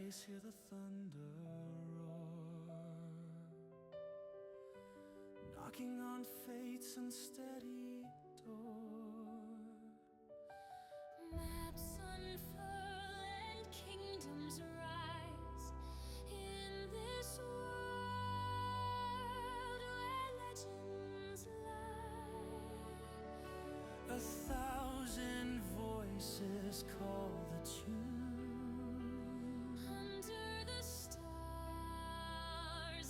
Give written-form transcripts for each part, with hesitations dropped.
dice, hear the thunder roar, knocking on fate's unsteady door. Maps unfurl and kingdoms rise in this world where legends lie. 1,000 voices call the tune. Under the stars,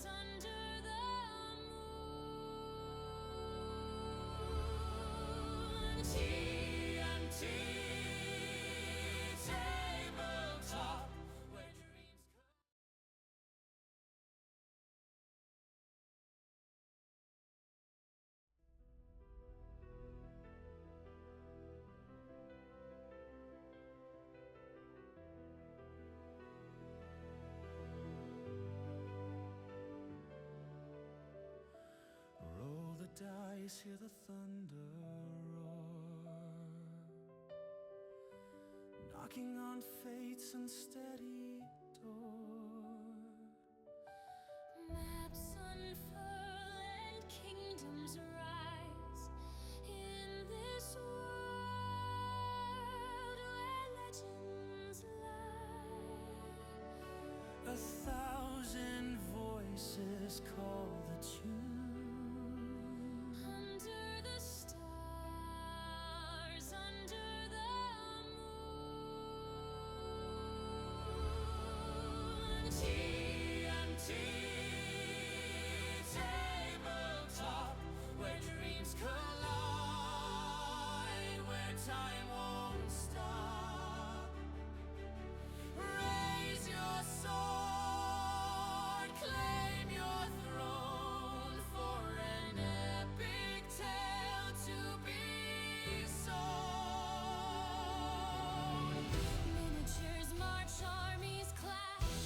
under the moon. TNT tabletop, where dreams come. Roll the dice, hear the thunder roar, knocking on fate's unsteady door. Maps unfurl and kingdoms rise in this world where legends lie. 1,000 voices call the tune. Under the stars, under the moon. TNT tabletop, where dreams collide, where time won't stop. Raise your sword, claim your throne, for an epic tale to be sown. Miniatures march, armies clash,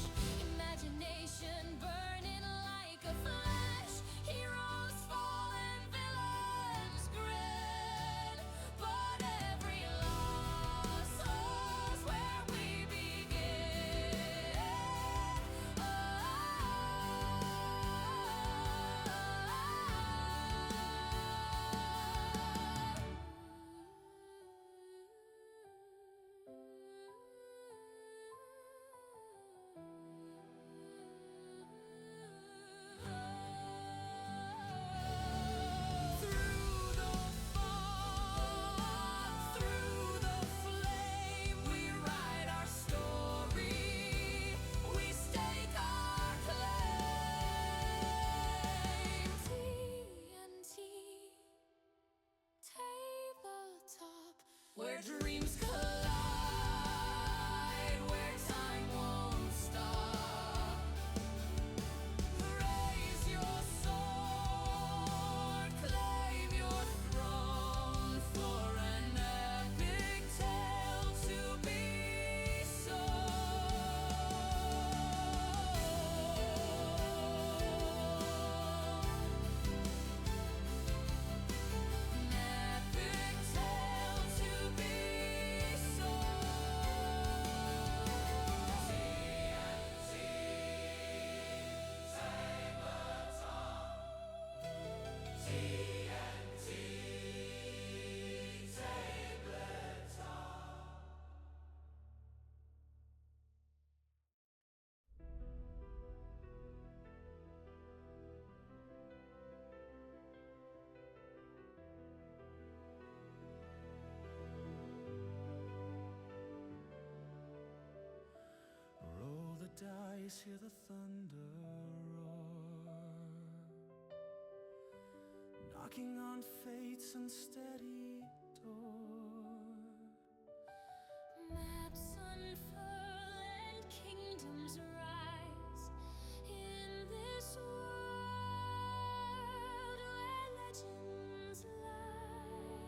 imagination burning like a flash. Heroes fall and villains grin, but every loss holds where we begin. Through the fog, through the flame, we write our story, we stake our claim. TNT tabletop, Where dreams collide, where time won't stop. Raise your sword, claim your throne, for an epic tale to be sown. An epic tale to be sown. TNT tabletop. TNT tabletop. Roll the dice, hear the thunder roar, knocking on fate's unsteady door. maps unfurl and kingdoms rise in this world where legends lie.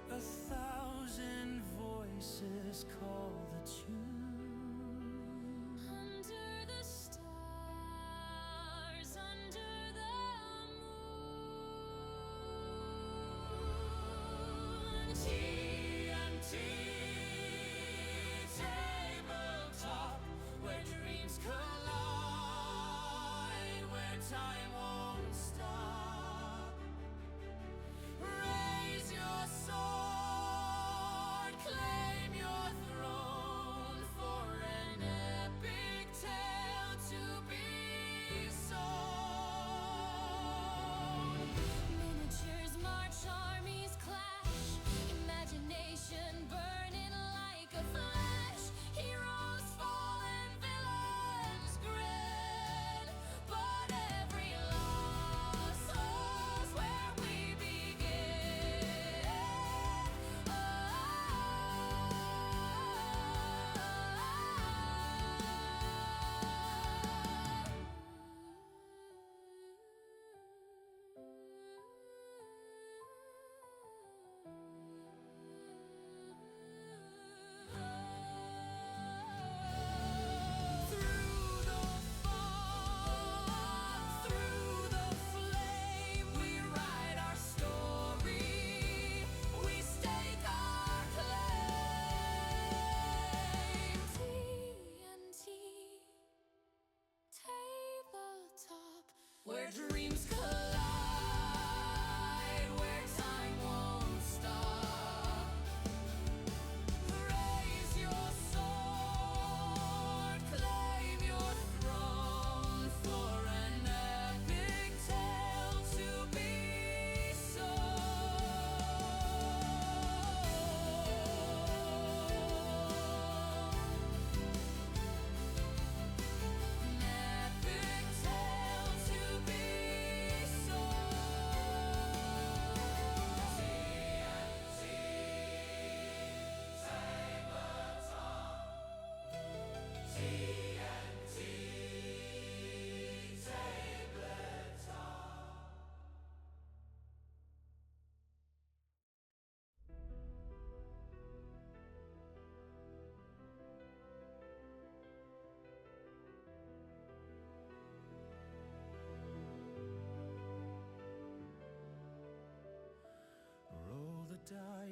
1,000 voices call the tune. Under the stars, under the moon. TNT tabletop,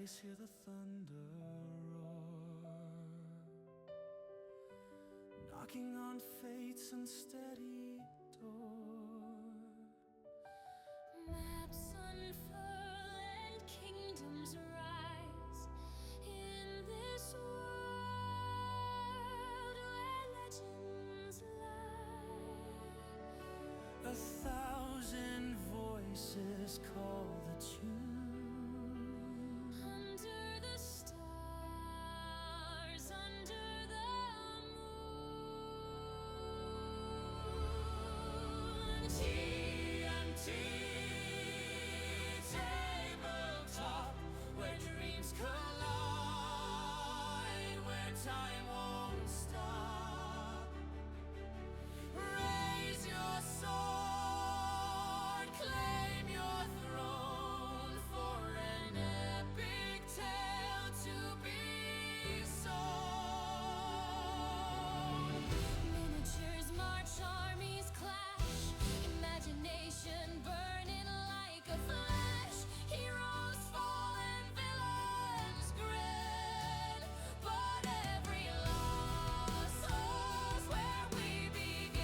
dice, hear the thunder roar, knocking on fate's unsteady door. Maps unfurl and kingdoms rise in this world where legends lie. 1,000 voices call the tune. Under the stars, under the moon. TNT tabletop, where dreams collide, where time won't stop. Raise your sword, claim your throne, for an epic tale to be sown. Miniatures march, armies clash, imagination burning like a flash. Heroes fall and villains grin, but every loss holds where we begin.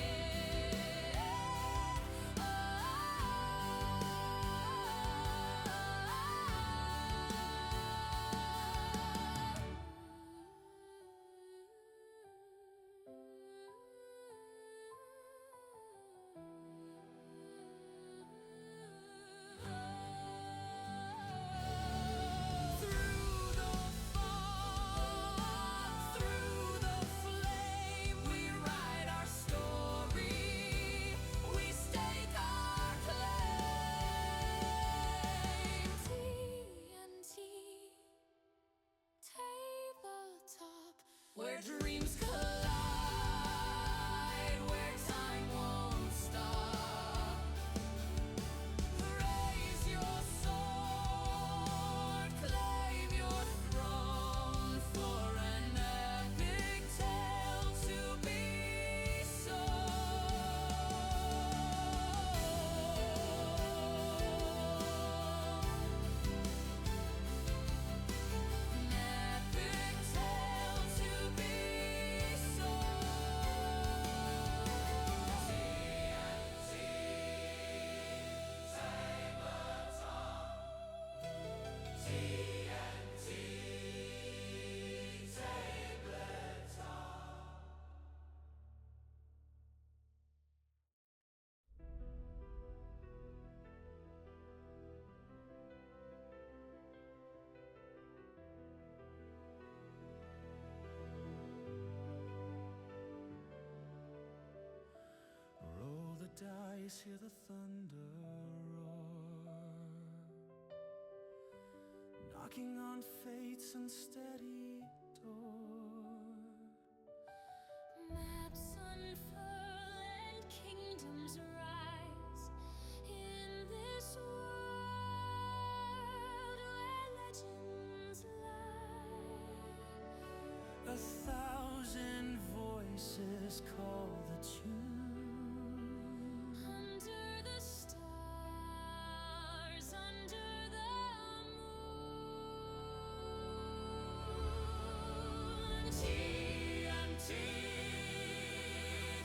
Through the fog, through the flame, we write our story. We stake our claim. TNT tabletop, Where dreams collide, where time won't stop. Raise your sword, claim your throne, for an epic tale to be sown. An epic tale to be sown. TNT tabletop. TNT tabletop. Roll the dice, hear the thunder roar, knocking on fate's unsteady door. maps unfurl and kingdoms rise in this world where legends lie. 1,000 voices call the tune. Under the stars, under the moon. TNT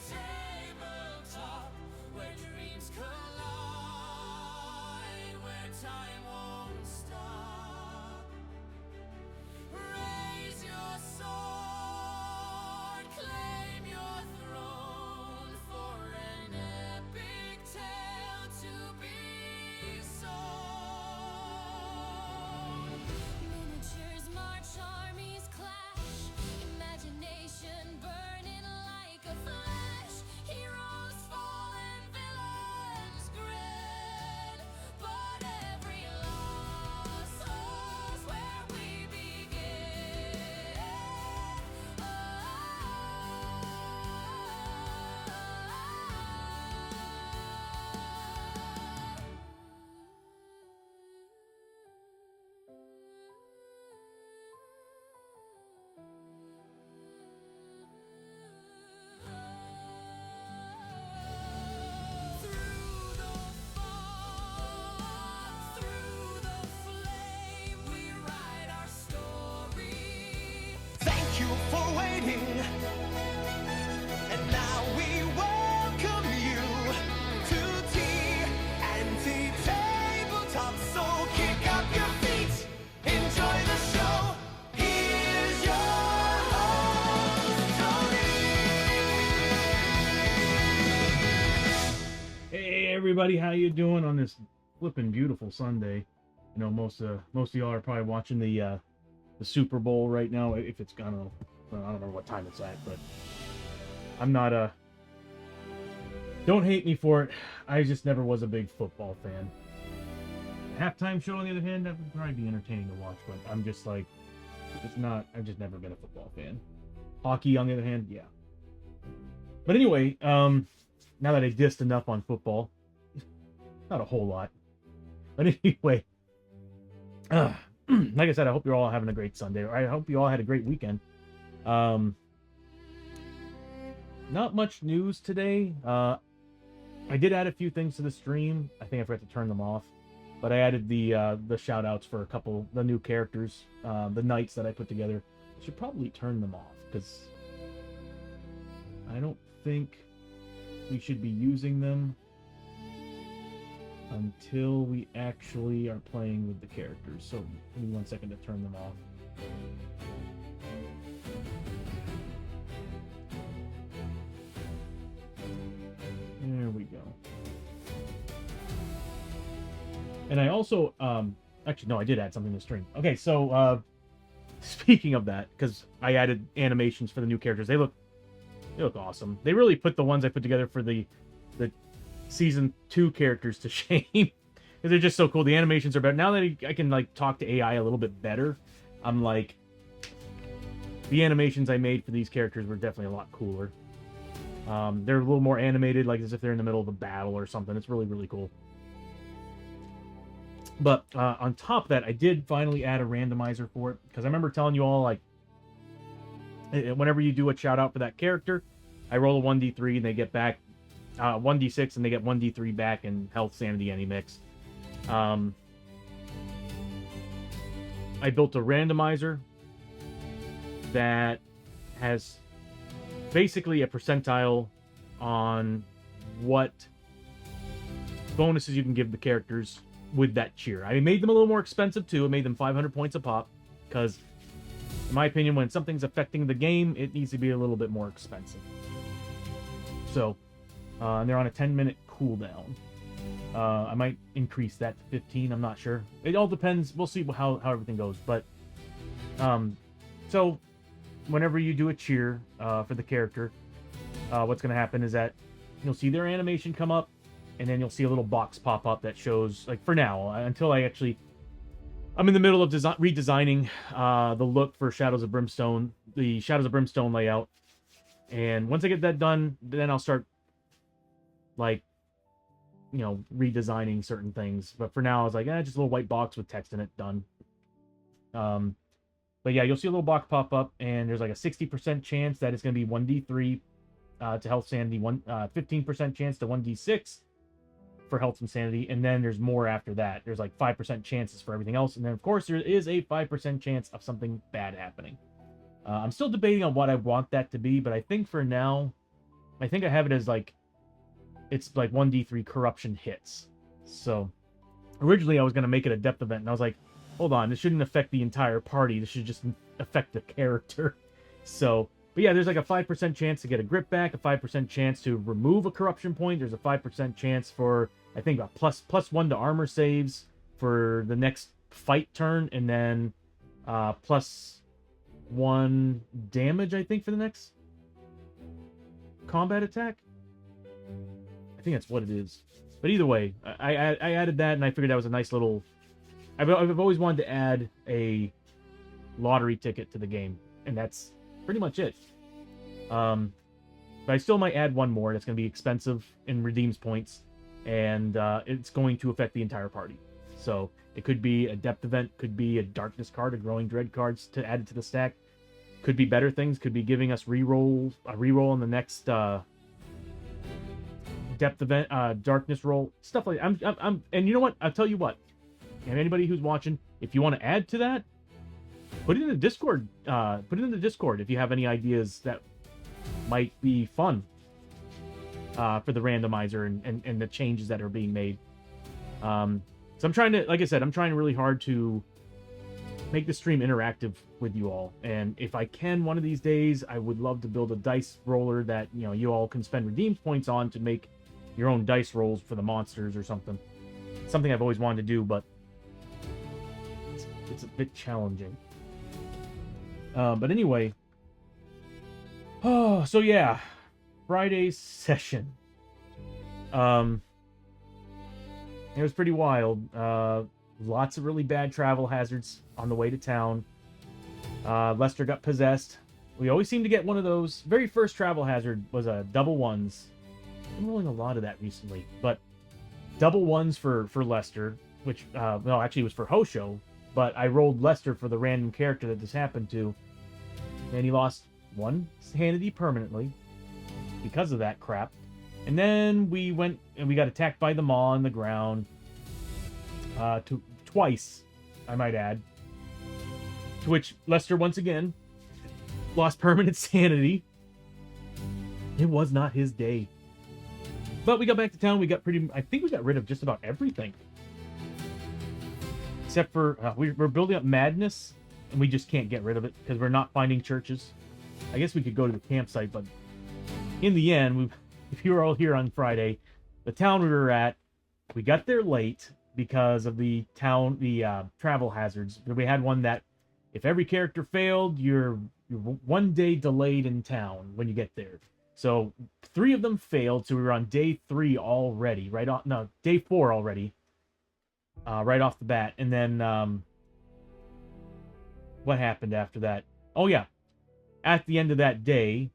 tabletop, where dreams collide, where time won't stop. Raise your sword, claim your throne. for waiting. And now we welcome you to TNT Tabletop. So kick up your feet, enjoy the show. Here's your host, Tony. Hey everybody, how you doing on this flippin' beautiful Sunday? You know, most of y'all are probably watching the Super Bowl right now. If it's, I don't know what time it's at, but I'm not don't hate me for it. I just never was a big football fan. Halftime show, on the other hand, that would probably be entertaining to watch, but I'm just like, it's not. I've just never been a football fan. Hockey, on the other hand, yeah. But anyway, now that I dissed enough on football, not a whole lot. But anyway, like I said, I hope you're all having a great Sunday. I hope you all had a great weekend. Not much news today. I did add a few things to the stream. I think I forgot to turn them off. But I added the shout outs for a couple the new characters, the knights that I put together. I should probably turn them off because I don't think we should be using them until we actually are playing with the characters. So give me 1 second to turn them off. There we go. And I also, actually, no, I did add something to the stream. Okay, so, speaking of that, because I added animations for the new characters, they look awesome. They really put the ones I put together for the season 2 characters to shame. Because they're just so cool. The animations are better. Now that I can, like, talk to AI a little bit better, I'm like, the animations I made for these characters were definitely a lot cooler. They're a little more animated, like as if they're in the middle of a battle or something. It's really, really cool. But on top of that, I did finally add a randomizer for it. Because I remember telling you all, like, whenever you do a shout out for that character, I roll a 1d3 and they get back 1d6 and they get 1d3 back in health, sanity, any mix. I built a randomizer that has basically a percentile on what bonuses you can give the characters with that cheer. I made them a little more expensive too. I made them 500 points a pop because, in my opinion, when something's affecting the game, it needs to be a little bit more expensive. So, and they're on a 10-minute cooldown. I might increase that to 15. I'm not sure. It all depends. We'll see how everything goes. But, so whenever you do a cheer for the character, what's going to happen is that you'll see their animation come up, and then you'll see a little box pop up that shows, like, for now, until I'm in the middle of redesigning the look for Shadows of Brimstone, the Shadows of Brimstone layout. And once I get that done, then I'll start, like, you know, redesigning certain things. But for now, I was like, just a little white box with text in it, done. But yeah, you'll see a little box pop up, and there's like a 60% chance that it's going to be 1d3 to health, sanity, 15% chance to 1d6 for health and sanity, and then there's more after that. There's like 5% chances for everything else, and then of course there is a 5% chance of something bad happening. I'm still debating on what I want that to be, but I think for now, I think I have it as like, it's like 1d3 corruption hits. So originally I was going to make it a depth event, and I was like, hold on, this shouldn't affect the entire party, this should just affect the character. So, but yeah, there's like a 5% chance to get a grip back, a 5% chance to remove a corruption point. There's a 5% chance for, I think, a plus 1 to armor saves for the next fight turn, and then plus 1 damage, I think, for the next combat attack. I think that's what it is. But either way, I added that, and I figured that was a nice little... I've always wanted to add a lottery ticket to the game, and that's pretty much it. But I still might add one more that's going to be expensive and redeems points, and it's going to affect the entire party. So it could be a depth event, could be a darkness card, a growing dread cards to add it to the stack. Could be better things, could be giving us a reroll on the next depth event, darkness roll, stuff like that. And you know what? I'll tell you what. And anybody who's watching, if you want to add to that, put it in the Discord. Put it in the Discord if you have any ideas that might be fun for the randomizer and the changes that are being made. So I'm trying to, like I said, I'm trying really hard to make the stream interactive with you all. And if I can, one of these days, I would love to build a dice roller that, you know, you all can spend redeemed points on to make your own dice rolls for the monsters or something. Something I've always wanted to do, but it's a bit challenging. But anyway, so yeah, Friday's session. It was pretty wild. Lots of really bad travel hazards on the way to town. Lester got possessed. We always seem to get one of those. Very first travel hazard was a double ones. I'm rolling a lot of that recently, but double ones for Lester, which no, actually it was for Hosho, but I rolled Lester for the random character that this happened to, and he lost 1 sanity permanently because of that crap. And then we went and we got attacked by the maw on the ground. Twice, I might add. To which Lester once again lost permanent sanity. It was not his day. But we got back to town. We got I think we got rid of just about everything. Except for, we're building up madness, and we just can't get rid of it because we're not finding churches. I guess we could go to the campsite, but in the end, if you were all here on Friday, the town we were at, we got there late because of the travel hazards. We had one that if every character failed, you're 1 day delayed in town when you get there. So 3 of them failed, so we were on day 3 already, day 4 already, right off the bat. And then what happened after that? Oh yeah, at the end of that day,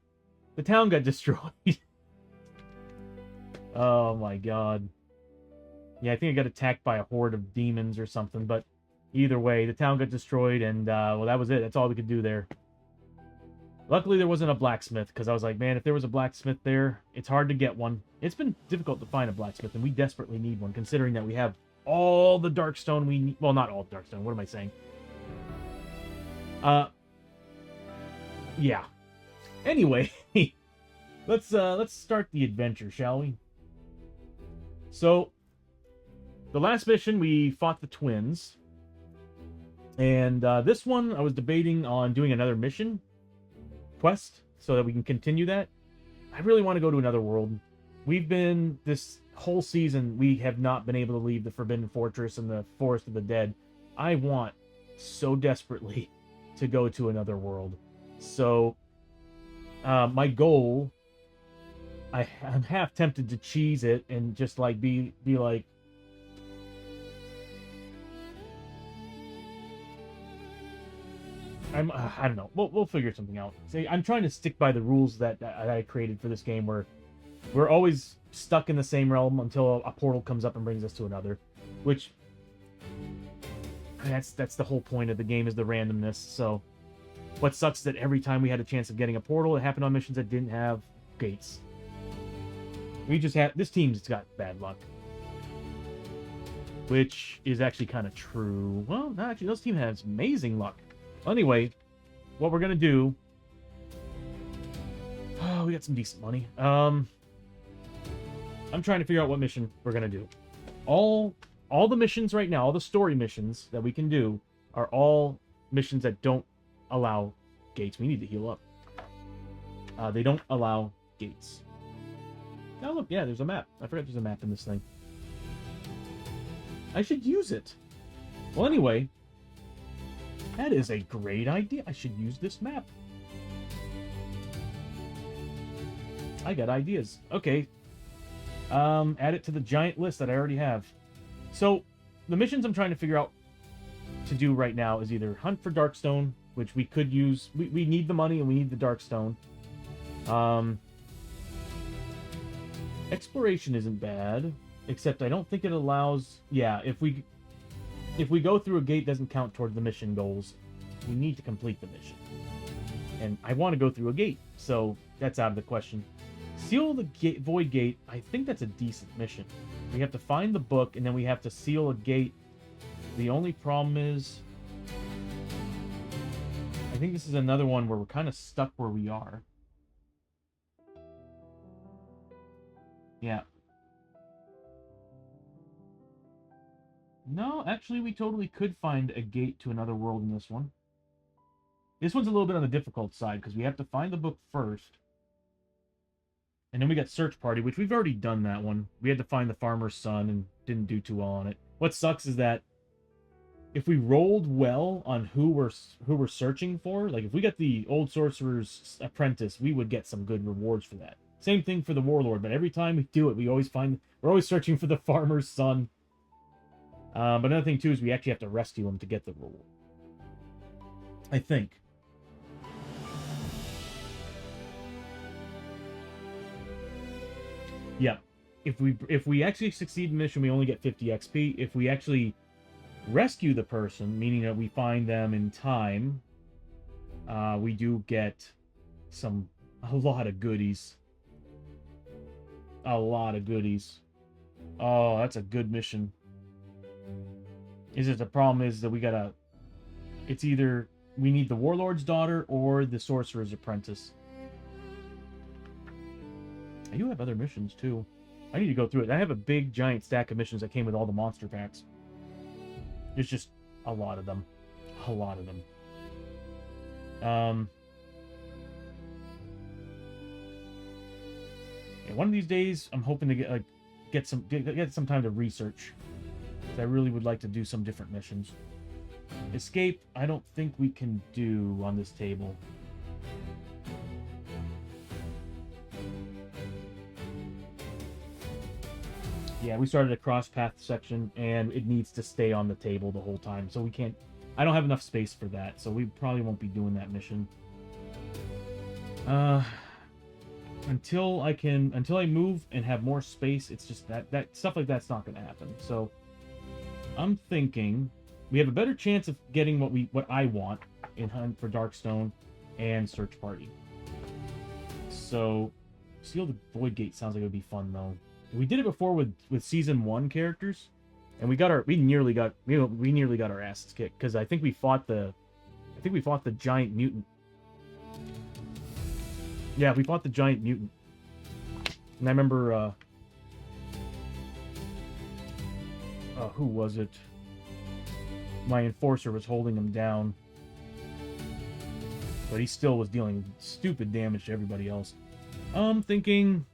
the town got destroyed. Oh my god. Yeah, I think I got attacked by a horde of demons or something, but either way, the town got destroyed, and, well, that was it. That's all we could do there. Luckily, there wasn't a blacksmith, because I was like, man, if there was a blacksmith there, it's hard to get one. It's been difficult to find a blacksmith, and we desperately need one, considering that we have all the darkstone we need. Well, not all darkstone. What am I saying? Yeah. Anyway, let's start the adventure, shall we? So, the last mission, we fought the twins. And this one, I was debating on doing another mission quest so that we can continue that. I really want to go to another world. We've been, this whole season, we have not been able to leave the Forbidden Fortress and the Forest of the Dead. I want so desperately to go to another world. So, my goal, I'm half tempted to cheese it and just like be like, I don't know. We'll figure something out. See, I'm trying to stick by the rules that I created for this game, where we're always stuck in the same realm until a portal comes up and brings us to another. Which, that's the whole point of the game, is the randomness. So, what sucks is that every time we had a chance of getting a portal, it happened on missions that didn't have gates. We just had, this team's got bad luck. Which is actually kind of true. Well, no, actually, this team has amazing luck. Anyway, what we're gonna do... Oh, we got some decent money. I'm trying to figure out what mission we're gonna do. All the missions right now, all the story missions that we can do, are all missions that don't allow gates. We need to heal up. They don't allow gates. Oh, look, yeah, there's a map. I forgot there's a map in this thing. I should use it. Well, anyway... That is a great idea. I should use this map. I got ideas. Okay. Add it to the giant list that I already have. So, the missions I'm trying to figure out to do right now is either hunt for darkstone, which we could use. We need the money and we need the darkstone. Exploration isn't bad, except I don't think it allows... Yeah, if we go through a gate, doesn't count toward the mission goals. We need to complete the mission. And I want to go through a gate, so that's out of the question. Seal the void gate, I think that's a decent mission. We have to find the book, and then we have to seal a gate. The only problem is... think this is another one where we're kind of stuck where we are. Yeah. No, actually, we totally could find a gate to another world in this one. This one's a little bit on the difficult side, because we have to find the book first. And then we got Search Party, which we've already done that one. We had to find the farmer's son and didn't do too well on it. What sucks is that if we rolled well on who we're searching for, like if we got the old sorcerer's apprentice, we would get some good rewards for that. Same thing for the warlord, but every time we do it, we're always searching for the farmer's son. But another thing too is we actually have to rescue him to get the reward, I think. Yeah, if we actually succeed in the mission, we only get 50 XP. If we actually rescue the person, meaning that we find them in time, we do get a lot of goodies. A lot of goodies. Oh, that's a good mission. Is it the problem is that it's either we need the warlord's daughter or the sorcerer's apprentice. I do have other missions too. I need to go through it. I have a big giant stack of missions that came with all the monster packs. There's just a lot of them. A lot of them. Yeah, one of these days I'm hoping to get some time to research. I really would like to do some different missions. Escape, I don't think we can do on this table. Yeah, we started a cross path section, and it needs to stay on the table the whole time, so we can't... I don't have enough space for that, so we probably won't be doing that mission. Until I move and have more space, it's just that stuff like that's not going to happen. So I'm thinking we have a better chance of getting what I want in Hunt for Darkstone and Search Party. So Seal the Void Gate sounds like it would be fun though. We did it before with season 1 characters, and we nearly got our asses kicked because I think we fought the giant mutant. Yeah, we fought the giant mutant, and I remember who was it? My enforcer was holding him down, but he still was dealing stupid damage to everybody else. I'm thinking,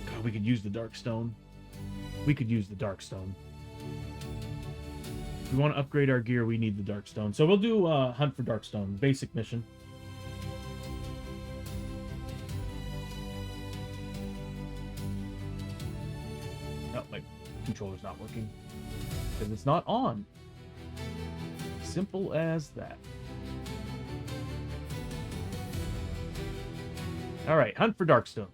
God, we could use the darkstone. We could use the darkstone. If we want to upgrade our gear, we need the darkstone. So we'll do Hunt for Darkstone, basic mission. Oh, my controller's not working because it's not on. Simple as that. All right, Hunt for Darkstone.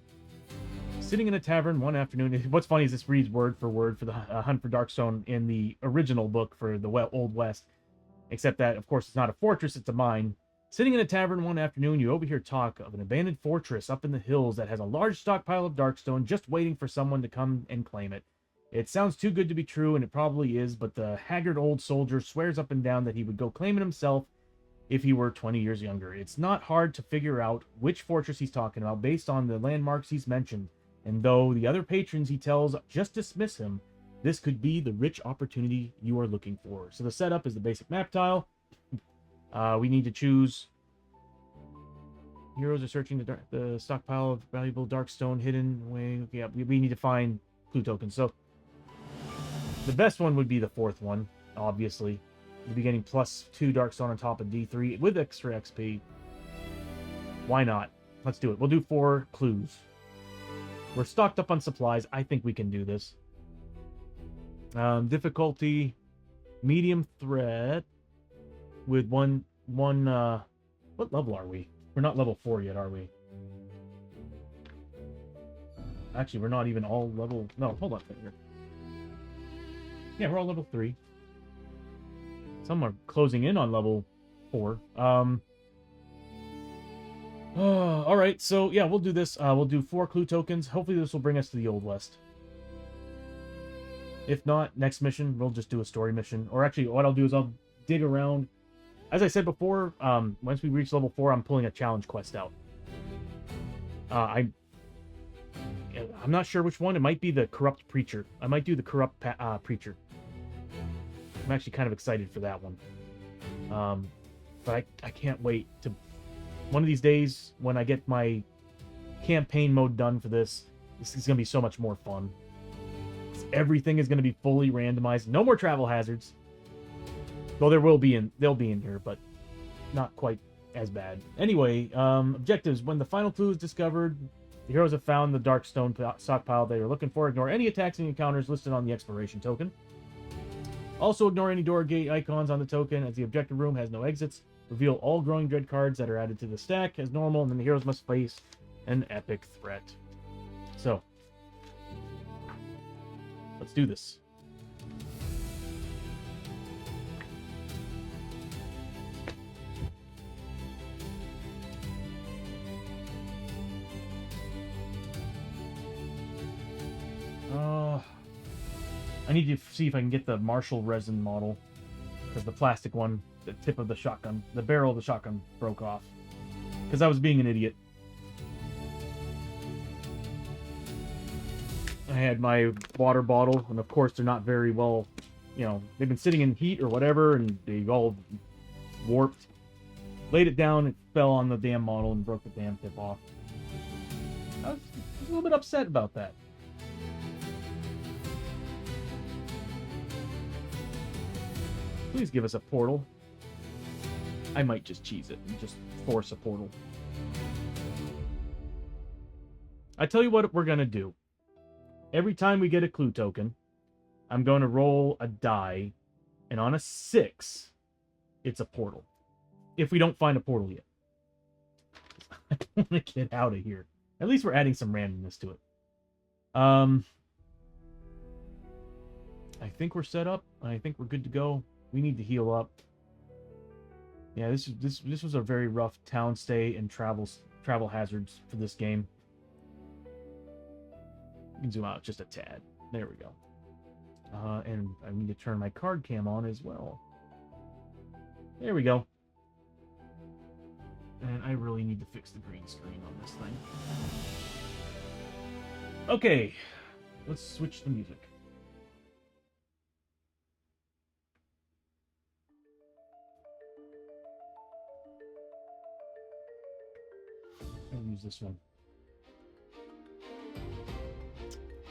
Sitting in a tavern one afternoon. What's funny is this reads word for the Hunt for Darkstone in the original book for the Old West, except that, of course, it's not a fortress, it's a mine. Sitting in a tavern one afternoon, you overhear talk of an abandoned fortress up in the hills that has a large stockpile of Darkstone just waiting for someone to come and claim it. It sounds too good to be true, and it probably is, but the haggard old soldier swears up and down that he would go claim it himself if he were 20 years younger. It's not hard to figure out which fortress he's talking about based on the landmarks he's mentioned, and though the other patrons he tells just dismiss him, this could be the rich opportunity you are looking for. So the setup is the basic map tile. We need to choose... Heroes are searching the stockpile of valuable Darkstone hidden away. Okay, yeah, we need to find clue tokens. So the best one would be the fourth one, obviously. You'll be getting +2 Darkstone on top of D3 with extra XP. Why not? Let's do it. We'll do 4 clues. We're stocked up on supplies. I think we can do this. Difficulty, medium threat, with one. What level are we? We're not level 4 yet, are we? Actually, we're not even all level... No, hold on here. Yeah, we're all level 3. Some are closing in on level 4. Alright, so yeah, we'll do this. We'll do 4 clue tokens. Hopefully this will bring us to the Old West. If not, next mission, we'll just do a story mission. Or actually, what I'll do is I'll dig around As I said before, once we reach level 4, I'm pulling a challenge quest out. I'm not sure which one. It might be the corrupt preacher. I might do the corrupt preacher. I'm actually kind of excited for that one. But I can't wait to... One of these days, when I get my campaign mode done for this is going to be so much more fun. Everything is going to be fully randomized. No more travel hazards. Well, they'll be in here, but not quite as bad. Anyway, objectives. When the final clue is discovered, the heroes have found the darkstone stockpile they are looking for. Ignore any attacks and encounters listed on the exploration token. Also ignore any door or gate icons on the token, as the objective room has no exits. Reveal all growing dread cards that are added to the stack as normal, and then the heroes must face an epic threat. So, let's do this. I need to see if I can get the Marshall resin model, because the plastic one, the tip of the shotgun, the barrel of the shotgun broke off, because I was being an idiot. I had my water bottle, and of course they're not very well, they've been sitting in heat or whatever, and they all warped. Laid it down, it fell on the damn model and broke the damn tip off. I was a little bit upset about that. Please give us a portal. I might just cheese it and just force a portal. I tell you what we're going to do. Every time we get a clue token, I'm going to roll a die, and on a 6, it's a portal. If we don't find a portal yet. I want to get out of here. At least we're adding some randomness to it. I think we're set up. I think we're good to go. We need to heal up. Yeah, this was a very rough town stay and travel hazards for this game. You can zoom out just a tad. There we go. And I need to turn my card cam on as well. There we go. And I really need to fix the green screen on this thing. Okay, let's switch the music. I'll use this one.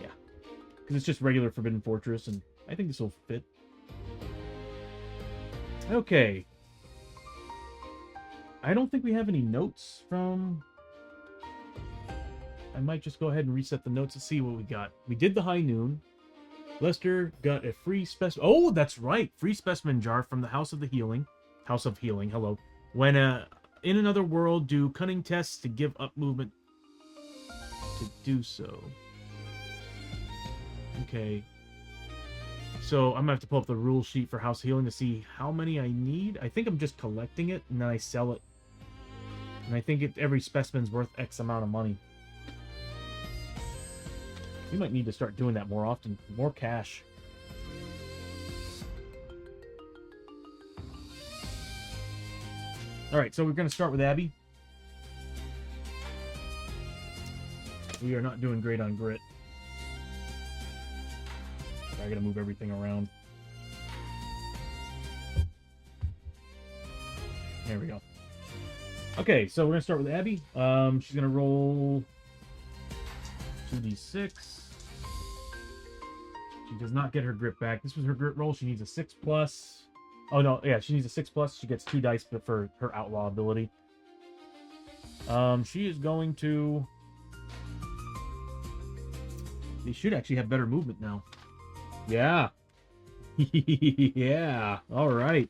Yeah. Because it's just regular Forbidden Fortress, and I think this will fit. Okay. I don't think we have any notes from... I might just go ahead and reset the notes to see what we got. We did the high noon. Lester got a free specimen... Oh, that's right! Free specimen jar from the House of Healing, hello. When in another world, do cunning tests to give up movement to do so. Okay. So I'm gonna have to pull up the rule sheet for House Healing to see how many I need. I think I'm just collecting it, and then I sell it. And I think every specimen's worth X amount of money. We might need to start doing that more often. More cash. Alright, so we're going to start with Abby. We are not doing great on grit. I gotta move everything around. There we go. Okay, so we're gonna start with Abby. She's gonna roll 2d6. She does not get her grit back. This was her grit roll. She needs a 6+. Oh no, yeah, she needs a 6+. She gets 2 dice for her outlaw ability. She is going to... They should actually have better movement now. Yeah. Yeah. All right.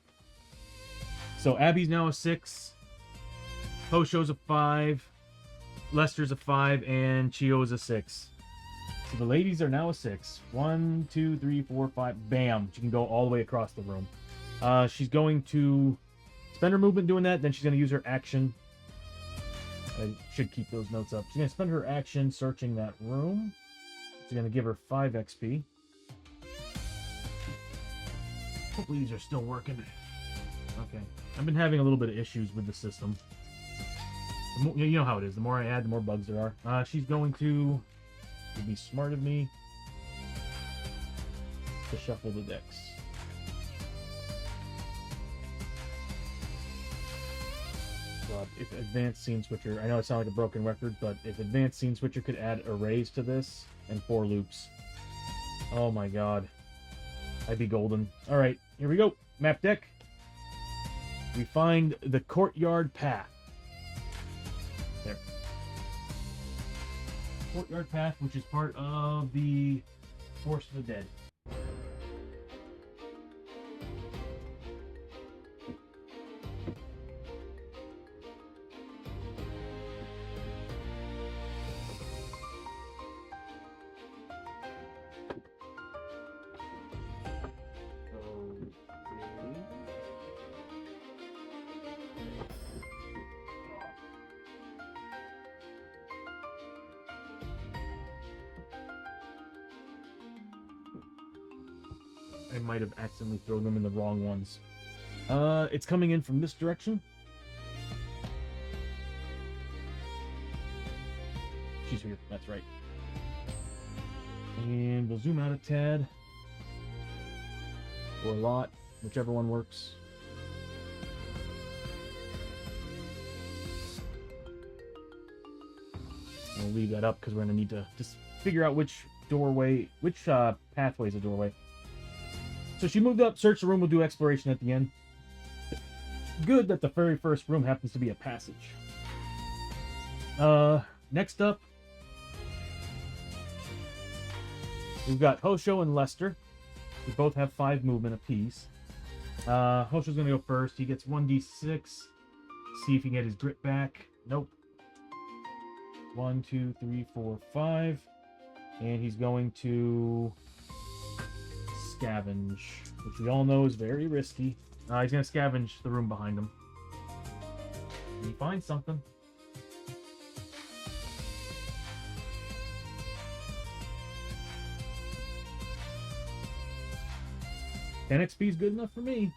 So Abby's now a 6. Posho's a 5. Lester's a 5. And Chio's a 6. So the ladies are now a 6. 1, 2, 3, 4, 5. Bam. She can go all the way across the room. She's going to spend her movement doing that. Then she's going to use her action. I should keep those notes up. She's going to spend her action searching that room. She's going to give her 5 XP. Hopefully these are still working. Okay. I've been having a little bit of issues with the system. You know how it is. The more I add, the more bugs there are. She's going to be smart of me to shuffle the decks. God, if Advanced Scene Switcher... I know I sound like a broken record, but if Advanced Scene Switcher could add arrays to this and 4 loops... Oh my god. I'd be golden. Alright, here we go. Map deck. We find the Courtyard Path. There. Courtyard Path, which is part of the Forest of the Dead. I might have accidentally thrown them in the wrong ones. It's coming in from this direction. She's here, that's right. And we'll zoom out a tad. Or a lot, whichever one works. We'll leave that up because we're going to need to just figure out which doorway, which pathway is a doorway. So she moved up, search the room, we'll do exploration at the end. Good that the very first room happens to be a passage. Next up, we've got Hosho and Lester. We both have 5 movement apiece. Hosho's gonna go first. He gets 1d6. See if he can get his grit back. Nope. 1, 2, 3, 4, 5. And he's going to scavenge, which we all know is very risky. He's gonna scavenge the room behind him. He finds something. XP is good enough for me.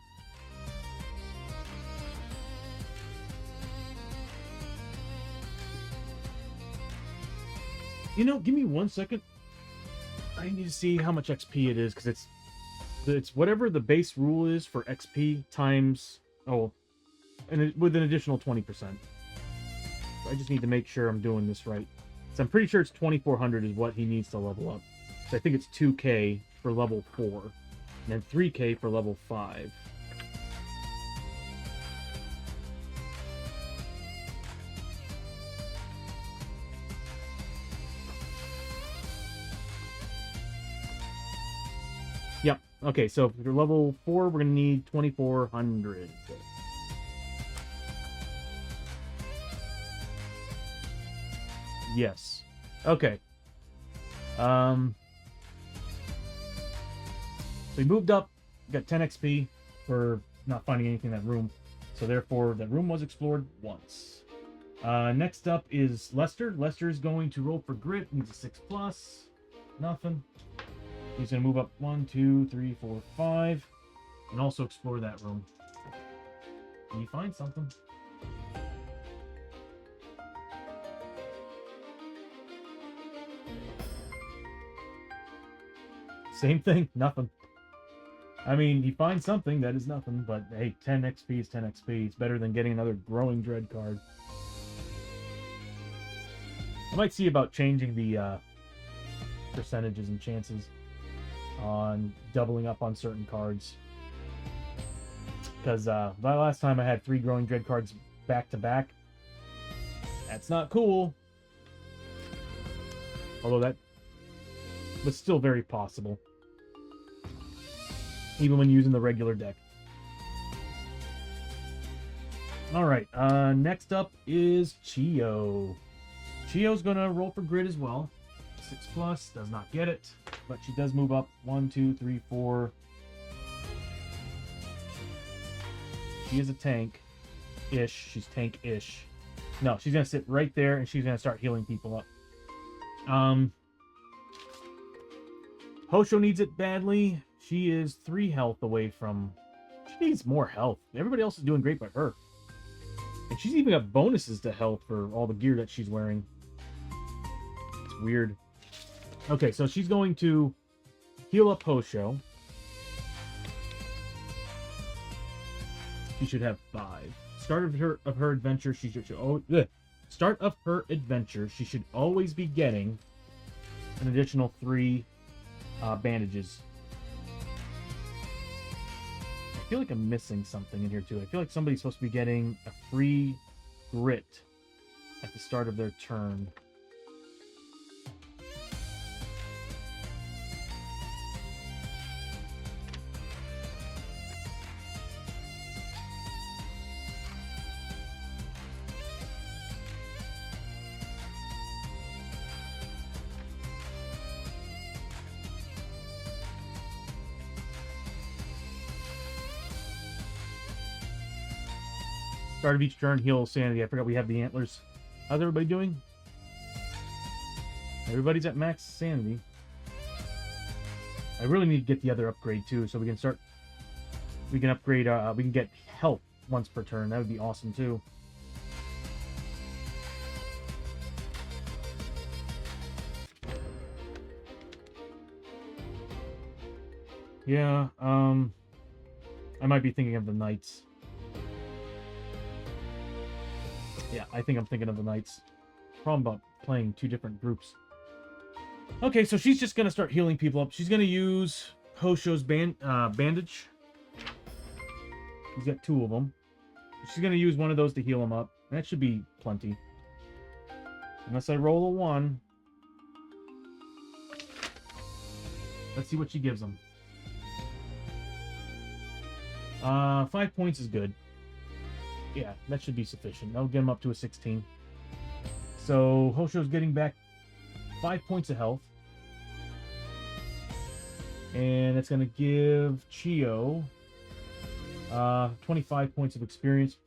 You know, give me 1 second. I need to see how much XP it is, because it's whatever the base rule is for XP times, and with an additional 20%. I just need to make sure I'm doing this right. So I'm pretty sure it's 2400 is what he needs to level up. So I think it's 2k for level 4, and then 3k for level 5. Yep. Okay, so for level 4, we're going to need 2400. Yes. Okay. So we moved up, got 10 XP for not finding anything in that room. So therefore, that room was explored once. Next up is Lester. Lester's going to roll for grit. Needs a 6+. Nothing. He's going to move up 1, 2, 3, 4, 5. And also explore that room. Can you find something? Same thing, nothing. I mean, he finds something, that is nothing, but hey, 10 XP is 10 XP. It's better than getting another Growing Dread card. I might see about changing the percentages and chances on doubling up on certain cards. Because the last time I had 3 Growing Dread cards back to back. That's not cool. Although that was still very possible. Even when using the regular deck. Alright, next up is Chio. Chio's gonna roll for grit as well. 6+, does not get it. But she does move up 1, 2, 3, 4. She is a tank-ish. She's tank-ish. No, she's gonna sit right there and she's gonna start healing people up. Hosho needs it badly. She is 3 health away from... She needs more health. Everybody else is doing great but her. And she's even got bonuses to health for all the gear that she's wearing. It's weird. Okay, so she's going to heal up Hosho. She should have 5. Start of her adventure, she should start of her adventure, she should always be getting an additional 3 bandages. I feel like I'm missing something in here too. I feel like somebody's supposed to be getting a free grit at the start of their turn. Start of each turn, heal sanity. I forgot we have the antlers. How's everybody doing? Everybody's at max sanity. I really need to get the other upgrade too, so we can start. We can upgrade. We can get health once per turn. That would be awesome too. Yeah. I might be thinking of the knights. Yeah, I think I'm thinking of the knights. Problem about playing 2 different groups. Okay, so she's just gonna start healing people up. She's gonna use Hosho's bandage. He's got 2 of them. She's gonna use one of those to heal him up. That should be plenty. Unless I roll a 1. Let's see what she gives him. 5 points is good. Yeah, that should be sufficient. That'll get him up to a 16. So, Hosho's getting back 5 points of health. And it's going to give Chio 25 points of experience.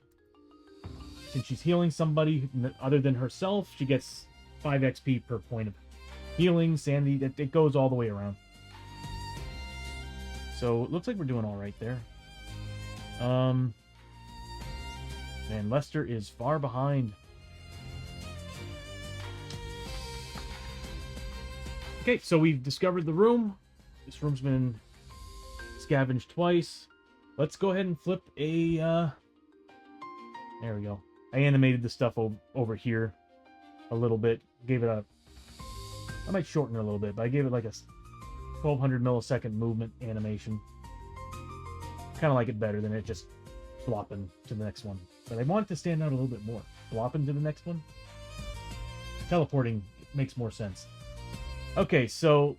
Since she's healing somebody other than herself, she gets 5 XP per point of healing, sanity. It goes all the way around. So, it looks like we're doing all right there. And Lester is far behind. Okay, so we've discovered the room. This room's been scavenged twice. Let's go ahead and flip a... There we go. I animated the stuff over here a little bit. Gave it a... I might shorten it a little bit, but I gave it like a 1200 millisecond movement animation. Kind of like it better than it just flopping to the next one. But I want it to stand out a little bit more. Flopping to the next one. Teleporting makes more sense. Okay, so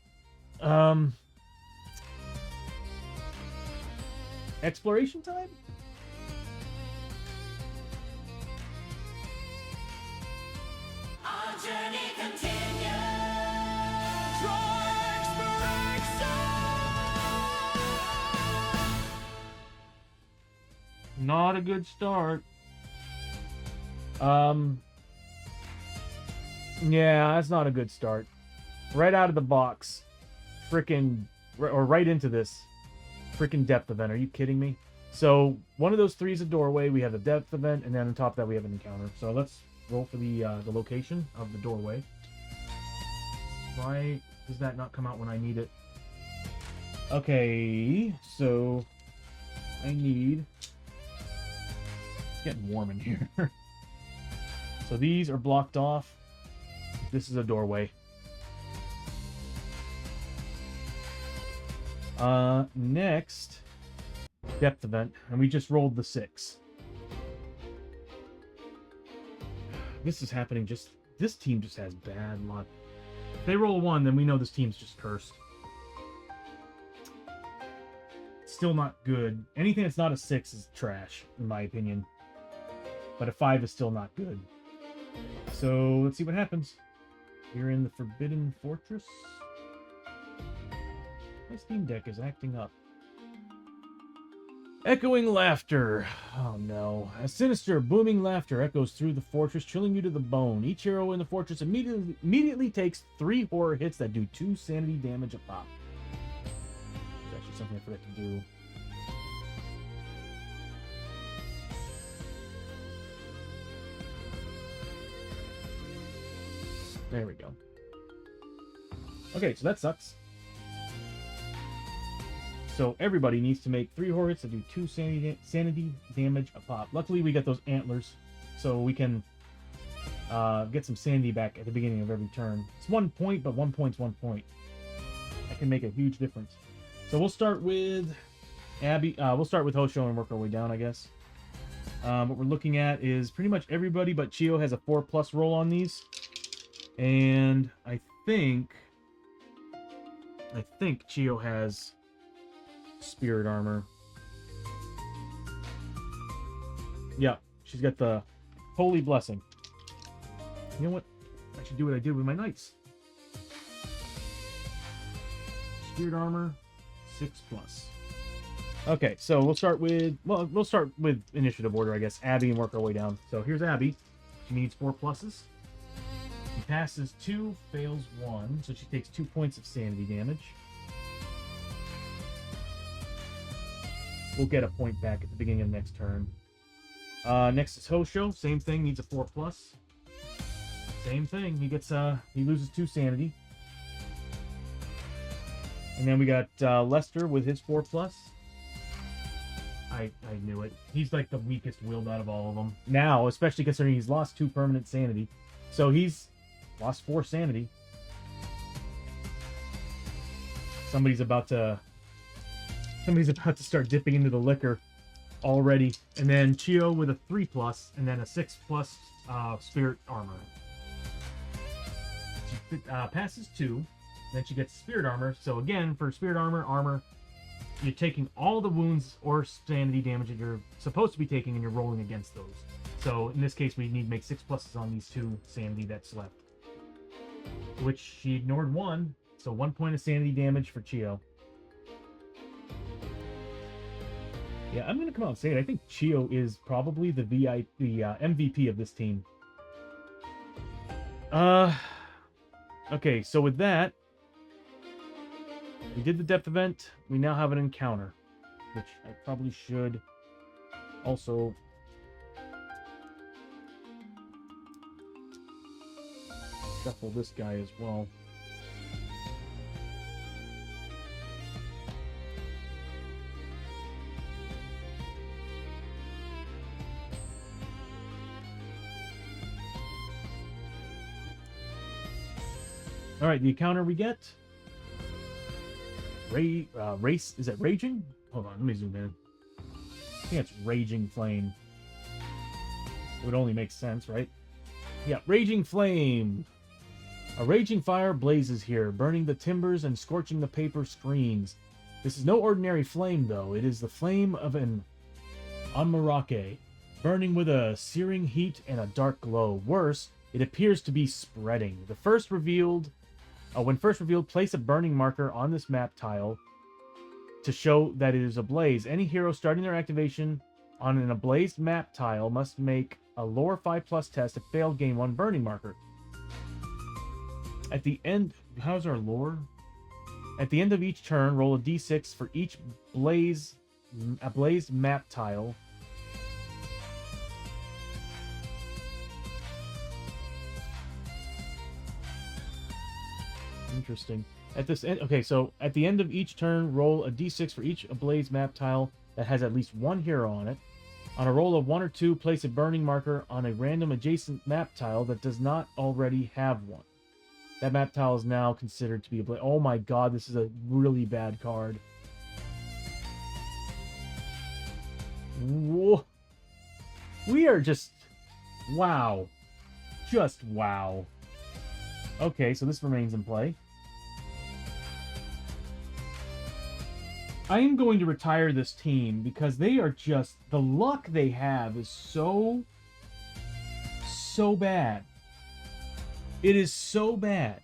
exploration time? Our journey continues. Draw inspiration. Not a good start. Yeah, that's not a good start. Right out of the box. Right into this. Freaking depth event. Are you kidding me? So, one of those 3 is a doorway. We have a depth event, and then on top of that, we have an encounter. So, let's roll for the location of the doorway. Why does that not come out when I need it? Okay, so I need... It's getting warm in here. So these are blocked off. This is a doorway. Next, depth event, and we just rolled the 6. This is happening this team just has bad luck. If they roll a 1, then we know this team's just cursed. Still not good. Anything that's not a 6 is trash, in my opinion. But a 5 is still not good. So, let's see what happens. We're in the Forbidden Fortress. My Steam Deck is acting up. Echoing laughter. Oh no. A sinister, booming laughter echoes through the fortress, chilling you to the bone. Each hero in the fortress immediately takes 3 horror hits that do 2 sanity damage a pop. There's actually something I forgot to do. There we go. Okay, so that sucks. So everybody needs to make 3 horror hits that do 2 sanity damage a pop. Luckily, we got those antlers, so we can get some sanity back at the beginning of every turn. It's 1 point, but 1 point's 1 point. That can make a huge difference. So we'll start with Abby. We'll start with Hosho and work our way down, I guess. What we're looking at is pretty much everybody but Chio has a 4+ roll on these. And I think Chio has spirit armor. Yeah, she's got the holy blessing. You know what? I should do what I did with my knights. Spirit armor, 6+. Okay, so we'll start with initiative order, I guess. Abby, and work our way down. So here's Abby. She needs 4 pluses. She passes 2, fails 1, so she takes 2 points of sanity damage. We'll get a point back at the beginning of the next turn. Next is Hosho. Same thing, needs a 4+. Same thing. He loses 2 sanity. And then we got Lester with his 4+. I knew it. He's like the weakest willed out of all of them. Now, especially considering he's lost 2 permanent sanity. So he's lost 4 sanity. Somebody's about to start dipping into the liquor already. And then Chio with a 3+, and then a 6+ spirit armor. She passes 2. Then she gets spirit armor. So again, for spirit armor, you're taking all the wounds or sanity damage that you're supposed to be taking, and you're rolling against those. So in this case, we need to make 6 pluses on these 2 sanity that's left. Which she ignored 1, so 1 point of sanity damage for Chio. Yeah, I'm gonna come out and say it. I think Chio is probably the MVP of this team. Okay, so with that, we did the depth event. We now have an encounter, which I probably should also shuffle this guy as well. All right, the encounter we get. Race, is it Raging? Hold on, let me zoom in. I think it's Raging Flame. It would only make sense, right? Yeah, Raging Flame. A raging fire blazes here, burning the timbers and scorching the paper screens. This is no ordinary flame, though. It is the flame of an Amarake, burning with a searing heat and a dark glow. Worse, it appears to be spreading. When first revealed, place a burning marker on this map tile to show that it is ablaze. Any hero starting their activation on an ablazed map tile must make a lore 5+ test. If failed, gain 1 burning marker. At the end, how's our lore? At the end of each turn, roll a d6 for each blazed map tile. Interesting. At this end, okay, so at the end of each turn, roll a d6 for each ablaze map tile that has at least 1 hero on it. On a roll of 1 or 2, place a burning marker on a random adjacent map tile that does not already have one. That map tile is now considered to be ablaze. Oh my god, this is a really bad card. Whoa. We are just... wow. Just wow. Okay, so this remains in play. I am going to retire this team because they are just... the luck they have is so bad. It is so bad.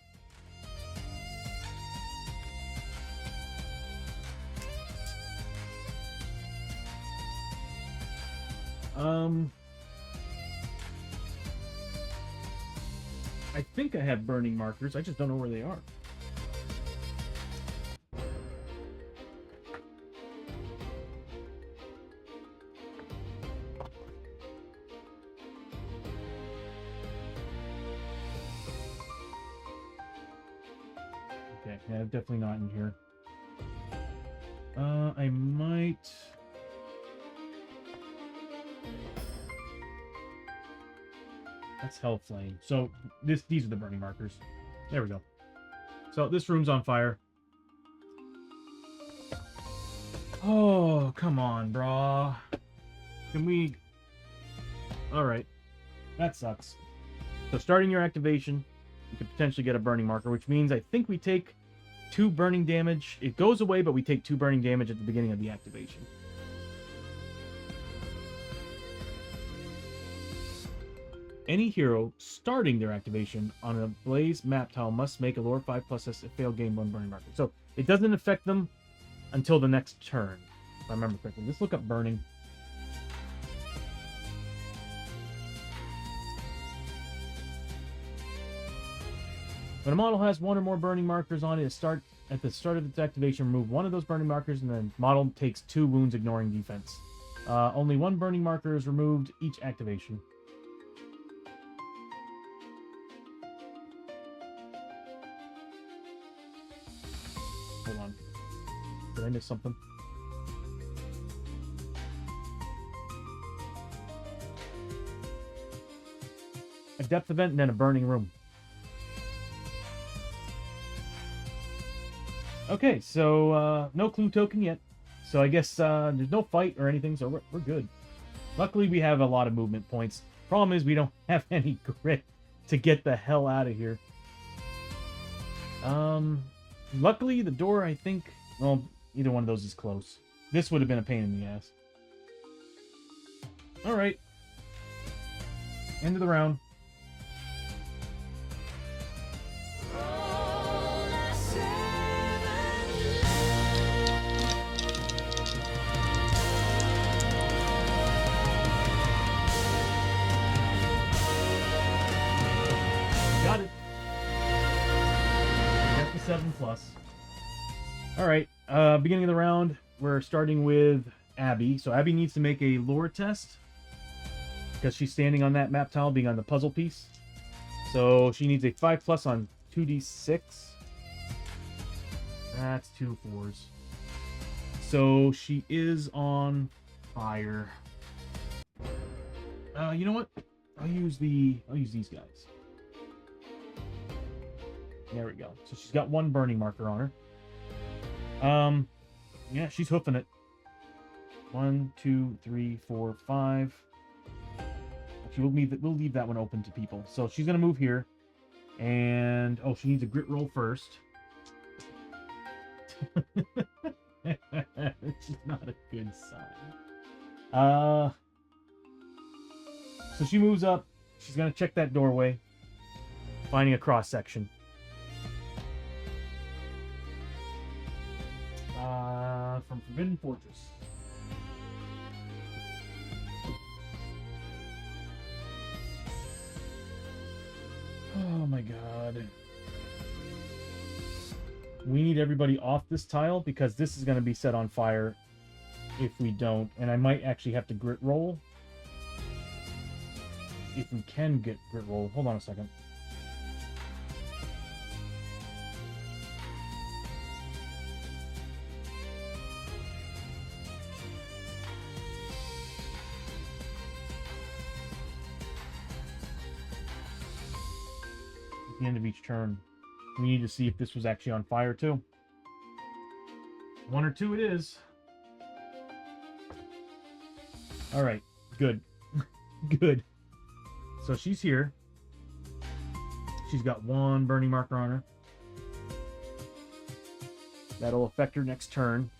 I think I have burning markers. I just don't know where they are. Yeah, definitely not in here. I might... That's Hellflame. So these are the burning markers. There we go. So this room's on fire. Oh, come on, brah. Can we... Alright. That sucks. So starting your activation, you could potentially get a burning marker, which means I think we take 2 burning damage. It goes away, but we take 2 burning damage at the beginning of the activation. Any hero starting their activation on a Blaze map tile must make a lore 5+ as a failed game 1 burning marker. So it doesn't affect them until the next turn, if I remember correctly. Let's look up burning. When a model has 1 or more burning markers on it, at the start of its activation, remove 1 of those burning markers, and then model takes 2 wounds, ignoring defense. Only 1 burning marker is removed each activation. Hold on. Did I miss something? A depth event and then a burning room. Okay, so no clue token yet. So I guess there's no fight or anything, so we're good. Luckily, we have a lot of movement points. Problem is, we don't have any grit to get the hell out of here. Luckily, the door, I think... Well, either one of those is close. This would have been a pain in the ass. Alright. End of the round. Got it. Got the 7+. Alright, beginning of the round, we're starting with Abby. So Abby needs to make a lore test, because she's standing on that map tile, being on the puzzle piece. So she needs a 5+ on 2d6. That's 2 4s. So she is on fire. You know what? I'll use these guys. There we go. So she's got 1 burning marker on her. Yeah, she's hoofing it. 1, 2, 3, 4, 5. Actually, we'll leave that one open to people. So she's gonna move here, and she needs a grit roll first. It's not a good sign. So she moves up. She's gonna check that doorway, finding a cross section. From Forbidden Fortress. Oh my god. We need everybody off this tile because this is going to be set on fire if we don't. And I might actually have to grit roll. If we can get grit roll. Hold on a second. The end of each turn, we need to see if this was actually on fire too. 1 or 2 it is. All right, good. Good. So she's here. She's got 1 burning marker on her. That'll affect her next turn.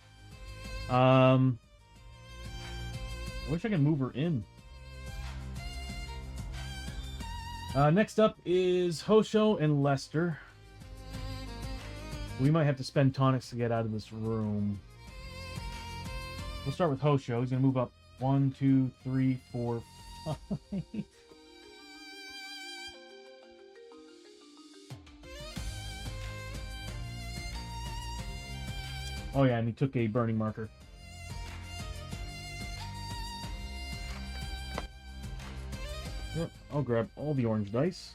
I wish I could move her in. Next up is Hosho and Lester. We might have to spend tonics to get out of this room. We'll start with Hosho. He's going to move up 1, 2, 3, 4, 5. Oh yeah, and he took a burning marker. Yep, I'll grab all the orange dice.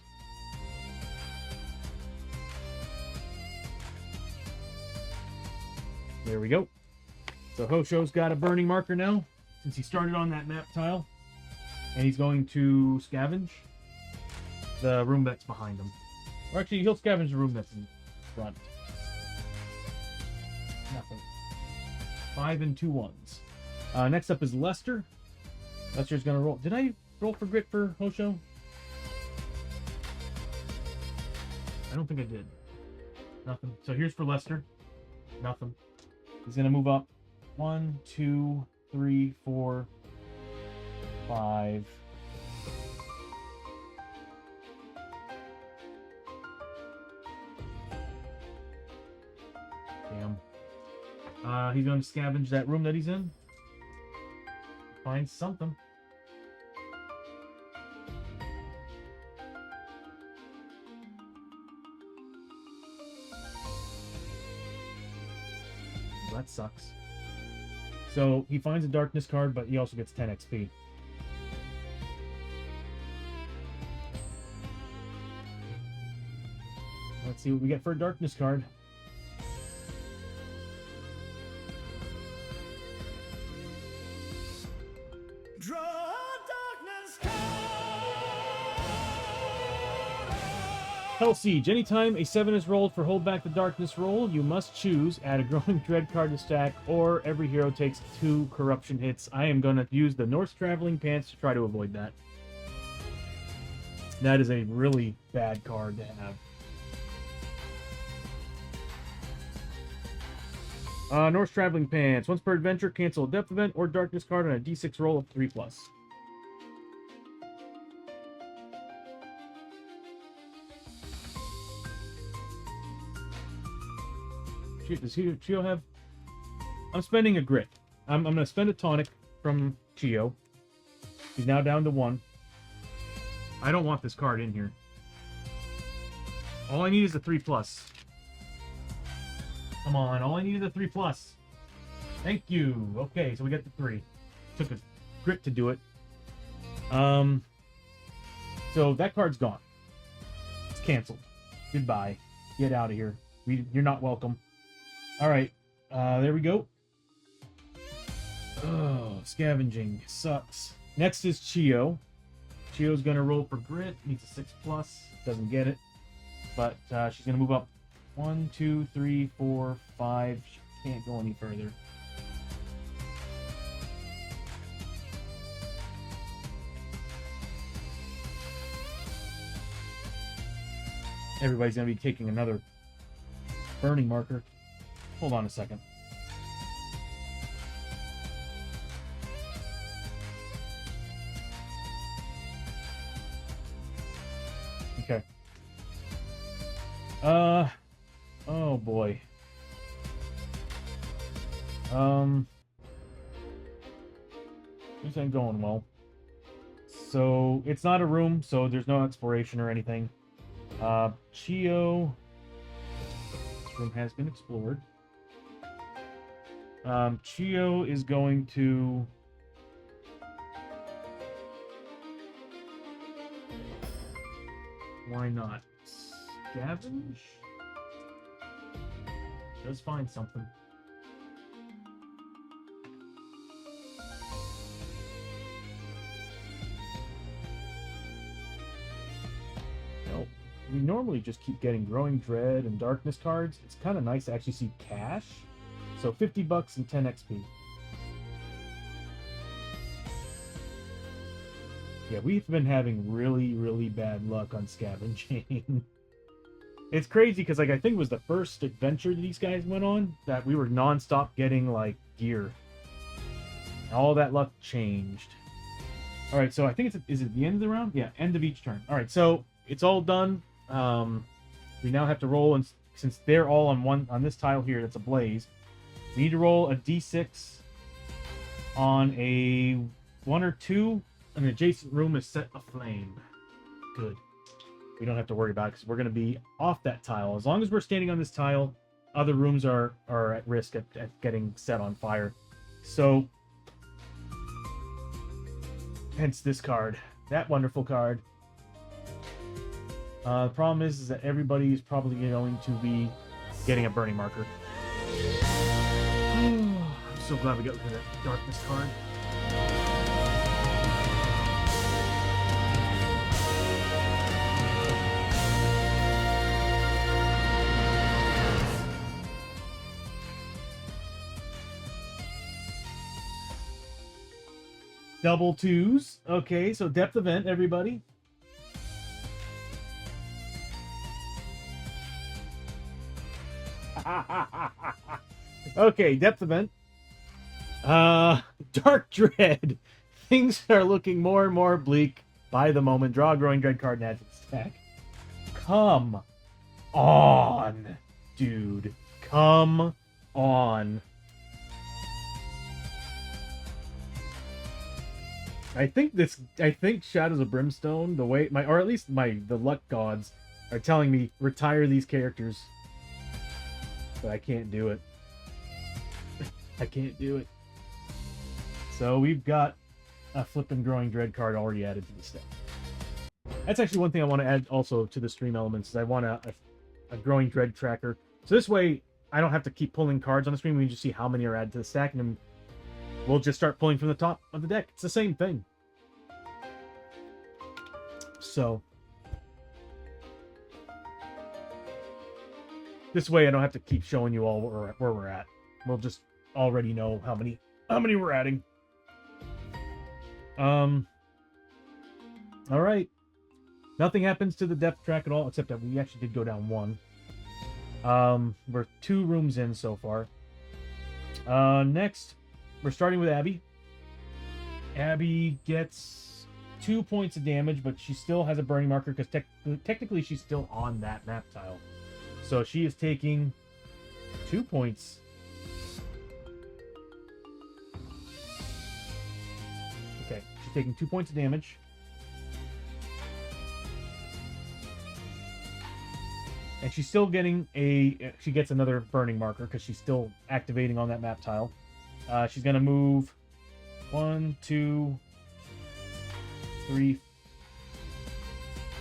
There we go. So Hosho's got a burning marker now, since he started on that map tile. And he's going to scavenge the room that's behind him. Or actually, he'll scavenge the room that's in front. Nothing. 5 and 2 ones. Next up is Lester. Lester's going to roll. Did I roll for grit for Hosho? I don't think I did. Nothing. So here's for Lester. Nothing. He's going to move up. 1, 2, 3, 4, 5. Damn. He's going to scavenge that room that he's in. Find something. That sucks. So he finds a darkness card, but he also gets 10 XP. Let's see what we get for a darkness card. Draw darkness card. Hell Siege. Anytime a 7 is rolled for hold back the darkness roll, you must choose add a growing dread card to stack, or every hero takes 2 corruption hits. I am going to use the Norse Traveling Pants to try to avoid that. That is a really bad card to have. Norse Traveling Pants. Once per adventure, cancel a depth event or darkness card on a d6 roll of 3+. Does Chio have? I'm spending a grit. I'm going to spend a tonic from Chio. He's now down to 1. I don't want this card in here. All I need is a 3+. Come on, all I need is a 3+. Thank you. Okay, so we got the 3. Took a grit to do it. So that card's gone. It's canceled. Goodbye. Get out of here. You're not welcome. All right, there we go. Oh, scavenging sucks. Next is Chio. Chio's gonna roll for grit. Needs a 6+. Doesn't get it, but she's gonna move up 1, 2, 3, 4, 5. She can't go any further. Everybody's gonna be taking another burning marker. Hold on a second. Okay. Oh boy. This ain't going well. So it's not a room, so there's no exploration or anything. Chio. This room has been explored. Chio is going to why not scavenge? Does find something. No, we normally just keep getting growing dread and darkness cards. It's kind of nice to actually see cash. So $50 and 10 XP. Yeah, we've been having really, really bad luck on scavenging. It's crazy because, like, I think it was the first adventure these guys went on that we were non-stop getting, like, gear. All that luck changed. All right, so I think is it the end of the round? Yeah, end of each turn. All right, so it's all done. We now have to roll, and since they're all on this tile here, that's a blaze. We need to roll a d6 on a 1 or 2. An adjacent room is set aflame. Good. We don't have to worry about it because we're going to be off that tile. As long as we're standing on this tile, other rooms are at risk at getting set on fire. So, hence this card. That wonderful card. The problem is that everybody is probably going to be getting a burning marker. so glad we got rid of that darkness card. Double twos. Okay, so depth event, everybody. Okay, depth event. Dark Dread. Things are looking more and more bleak by the moment. Draw a Growing Dread card and add to the stack. Come on, dude. Come on. I think Shadows of Brimstone, the luck gods are telling me retire these characters. But I can't do it. I can't do it. So we've got a flippin' Growing Dread card already added to the stack. That's actually one thing I want to add also to the stream elements is I want a Growing Dread tracker. So this way I don't have to keep pulling cards on the screen. We can just see how many are added to the stack, and then we'll just start pulling from the top of the deck. It's the same thing. So this way I don't have to keep showing you all where we're at. We'll just already know how many we're adding. All right. Nothing happens to the depth track at all, except that we actually did go down one. We're 2 rooms in so far. Next, we're starting with Abby. Abby gets 2 points of damage, but she still has a burning marker because technically she's still on that map tile. So she is taking 2 points. Okay, she's taking 2 points of damage. And she's still getting she gets another burning marker because she's still activating on that map tile. She's going to move 1, 2, 3.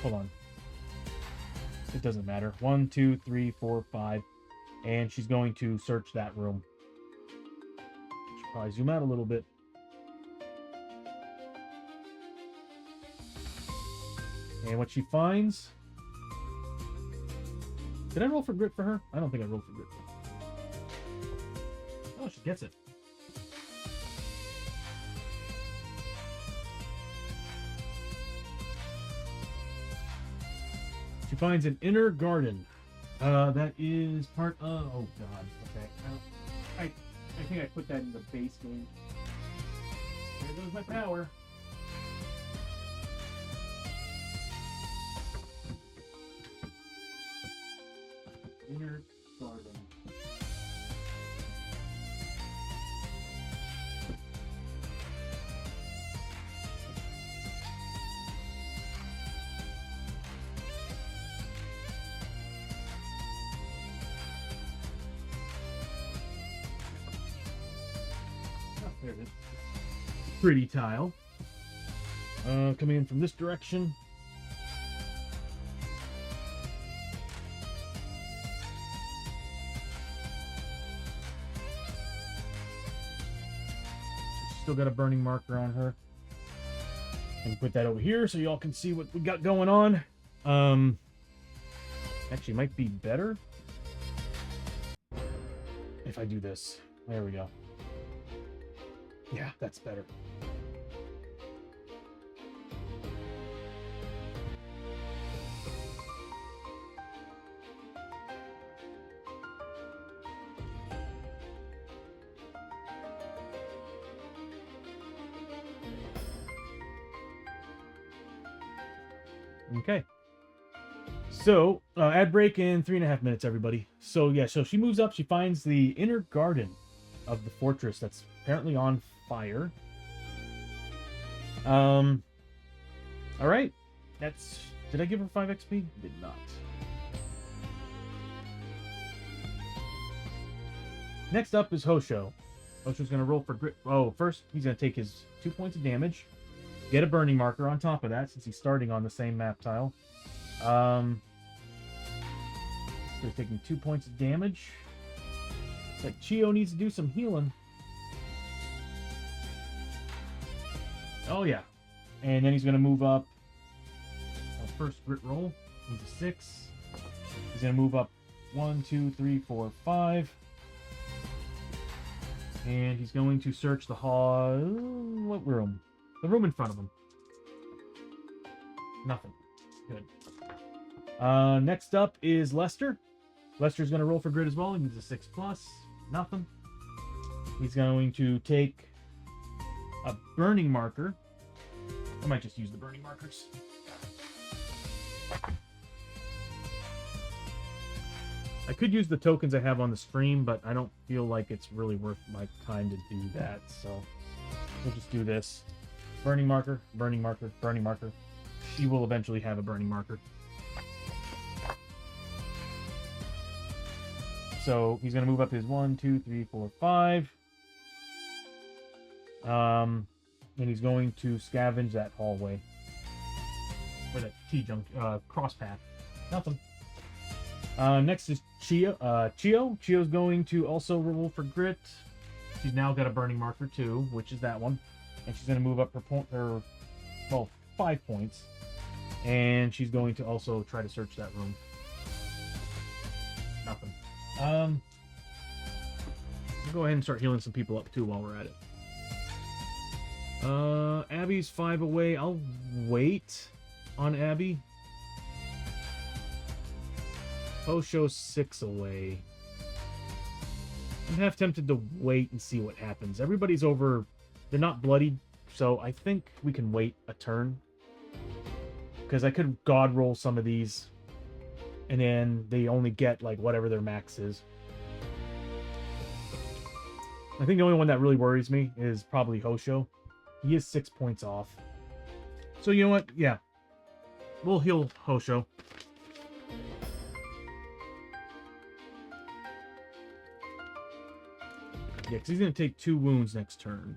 Hold on. It doesn't matter. 1, 2, 3, 4, 5. And she's going to search that room. Should probably zoom out a little bit. And what she finds... Did I roll for grit for her? I don't think I rolled for grit. Oh, she gets it. She finds an inner garden. That is part of... Oh, God. Okay. I think I put that in the base game. There goes my power. Inner garden. Oh, there it is. Pretty tile. Coming in from this direction. Still got a burning marker on her. And put that over here so y'all can see what we got going on. Actually might be better if I do this. There we go. Yeah, that's better. Okay. So, ad break in 3.5 minutes, everybody. So, yeah, so she moves up. She finds the inner garden of the fortress that's apparently on fire. All right. That's... Did I give her 5 XP? Did not. Next up is Hosho. Hosho's going to roll for grit. Oh, first, he's going to take his 2 points of damage. Get a burning marker on top of that, since he's starting on the same map tile. So he's taking 2 points of damage. It's like Chio needs to do some healing. Oh, yeah. And then he's going to move up. First grit roll. He's a 6. He's going to move up 1, 2, 3, 4, 5. And he's going to search the hall. What room? The room in front of him. Nothing. Good. Next up is Lester. Lester's going to roll for grit as well. He needs a 6 plus. Nothing. He's going to take a burning marker. I might just use the burning markers. I could use the tokens I have on the stream, but I don't feel like it's really worth my time to do that. So we'll just do this. Burning marker, burning marker, burning marker. She will eventually have a burning marker. So he's going to move up his 1, 2, 3, 4, 5. And he's going to scavenge that hallway. Or that T-junk, cross path. Nothing. Next is Chio. Chio's going to also roll for grit. She's now got a burning marker too, which is that one. And she's going to move up her 5 points. And she's going to also try to search that room. Nothing. We'll go ahead and start healing some people up too while we're at it. Abby's 5 away. I'll wait on Abby. Osho's 6 away. I'm half tempted to wait and see what happens. Everybody's over. They're not bloodied, so I think we can wait a turn. Because I could god roll some of these, and then they only get like whatever their max is. I think the only one that really worries me is probably Hosho. He is 6 points off. So you know what? Yeah. We'll heal Hosho. Yeah, because he's going to take 2 wounds next turn.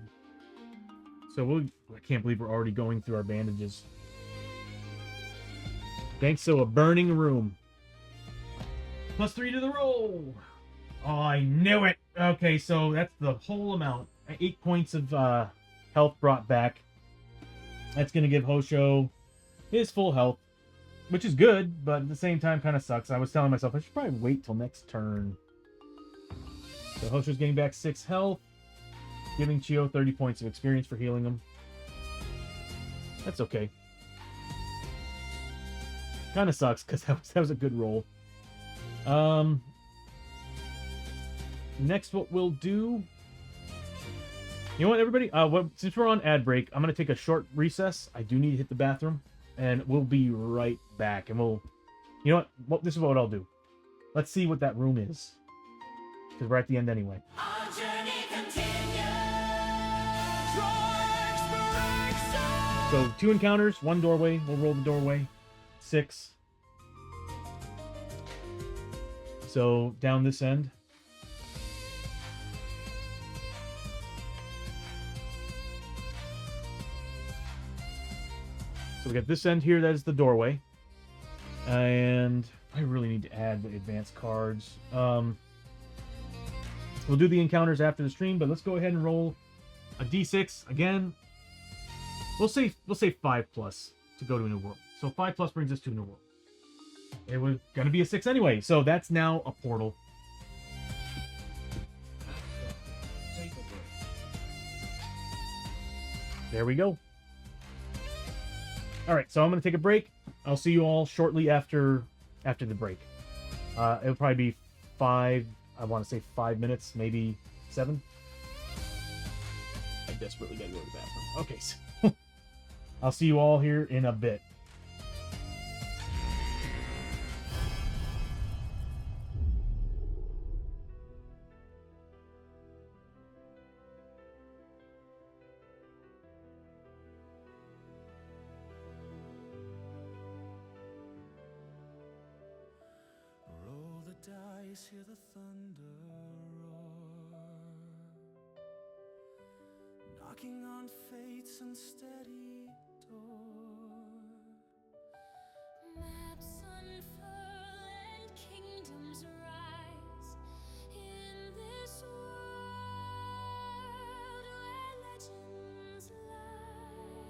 So I can't believe we're already going through our bandages. Thanks, so a burning room. +3 to the roll. Oh, I knew it. Okay, so that's the whole amount. 8 points of health brought back. That's going to give Hosho his full health, which is good, but at the same time kind of sucks. I was telling myself I should probably wait till next turn. So Hosho's getting back 6 health, giving Chio 30 points of experience for healing him. That's okay. Kind of sucks because that was a good roll. Next, what we'll do... You know what, everybody? Since we're on ad break, I'm going to take a short recess. I do need to hit the bathroom, and we'll be right back. And we'll... You know what? This is what I'll do. Let's see what that room is. Because we're at the end anyway. Our journey continues. Brimstone. So 2 encounters, 1 doorway. We'll roll the doorway. 6. So down this end. So we got this end here. That is the doorway. And I really need to add the advanced cards. We'll do the encounters after the stream, but let's go ahead and roll a d6 again. We'll say 5 plus to go to a new world. So 5 plus brings us to a new world. It was gonna be a 6 anyway, so that's now a portal. There we go. All right, so I'm gonna take a break. I'll see you all shortly after the break. It'll probably be 5. I want to say 5 minutes, maybe 7. I desperately gotta go to the bathroom. Okay, so I'll see you all here in a bit. Roll the dice, hear the thunder roar, knocking on fate's unsteady door. Maps unfurl and kingdoms rise in this world where legends lie.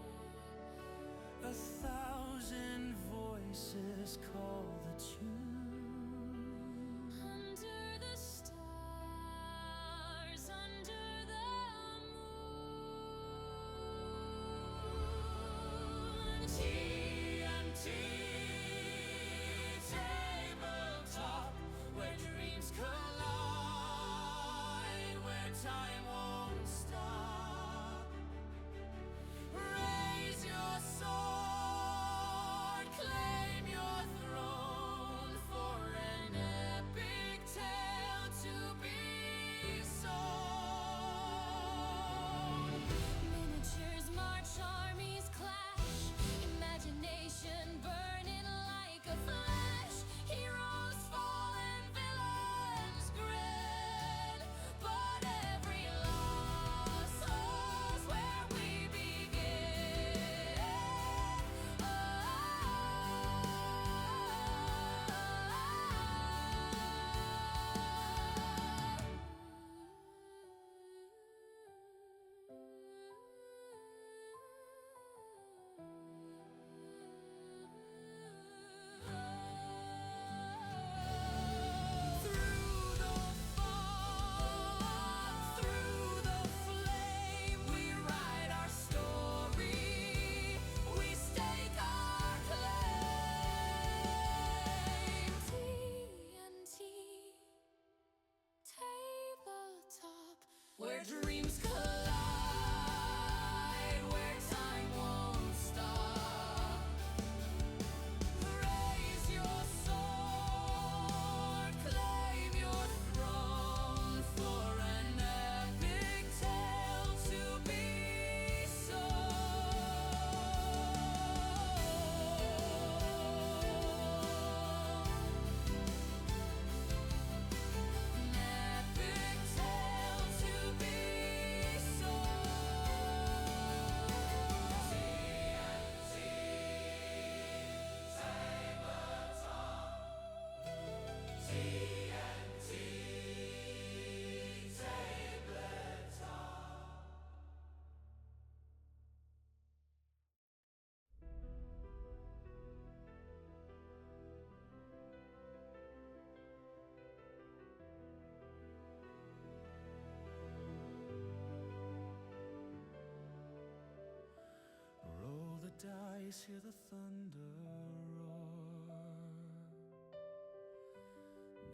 skies hear the thunder roar,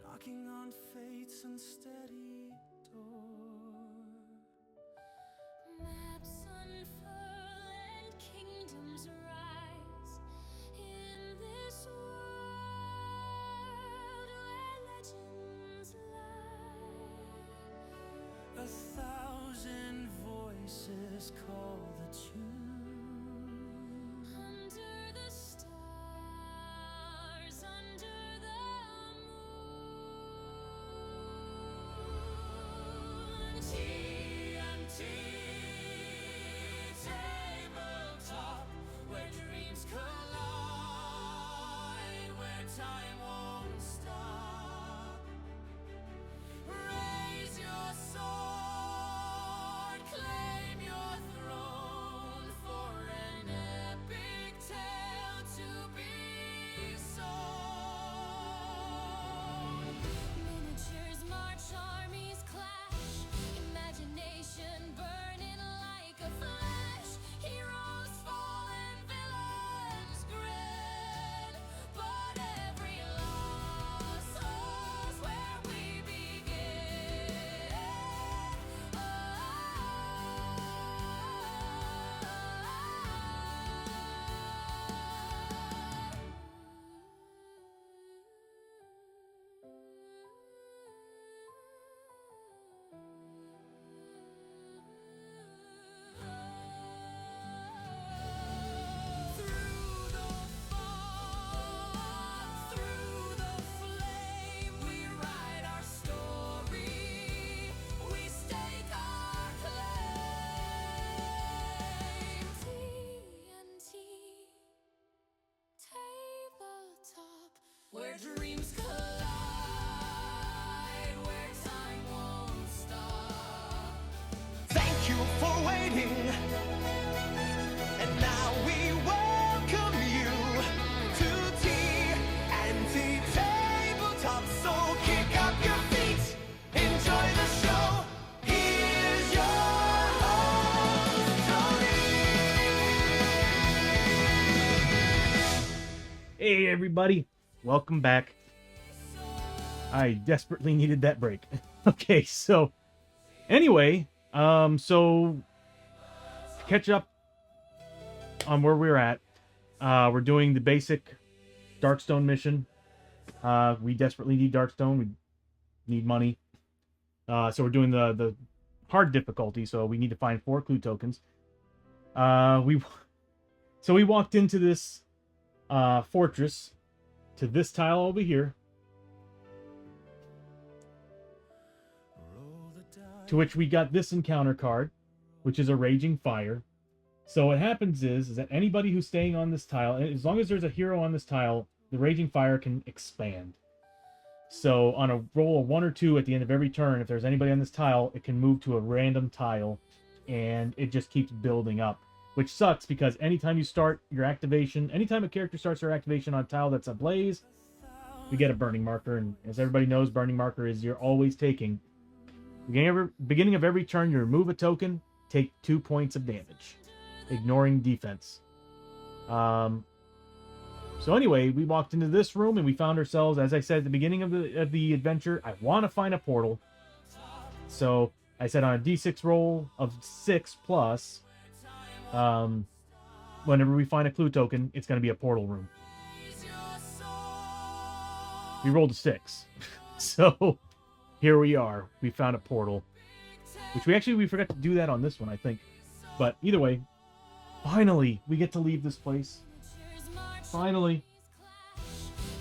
knocking on fate's unsteady door. Maps unfurl and kingdoms rise in this world where legends lie. 1,000 voices call the tune. Under the stars, under the moon. TNT tabletop, where dreams collide, where time won't stop. Raise your sword, claim your throne, for an epic tale to be sown. Miniatures march, armies clash, imagination burning like a flash. Heroes fall and villains grin, but every loss holds where we begin. Through the fog, through the flame, we write our story. We stake our claim. TNT tabletop, Where dreams collide, where time won't stop. Thank you for waiting, and now we welcome you to TNT Tabletop. So kick up your feet, enjoy the show. Here's your host, Tony. Hey everybody, welcome back. I desperately needed that break. Okay, so anyway, so to catch up on where we're at, we're doing the basic darkstone mission. We desperately need darkstone. We need money. So we're doing the hard difficulty. So we need to find 4 clue tokens. We walked into this fortress to this tile over here, to which we got this encounter card, which is a raging fire. So what happens is that anybody who's staying on this tile, as long as there's a hero on this tile, the raging fire can expand. So on a roll of 1 or 2 at the end of every turn, if there's anybody on this tile, it can move to a random tile, and it just keeps building up. Which sucks, because anytime you start your activation, anytime a character starts their activation on a tile that's ablaze, we get a burning marker. And as everybody knows, burning marker is you're always taking, beginning of every turn, you remove a token, take 2 points of damage, ignoring defense. So anyway, we walked into this room and we found ourselves, as I said at the beginning of the adventure, I want to find a portal. So I said on a d6 roll of 6 plus, whenever we find a clue token, it's going to be a portal room. We rolled a 6. So here we are. We found a portal, which we forgot to do that on this one, I think. But either way, finally, we get to leave this place. Finally.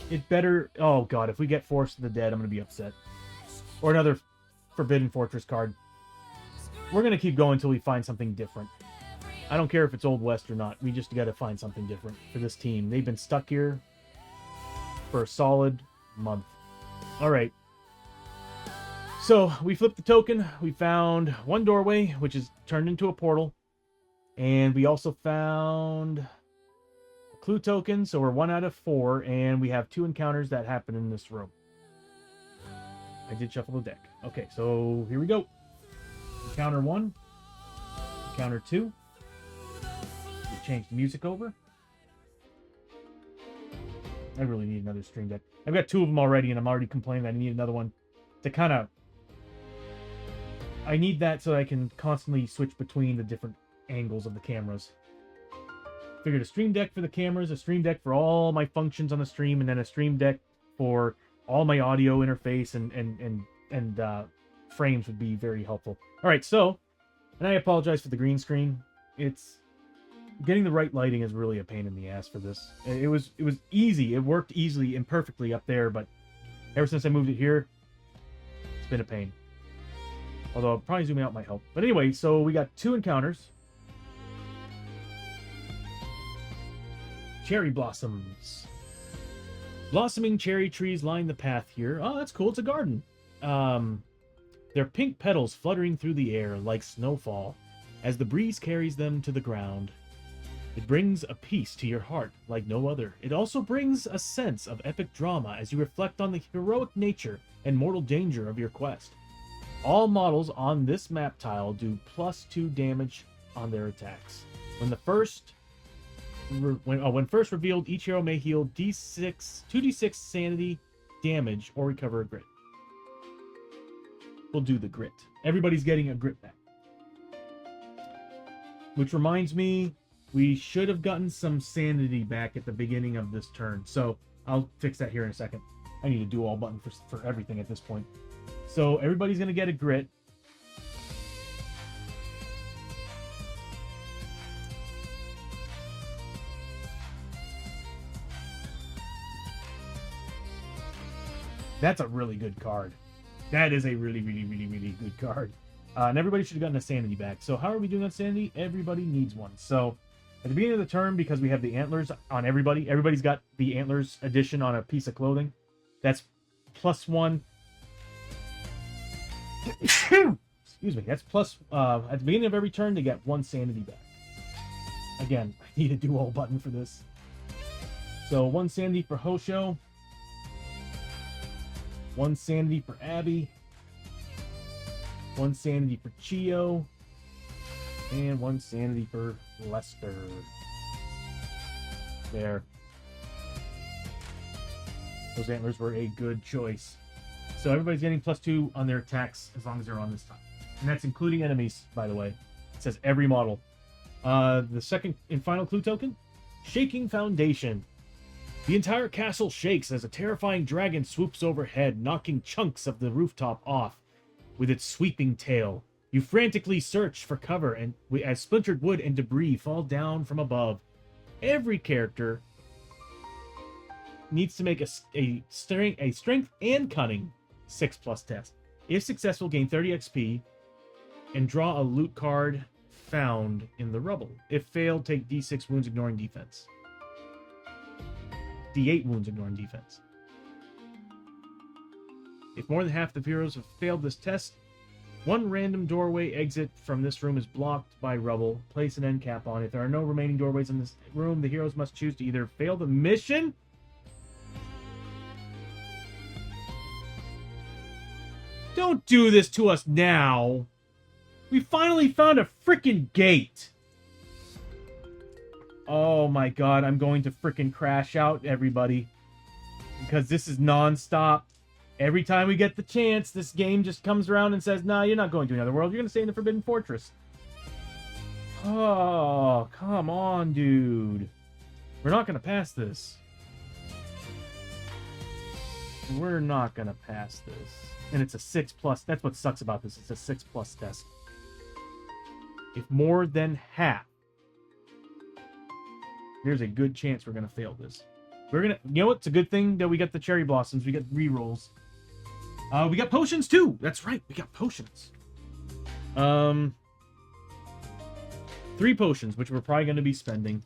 It better... Oh, God, if we get Force of the Dead, I'm going to be upset. Or another Forbidden Fortress card. We're going to keep going until we find something different. I don't care if it's Old West or not. We just got to find something different for this team. They've been stuck here for a solid month. All right. So we flipped the token. We found 1 doorway, which is turned into a portal. And we also found a clue token. So we're 1 out of 4. And we have 2 encounters that happen in this room. I did shuffle the deck. Okay, so here we go. Encounter 1. Encounter 2. We changed the music over. I really need another stream deck. I've got 2 of them already, and I'm already complaining that I need another one to kind of... I need that so I can constantly switch between the different angles of the cameras. Figured a stream deck for the cameras, a stream deck for all my functions on the stream, and then a stream deck for all my audio interface and frames would be very helpful. All right, so, and I apologize for the green screen. It's getting the right lighting is really a pain in the ass for this. It was easy. It worked easily and perfectly up there, but ever since I moved it here, it's been a pain. Although probably zooming out might help. But anyway, so we got 2 encounters. Cherry blossoms. Blossoming cherry trees line the path here. Oh, that's cool. It's a garden. Their pink petals fluttering through the air like snowfall as the breeze carries them to the ground. It brings a peace to your heart like no other. It also brings a sense of epic drama as you reflect on the heroic nature and mortal danger of your quest. All models on this map tile do +2 damage on their attacks. When first revealed, each hero may heal 2d6 sanity damage or recover a grit. We'll do the grit. Everybody's getting a grit back. Which reminds me, we should have gotten some sanity back at the beginning of this turn. So I'll fix that here in a second. I need a do all button for everything at this point. So everybody's going to get a grit. That's a really good card. That is a really, really, really, really good card. And everybody should have gotten a sanity back. So how are we doing on sanity? Everybody needs one. So at the beginning of the turn, because we have the antlers on everybody, everybody's got the antlers edition on a piece of clothing. That's +1. Excuse me. That's plus, at the beginning of every turn, they get 1 sanity back. Again, I need a do all button for this. So 1 sanity for Hosho. 1 sanity for Abby. 1 sanity for Chio. And 1 sanity for Lester. There. Those antlers were a good choice. So everybody's getting +2 on their attacks as long as they're on this time. And that's including enemies, by the way. It says every model. The second and final clue token, Shaking Foundation. The entire castle shakes as a terrifying dragon swoops overhead, knocking chunks of the rooftop off with its sweeping tail. You frantically search for cover and as splintered wood and debris fall down from above. Every character needs to make a strength and cunning 6+ test. If successful, gain 30 XP and draw a loot card found in the rubble. If failed, take D6 wounds ignoring defense. D8 wounds ignoring defense. If more than half the heroes have failed this test, 1 random doorway exit from this room is blocked by rubble. Place an end cap on. If there are no remaining doorways in this room, the heroes must choose to either fail the mission Don't do this to us now. We finally found a freaking gate. Oh my god, I'm going to freaking crash out, everybody. Because this is non-stop. Every time we get the chance, this game just comes around and says, nah, you're not going to another world. You're going to stay in the Forbidden Fortress. Oh, come on, dude. We're not going to pass this. We're not going to pass this. And it's a 6+. That's what sucks about this. It's a 6+ test. If more than half, there's a good chance we're going to fail this. We're going to... You know what? It's a good thing that we got the cherry blossoms. We got rerolls. We got potions, too. That's right. We got potions. 3 potions, which we're probably going to be spending.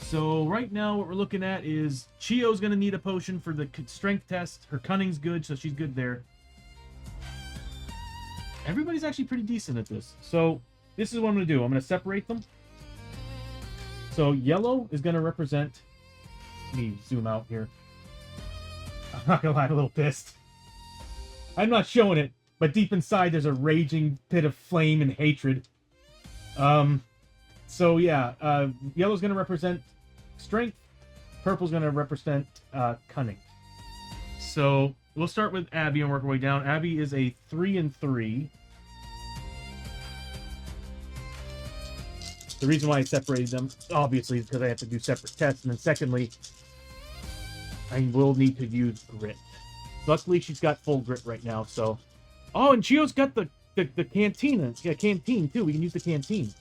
So right now what we're looking at is Chio's going to need a potion for the strength test. Her cunning's good, so she's good there. Everybody's actually pretty decent at this. So this is what I'm going to do. I'm going to separate them. So yellow is going to represent... Let me zoom out here. I'm not going to lie, I'm a little pissed. I'm not showing it, but deep inside there's a raging pit of flame and hatred. So yeah, yellow's going to represent strength. Purple's going to represent cunning. So we'll start with Abby and work our way down. Abby is a 3 and 3. The reason why I separated them, obviously, is because I have to do separate tests. And then secondly, I will need to use grit. Luckily, she's got full grit right now, so... Oh, and Chio's got the cantina. Yeah, canteen, too. We can use the canteen.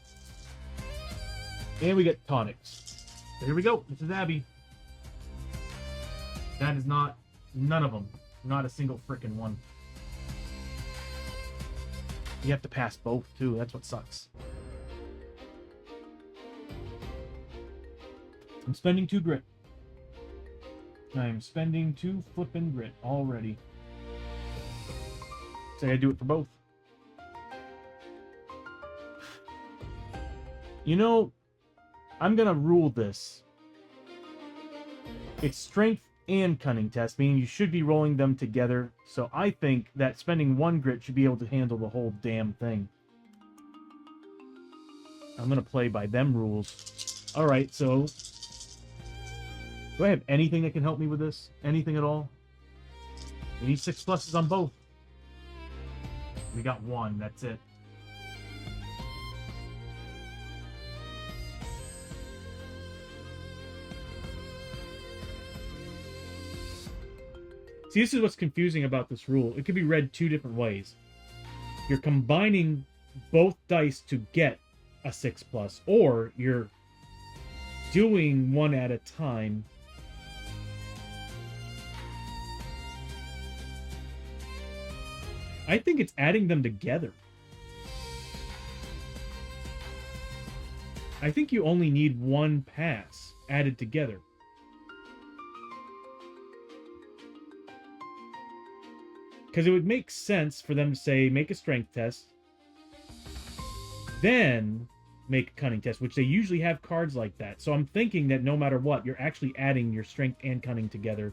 And we get tonics. So here we go. This is Abby. That is not... None of them. Not a single frickin' one. You have to pass both, too. That's what sucks. I'm spending 2 grit. I'm spending 2 flippin' grit already. So I gotta do it for both. You know, I'm gonna rule this. It's strength and cunning test, meaning you should be rolling them together. So I think that spending 1 grit should be able to handle the whole damn thing. I'm gonna play by them rules. Alright, so... Do I have anything that can help me with this? Anything at all? We need 6 pluses on both. We got 1, that's it. See, this is what's confusing about this rule. It can be read 2 different ways. You're combining both dice to get a 6 plus, or you're doing 1 at a time. I think it's adding them together. I think you only need 1 pass added together. Because it would make sense for them to say, make a strength test, then make a cunning test, which they usually have cards like that. So I'm thinking that no matter what, you're actually adding your strength and cunning together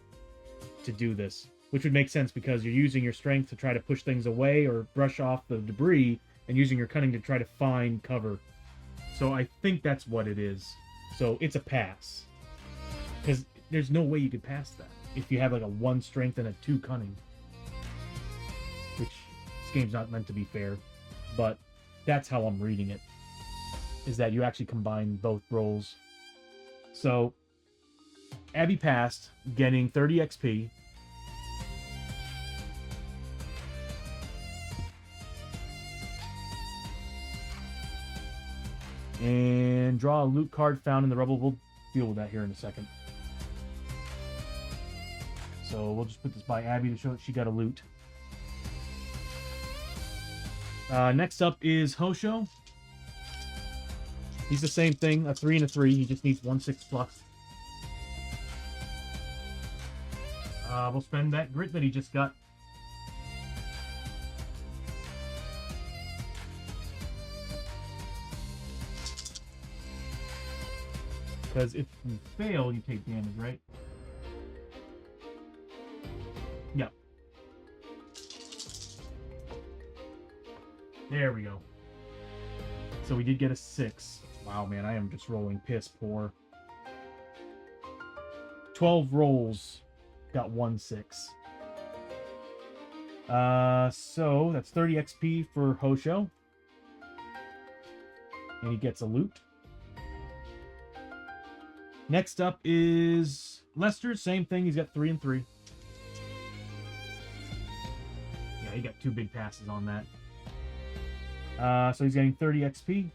to do this. Which would make sense because you're using your strength to try to push things away or brush off the debris, and using your cunning to try to find cover. So I think that's what it is. So it's a pass. Because there's no way you could pass that if you have like a 1 strength and a 2 cunning. Which, this game's not meant to be fair. But that's how I'm reading it. Is that you actually combine both rolls. So, Abby passed, getting 30 XP. And draw a loot card found in the rubble. We'll deal with that here in a second. So we'll just put this by Abby to show that she got a loot. Next up is Hosho. He's the same thing, a 3 and a 3. He just needs 1 6 plus. We'll spend that grit that he just got. Because if you fail, you take damage, right? Yep. There we go. So we did get a 6. Wow, man, I am just rolling piss poor. 12 rolls. Got 1 6. So that's 30 XP for Hosho. And he gets a loot. Next up is Lester. Same thing. He's got 3 and 3. Yeah, he got 2 big passes on that. So he's getting 30 XP.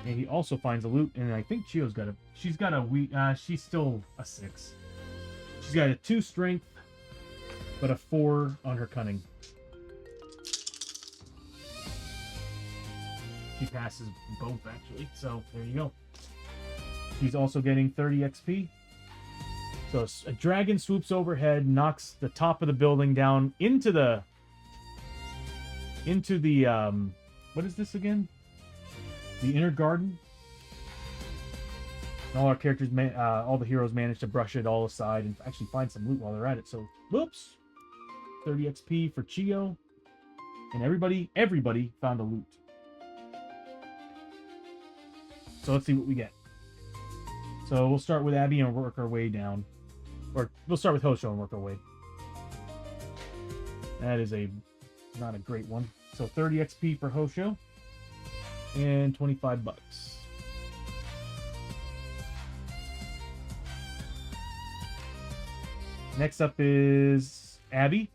And he also finds a loot. And I think Chio's got a... She's got a... she's still a 6. She's got a 2 strength, but a 4 on her cunning. She passes both, actually. So, there you go. He's also getting 30 XP. So, a dragon swoops overhead, knocks the top of the building down into the... what is this again? The inner garden. And all our characters, all the heroes manage to brush it all aside and actually find some loot while they're at it. So, whoops. 30 XP for Chio. And everybody found a loot. So let's see what we get. So we'll start with Abby and work our way down. Or we'll start with Hosho and work our way. That is not a great one. So 30 XP for Hosho. And 25 bucks. Next up is Abby.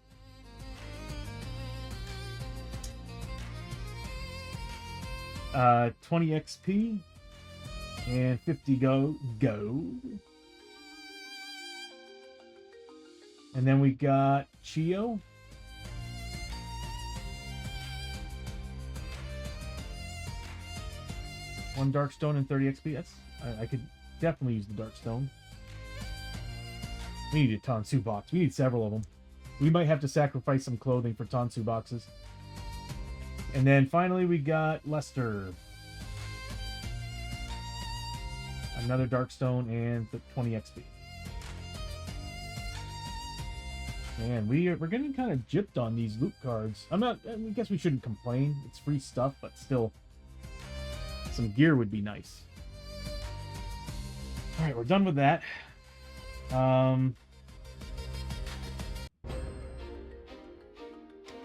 Uh, 20 XP and 50 go. And then we got Chio. One darkstone and 30 XP. I could definitely use the darkstone. We need a Tansu box. We need several of them. We might have to sacrifice some clothing for Tansu boxes. And then finally we got Lester. Another darkstone and 20 XP. Man, we're getting kind of gypped on these loot cards. I guess we shouldn't complain. It's free stuff, but still, some gear would be nice. All right, we're done with that.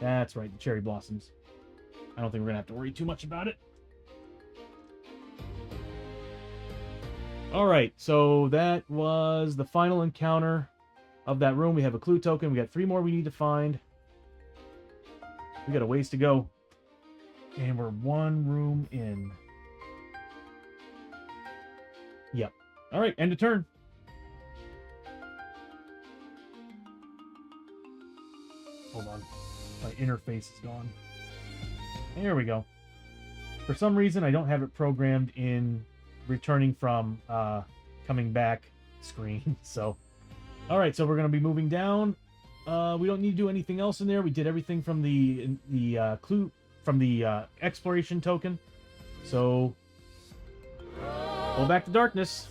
That's right, the cherry blossoms. I don't think we're gonna have to worry too much about it. All right, so that was the final encounter of that room. We have a clue token. We got 3 more we need to find. We got a ways to go. And we're 1 room in. Yep. All right, end of turn. Hold on. My interface is gone. There we go. For some reason, I don't have it programmed in returning from coming back screen. So, all right. So we're going to be moving down. We don't need to do anything else in there. We did everything from the clue, from the exploration token. So, go back to darkness.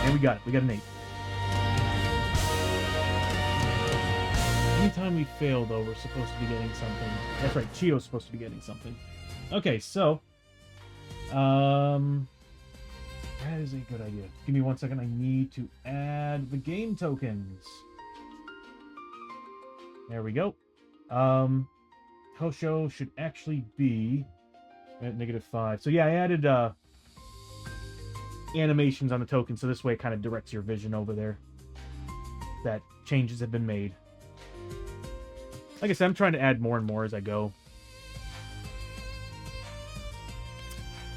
And we got it. We got an 8. Anytime we fail, though, we're supposed to be getting something. That's right. Chio's supposed to be getting something. Okay, so... that is a good idea. Give me 1 second. I need to add the game tokens. There we go. Hosho should actually be at -5. So yeah, I added animations on the token, so this way it kind of directs your vision over there. That changes have been made. Like I said, I'm trying to add more and more as I go.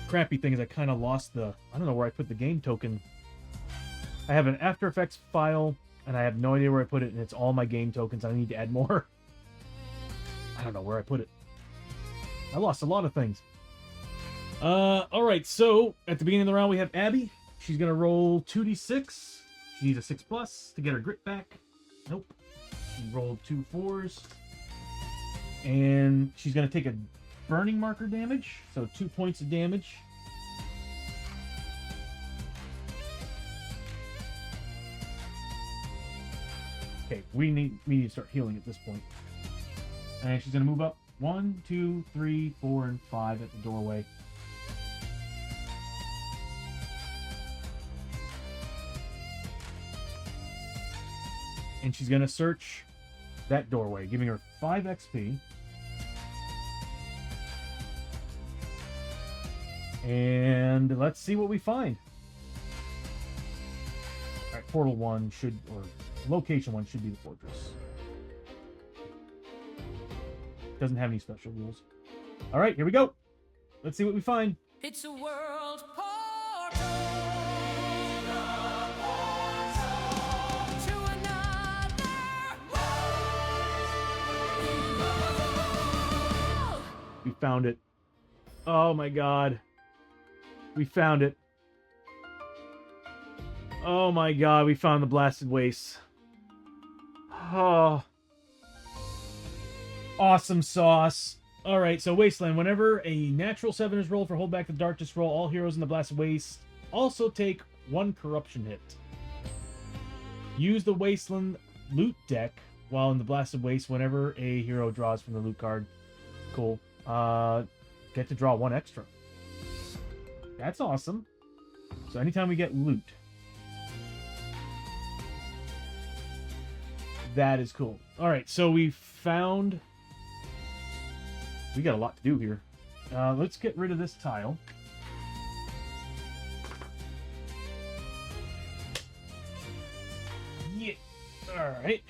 Crappy thing is I kind of lost the... I don't know where I put the game token. I have an After Effects file, and I have no idea where I put it, and it's all my game tokens. I need to add more. I don't know where I put it. I lost a lot of things. Alright, so at the beginning of the round we have Abby. She's going to roll 2d6. She needs a 6+ to get her grit back. Nope. She rolled 2 4s. And she's going to take a burning marker damage. So 2 points of damage. Okay, we need to start healing at this point. And she's going to move up 1, 2, 3, 4, and 5 at the doorway. And she's going to search that doorway, giving her 5 XP. And let's see what we find. Alright, Portal 1 should, or Location 1 should be the fortress. Doesn't have any special rules. Alright, here we go. Let's see what we find. It's a world portal to another world. We found it. Oh my god. We found it. Oh my god, we found the Blasted Wastes. Oh. Awesome sauce. Alright, so Wasteland. Whenever a natural 7 is rolled for Hold Back the Darkness roll, all heroes in the Blasted Waste also take 1 corruption hit. Use the Wasteland loot deck while in the Blasted Waste whenever a hero draws from the loot card. Cool. get to draw 1 extra. That's awesome. So anytime we get loot, that is cool. All right, so we got a lot to do here. Let's get rid of this tile. Yeah. All right.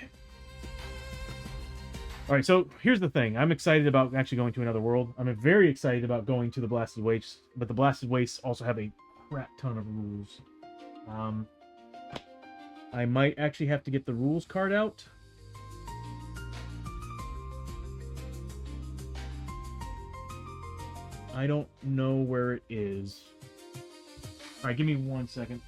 All right, so here's the thing. I'm excited about actually going to another world. I'm very excited about going to the Blasted Wastes, but the Blasted Wastes also have a crap ton of rules. I might actually have to get the rules card out. I don't know where it is. All right, give me 1 second.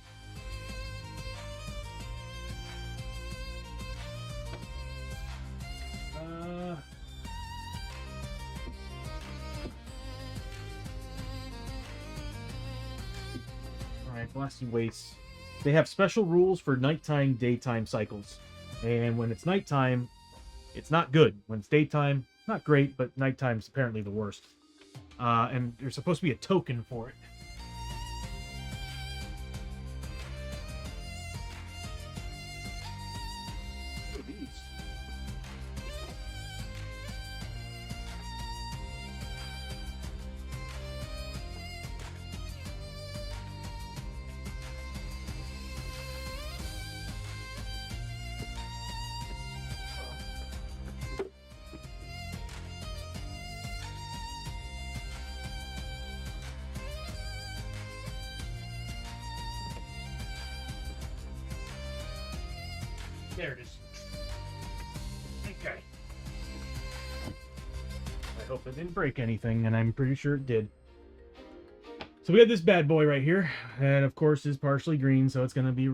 Blasted Wastes. They have special rules for nighttime, daytime cycles. And when it's nighttime, it's not good. When it's daytime, not great, but nighttime's apparently the worst. And there's supposed to be a token for it. What are these? There it is. Okay. I hope it didn't break anything, and I'm pretty sure it did. So we have this bad boy right here, and of course is partially green, so it's going to be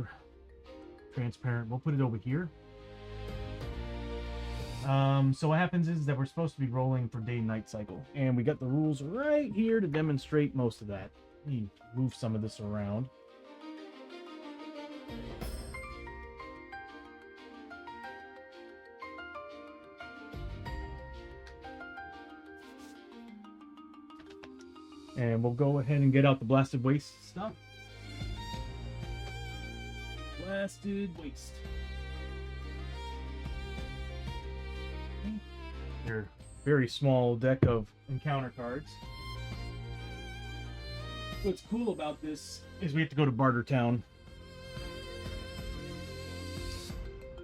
transparent. We'll put it over here. So what happens is that we're supposed to be rolling for day and night cycle, and we got the rules right here to demonstrate most of that. Let me move some of this around. And we'll go ahead and get out the Blasted Waste stuff. Blasted Waste. Your very small deck of encounter cards. What's cool about this is we have to go to Barter Town.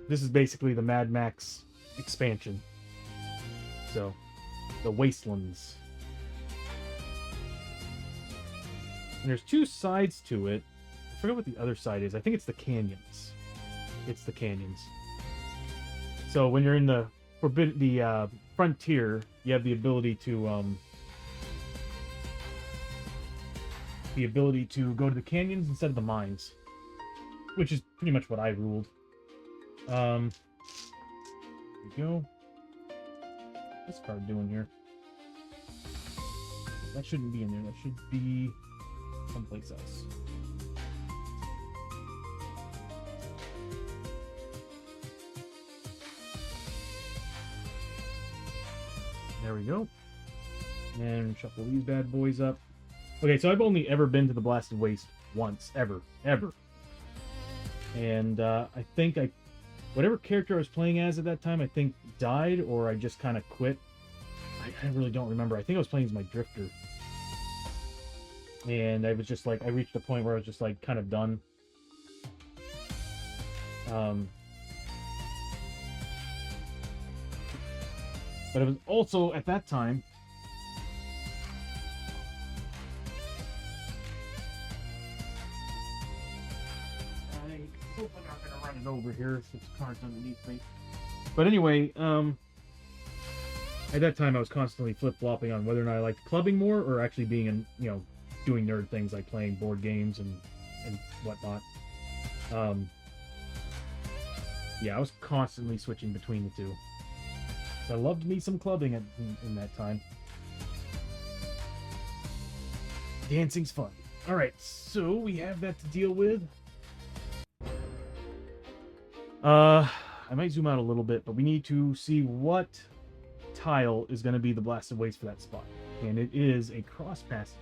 This is basically the Mad Max expansion. So, the Wastelands. And there's 2 sides to it. I forget what the other side is. I think it's the canyons. It's the canyons. So when you're in the frontier, you have the ability to go to the canyons instead of the mines, which is pretty much what I ruled. There we go. What's this card doing here? That shouldn't be in there. That should be someplace else. There we go. And shuffle these bad boys up. Okay, so I've only ever been to the Blasted Waste once, ever. And I think whatever character I was playing as at that time, I think died, or I just kind of quit. I really don't remember. I think I was playing as my drifter. And I was just like, I reached a point where I was just like kind of done. But it was also at that time I hope I'm not gonna run it over here since the car's underneath me. But anyway, at that time I was constantly flip-flopping on whether or not I liked clubbing more or actually being in, doing nerd things like playing board games and whatnot. Yeah, I was constantly switching between the two. So I loved me some clubbing in that time. Dancing's fun. Alright, so we have that to deal with. I might zoom out a little bit, but we need to see what tile is going to be the blasted waste for that spot. And it is a cross passage.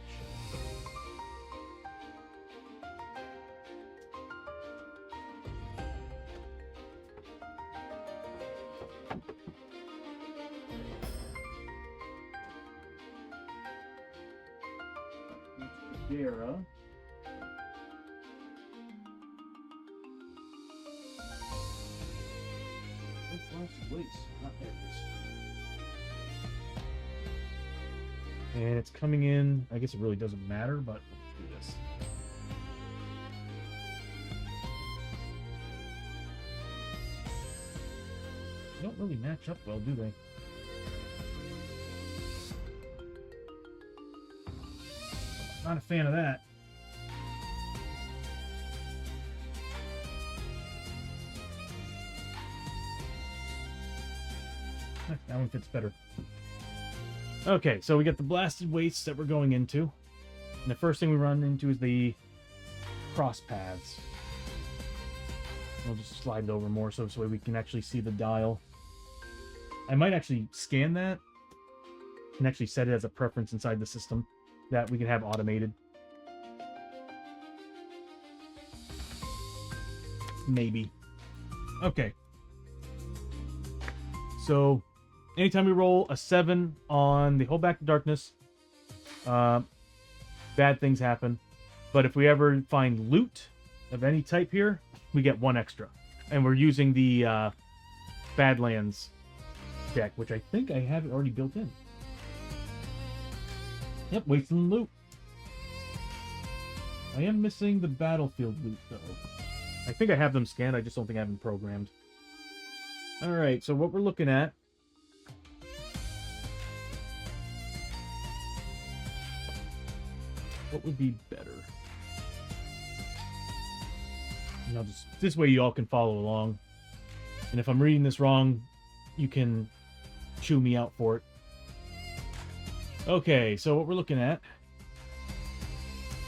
Dara. And it's coming in. I guess it really doesn't matter, but let's do this. They don't really match up well, do they? Not a fan of that. That one fits better. Okay, so we got the blasted wastes that we're going into. And the first thing we run into is the cross paths. We'll just slide it over more so we can actually see the dial. I might actually scan that and actually set it as a preference inside the system that we can have automated. Maybe. Okay. So, anytime we roll a 7 on the Hold Back the Darkness, bad things happen. But if we ever find loot of any type here, we get 1 extra. And we're using the Badlands deck, which I think I have it already built in. Yep, wasting loot. I am missing the battlefield loot, though. I think I have them scanned, I just don't think I have them programmed. Alright, so what we're looking at... What would be better? You know, just this way you all can follow along. And if I'm reading this wrong, you can chew me out for it. Okay, so what we're looking at...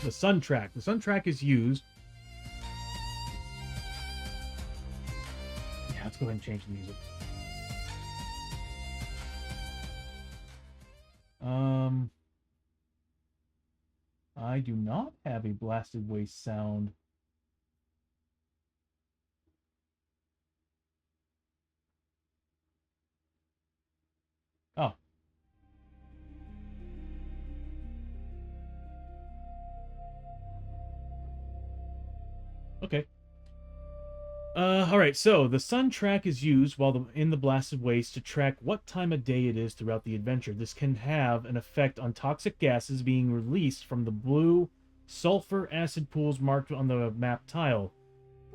The sun track. The sun track is used... Yeah, let's go ahead and change the music. I do not have a blasted waste sound. Oh. Okay. Alright, so the sun track is used while in the blasted waste to track what time of day it is throughout the adventure. This can have an effect on toxic gases being released from the blue sulfur acid pools marked on the map tile,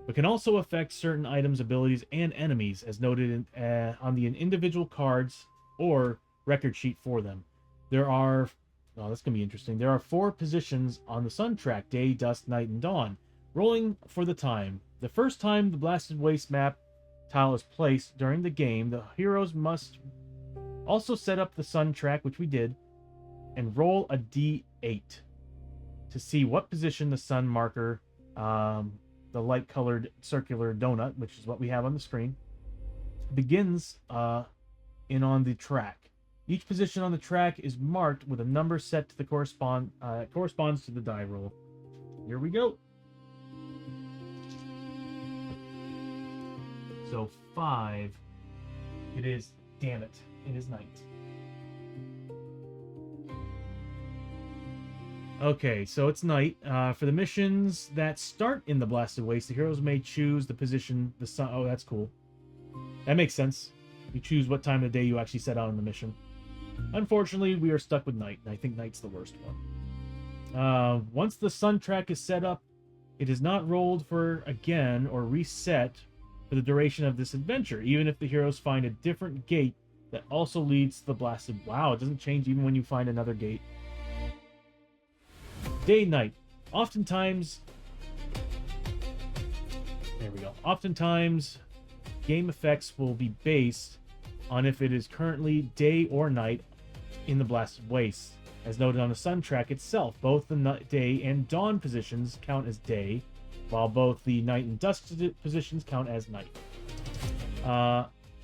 but can also affect certain items, abilities, and enemies, as noted on the individual cards or record sheet for them. There are... Oh, that's going to be interesting. There are 4 positions on the sun track: day, dusk, night, and dawn. Rolling for the time. The first time the blasted waste map tile is placed during the game, the heroes must also set up the sun track, which we did, and roll a d8 to see what position the sun marker, the light-colored circular donut, which is what we have on the screen, begins in on the track. Each position on the track is marked with a number set to the corresponds to the die roll. Here we go. So 5. It is, damn it, it is night. Okay, so it's night. For the missions that start in the blasted waste, the heroes may choose the position the sun... Oh, that's cool. That makes sense. You choose what time of day you actually set out on the mission. Unfortunately, we are stuck with night, and I think night's the worst one. Once the sun track is set up, it is not rolled for again or reset for the duration of this adventure, even if the heroes find a different gate that also leads to the blasted... Wow, it doesn't change even when you find another gate. Day, night. Oftentimes... There we go. Oftentimes, game effects will be based on if it is currently day or night in the blasted waste. As noted on the sun track itself, both the day and dawn positions count as day, while both the night and dusk positions count as night.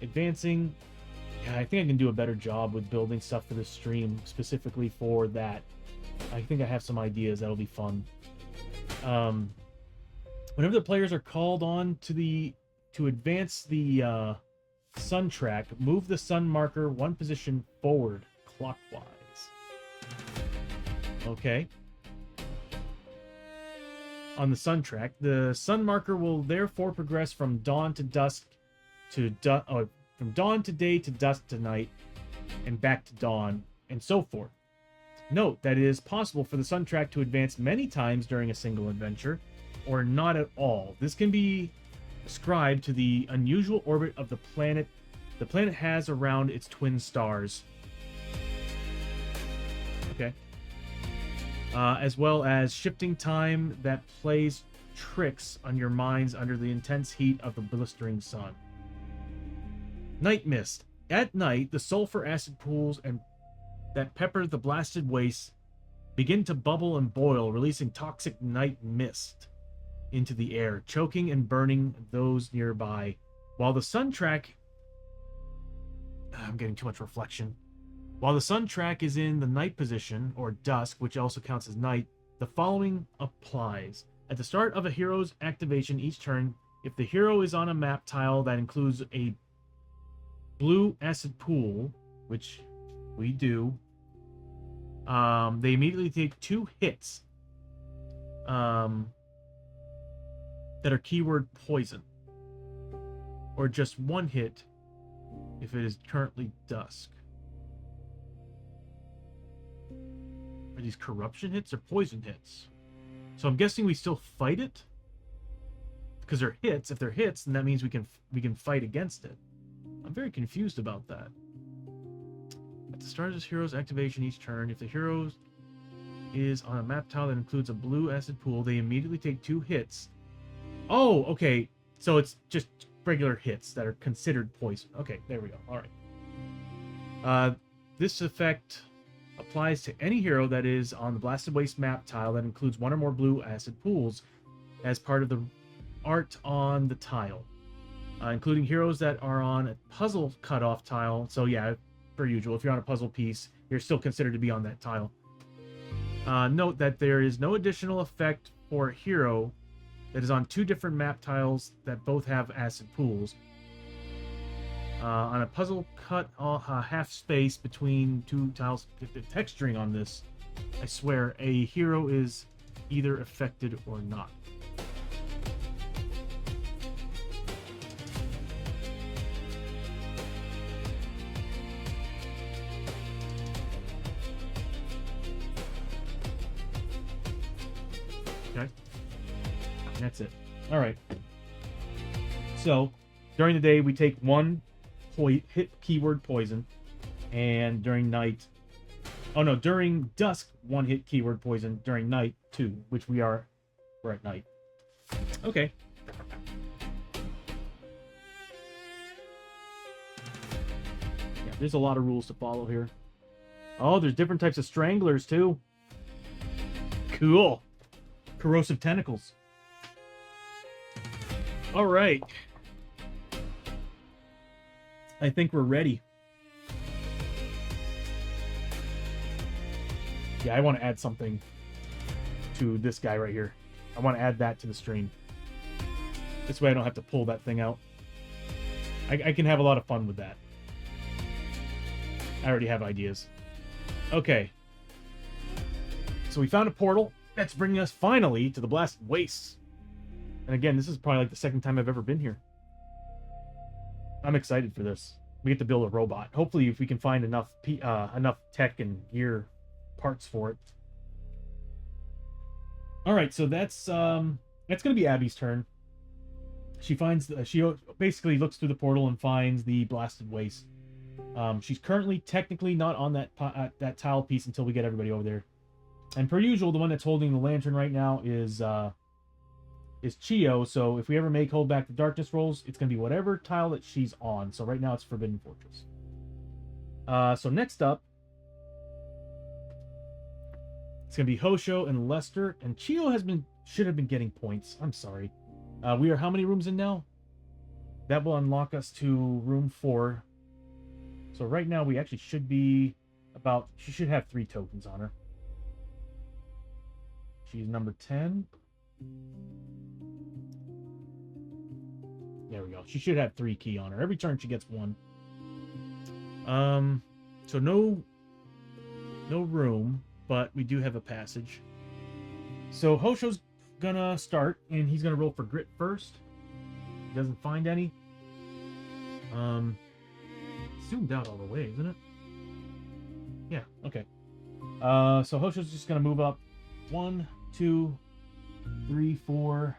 Advancing Yeah, I think I can do a better job with building stuff for this stream, specifically for that. I think I have some ideas that'll be fun. Whenever the players are called on to advance the sun track, move the sun marker one position forward clockwise. Okay. On the sun track, the sun marker will therefore progress from dawn to dusk from dawn to day to dusk to night, and back to dawn, and so forth. Note that it is possible for the sun track to advance many times during a single adventure, or not at all. This can be ascribed to the unusual orbit of the planet has around its twin stars. Okay. As well as shifting time that plays tricks on your minds under the intense heat of the blistering sun. Night mist. At night, the sulfur acid pools that pepper the blasted wastes begin to bubble and boil, releasing toxic night mist into the air, choking and burning those nearby. While the sun track... I'm getting too much reflection. While the sun track is in the night position, or dusk, which also counts as night, the following applies. At the start of a hero's activation each turn, if the hero is on a map tile that includes a blue acid pool, which we do, they immediately take 2 hits that are keyword poison, or just 1 hit if it is currently dusk. Are these corruption hits or poison hits? So I'm guessing we still fight it, because they're hits. If they're hits, then that means we can fight against it. I'm very confused about that. At the start of this hero's activation each turn, if the hero is on a map tile that includes a blue acid pool, they immediately take 2 hits. Oh, okay. So it's just regular hits that are considered poison. Okay, there we go. All right. This effect applies to any hero that is on the Blasted Waste map tile that includes 1 or more blue acid pools as part of the art on the tile, including heroes that are on a puzzle cutoff tile. So yeah, per usual, if you're on a puzzle piece, you're still considered to be on that tile. Note that there is no additional effect for a hero that is on 2 different map tiles that both have acid pools. On a puzzle cut half space between 2 tiles. The texturing on this, I swear, a hero is either affected or not. Okay. That's it. All right. So, during the day, we take 1 hit keyword poison, and during night, during dusk, 1 hit keyword poison, during night 2, which we're at night. Okay. Yeah, there's a lot of rules to follow here. Oh, there's different types of stranglers too. Cool. Corrosive tentacles. All right. I think we're ready. Yeah, I want to add something to this guy right here. I want to add that to the stream. This way I don't have to pull that thing out. I can have a lot of fun with that. I already have ideas. Okay. So we found a portal that's bringing us finally to the Blasted Wastes. And again, this is probably like the 2nd time I've ever been here. I'm excited for this. We get to build a robot. Hopefully, if we can find enough tech and gear parts for it. All right, so that's going to be Abby's turn. She basically looks through the portal and finds the Blasted Waste. She's currently technically not on that tile piece until we get everybody over there. And per usual, the one that's holding the lantern right now is Chio, so if we ever make Hold Back the Darkness rolls, it's going to be whatever tile that she's on. So right now it's Forbidden Fortress. So next up, it's going to be Hosho and Lester, and Chio should have been getting points. I'm sorry. We are how many rooms in now? That will unlock us to room 4. So right now we actually should be about... She should have 3 tokens on her. She's number 10. There we go. She should have 3 key on her. Every turn she gets 1. So no room, but we do have a passage. So Hosho's gonna start, and he's gonna roll for grit first. He doesn't find any. Zoomed out all the way, isn't it? Yeah, okay. So Hosho's just gonna move up 1, 2, 3, 4.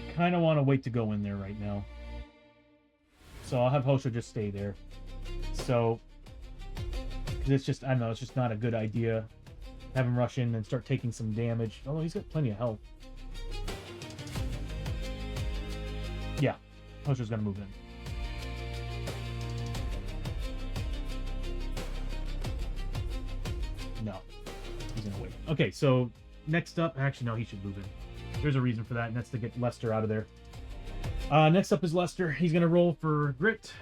I kind of want to wait to go in there right now. So I'll have Hosho just stay there. So, because it's just, I don't know, it's just not a good idea. Have him rush in and start taking some damage. Although he's got plenty of health. Yeah, Hosho's gonna move in. No, he's gonna wait. Okay, so next up, actually no, he should move in. There's a reason for that, and that's to get Lester out of there. Next up is Lester. He's gonna roll for grit.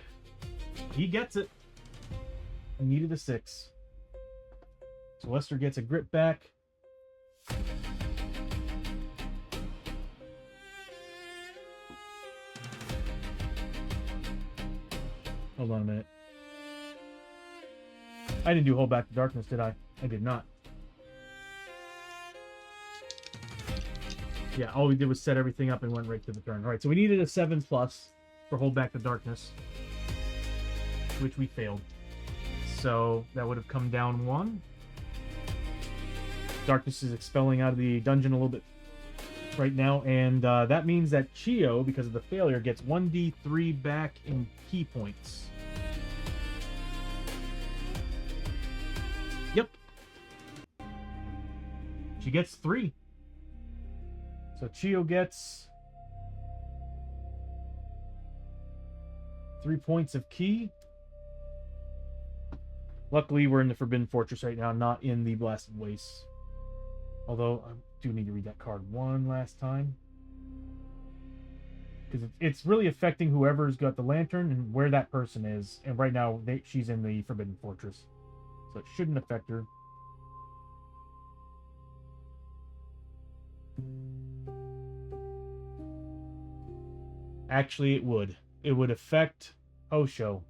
He gets it. I needed a 6. So Lester gets a grit back. Hold on a minute. I didn't do hold back the darkness, did I? I did not. Yeah, all we did was set everything up and went right to the turn. All right, so we needed a 7+ for hold back the darkness, which we failed. So that would have come down 1. Darkness is expelling out of the dungeon a little bit right now, and that means that Chio, because of the failure, gets 1d3 back in key points. Yep. She gets 3. So Chio gets 3 points of key. Luckily, we're in the Forbidden Fortress right now, not in the Blasted Wastes. Although, I do need to read that card one last time. Because it's really affecting whoever's got the lantern and where that person is. And right now, she's in the Forbidden Fortress. So it shouldn't affect her. Actually, it would. It would affect Hosho.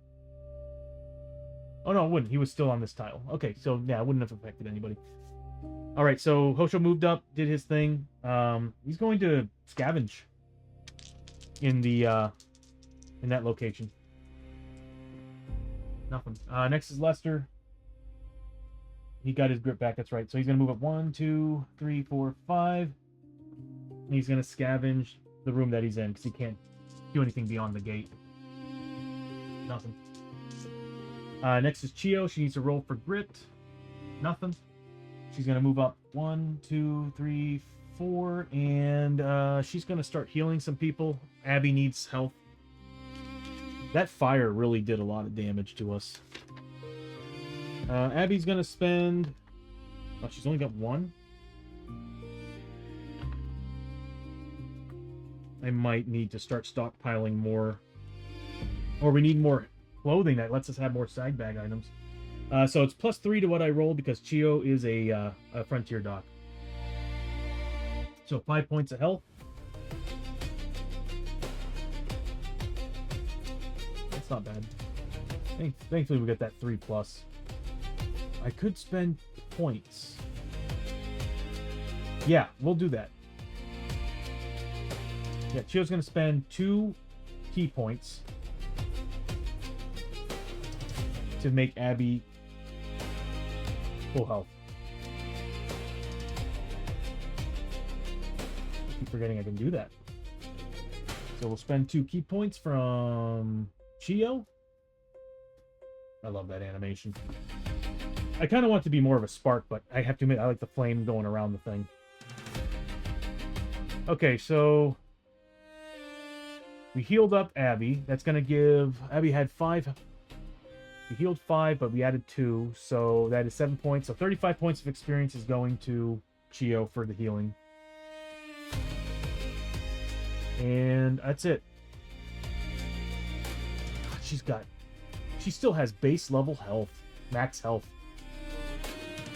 Oh, no, it wouldn't. He was still on this tile. Okay, so, yeah, it wouldn't have affected anybody. All right, so Hosho moved up, did his thing. He's going to scavenge in the in that location. Nothing. Next is Lester. He got his grip back, that's right. So he's going to move up 1, 2, 3, 4, 5. And he's going to scavenge the room that he's in because he can't do anything beyond the gate. Nothing. Next is Chio. She needs to roll for grit. Nothing. She's going to move up 1, 2, 3, 4. And she's going to start healing some people. Abby needs health. That fire really did a lot of damage to us. Abby's going to spend... Oh, she's only got 1. I might need to start stockpiling more. Or we need more clothing that lets us have more side bag items. So it's +3 to what I rolled because Chio is a frontier doc. So 5 points of health. That's not bad. Thankfully we got that 3+. I could spend points. Yeah, we'll do that. Yeah, Chio's going to spend 2 key points to make Abby full health. I keep forgetting I can do that. So we'll spend 2 key points from Chio. I love that animation. I kind of want it to be more of a spark, but I have to admit, I like the flame going around the thing. Okay, so we healed up Abby. That's going to give... Abby had 5... We healed 5, but we added 2, so that is 7 points. So 35 points of experience is going to Chio for the healing. And that's it. God, she still has base level health, max health.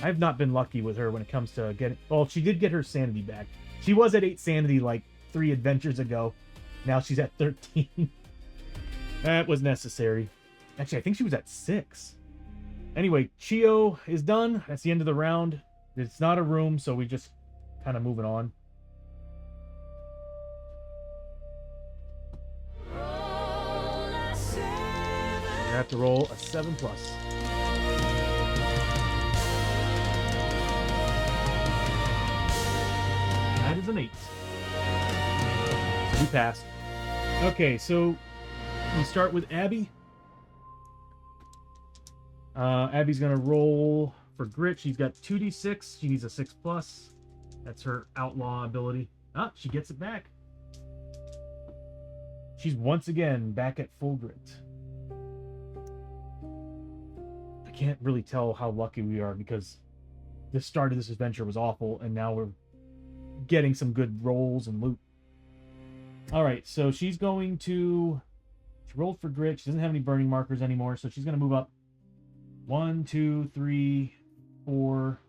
I've not been lucky with her when it comes to getting... Well, she did get her sanity back. She was at 8 sanity like 3 adventures ago. Now she's at 13. That was necessary. Actually, I think she was at 6. Anyway, Chio is done. That's the end of the round. It's not a room, so we just kind of moving on. You have to roll a 7+. That is an 8. So we passed. Okay, so we start with Abby. Abby's gonna roll for grit. She's got 2d6. She needs a 6+. That's her outlaw ability. Ah, she gets it back. She's once again back at full grit. I can't really tell how lucky we are because the start of this adventure was awful, and now we're getting some good rolls and loot. All right, so she's going to... She rolled for grit. She doesn't have any burning markers anymore, so she's going to move up 1, 2, 3, 4,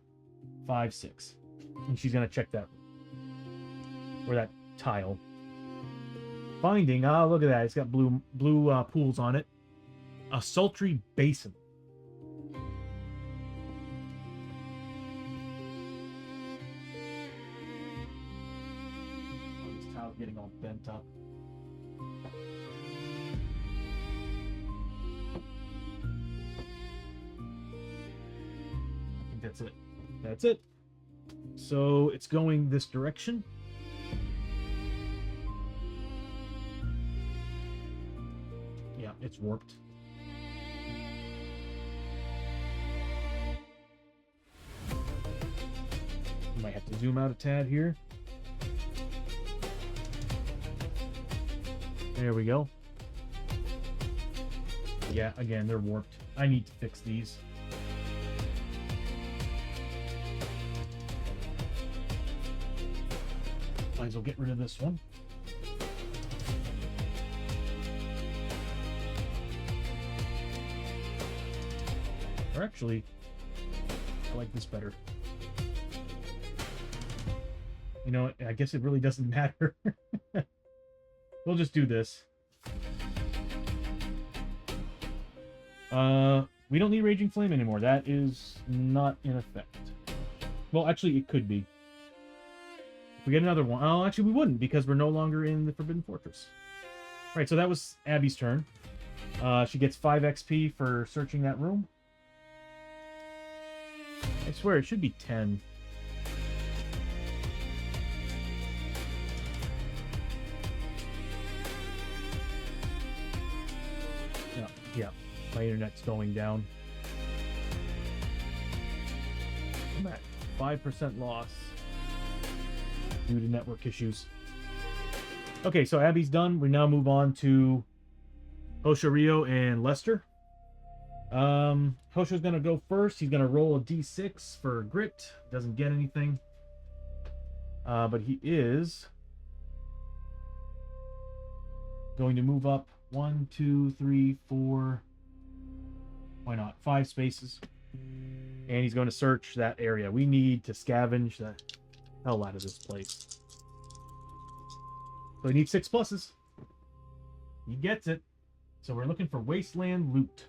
5, 6. And she's going to check that. Or that tile. Finding, look at that. It's got blue pools on it. A sultry basin. Oh, this tile's getting all bent up. I think that's it. That's it. So it's going this direction. Yeah, it's warped. Might have to zoom out a tad here. There we go. Yeah, again, they're warped. I need to fix these. Might as well get rid of this one. Or actually, I like this better. You know, I guess it really doesn't matter. We'll just do this. We don't need Raging Flame anymore. That is not in effect. Well, actually, it could be. If we get another one... Oh, actually, we wouldn't, because we're no longer in the Forbidden Fortress. All right, so that was Abby's turn. She gets 5 XP for searching that room. I swear, it should be 10. Yeah, my internet's going down. I'm at 5% loss due to network issues. Okay, so Abby's done. We now move on to Hosho, Rio, and Lester. Hosho's gonna go first. He's gonna roll a d6 for grit. Doesn't get anything. But he is going to move up 1, 2, 3, 4. Why not? 5 spaces. And he's going to search that area. We need to scavenge the hell out of this place. So he needs 6 pluses. He gets it. So we're looking for wasteland loot.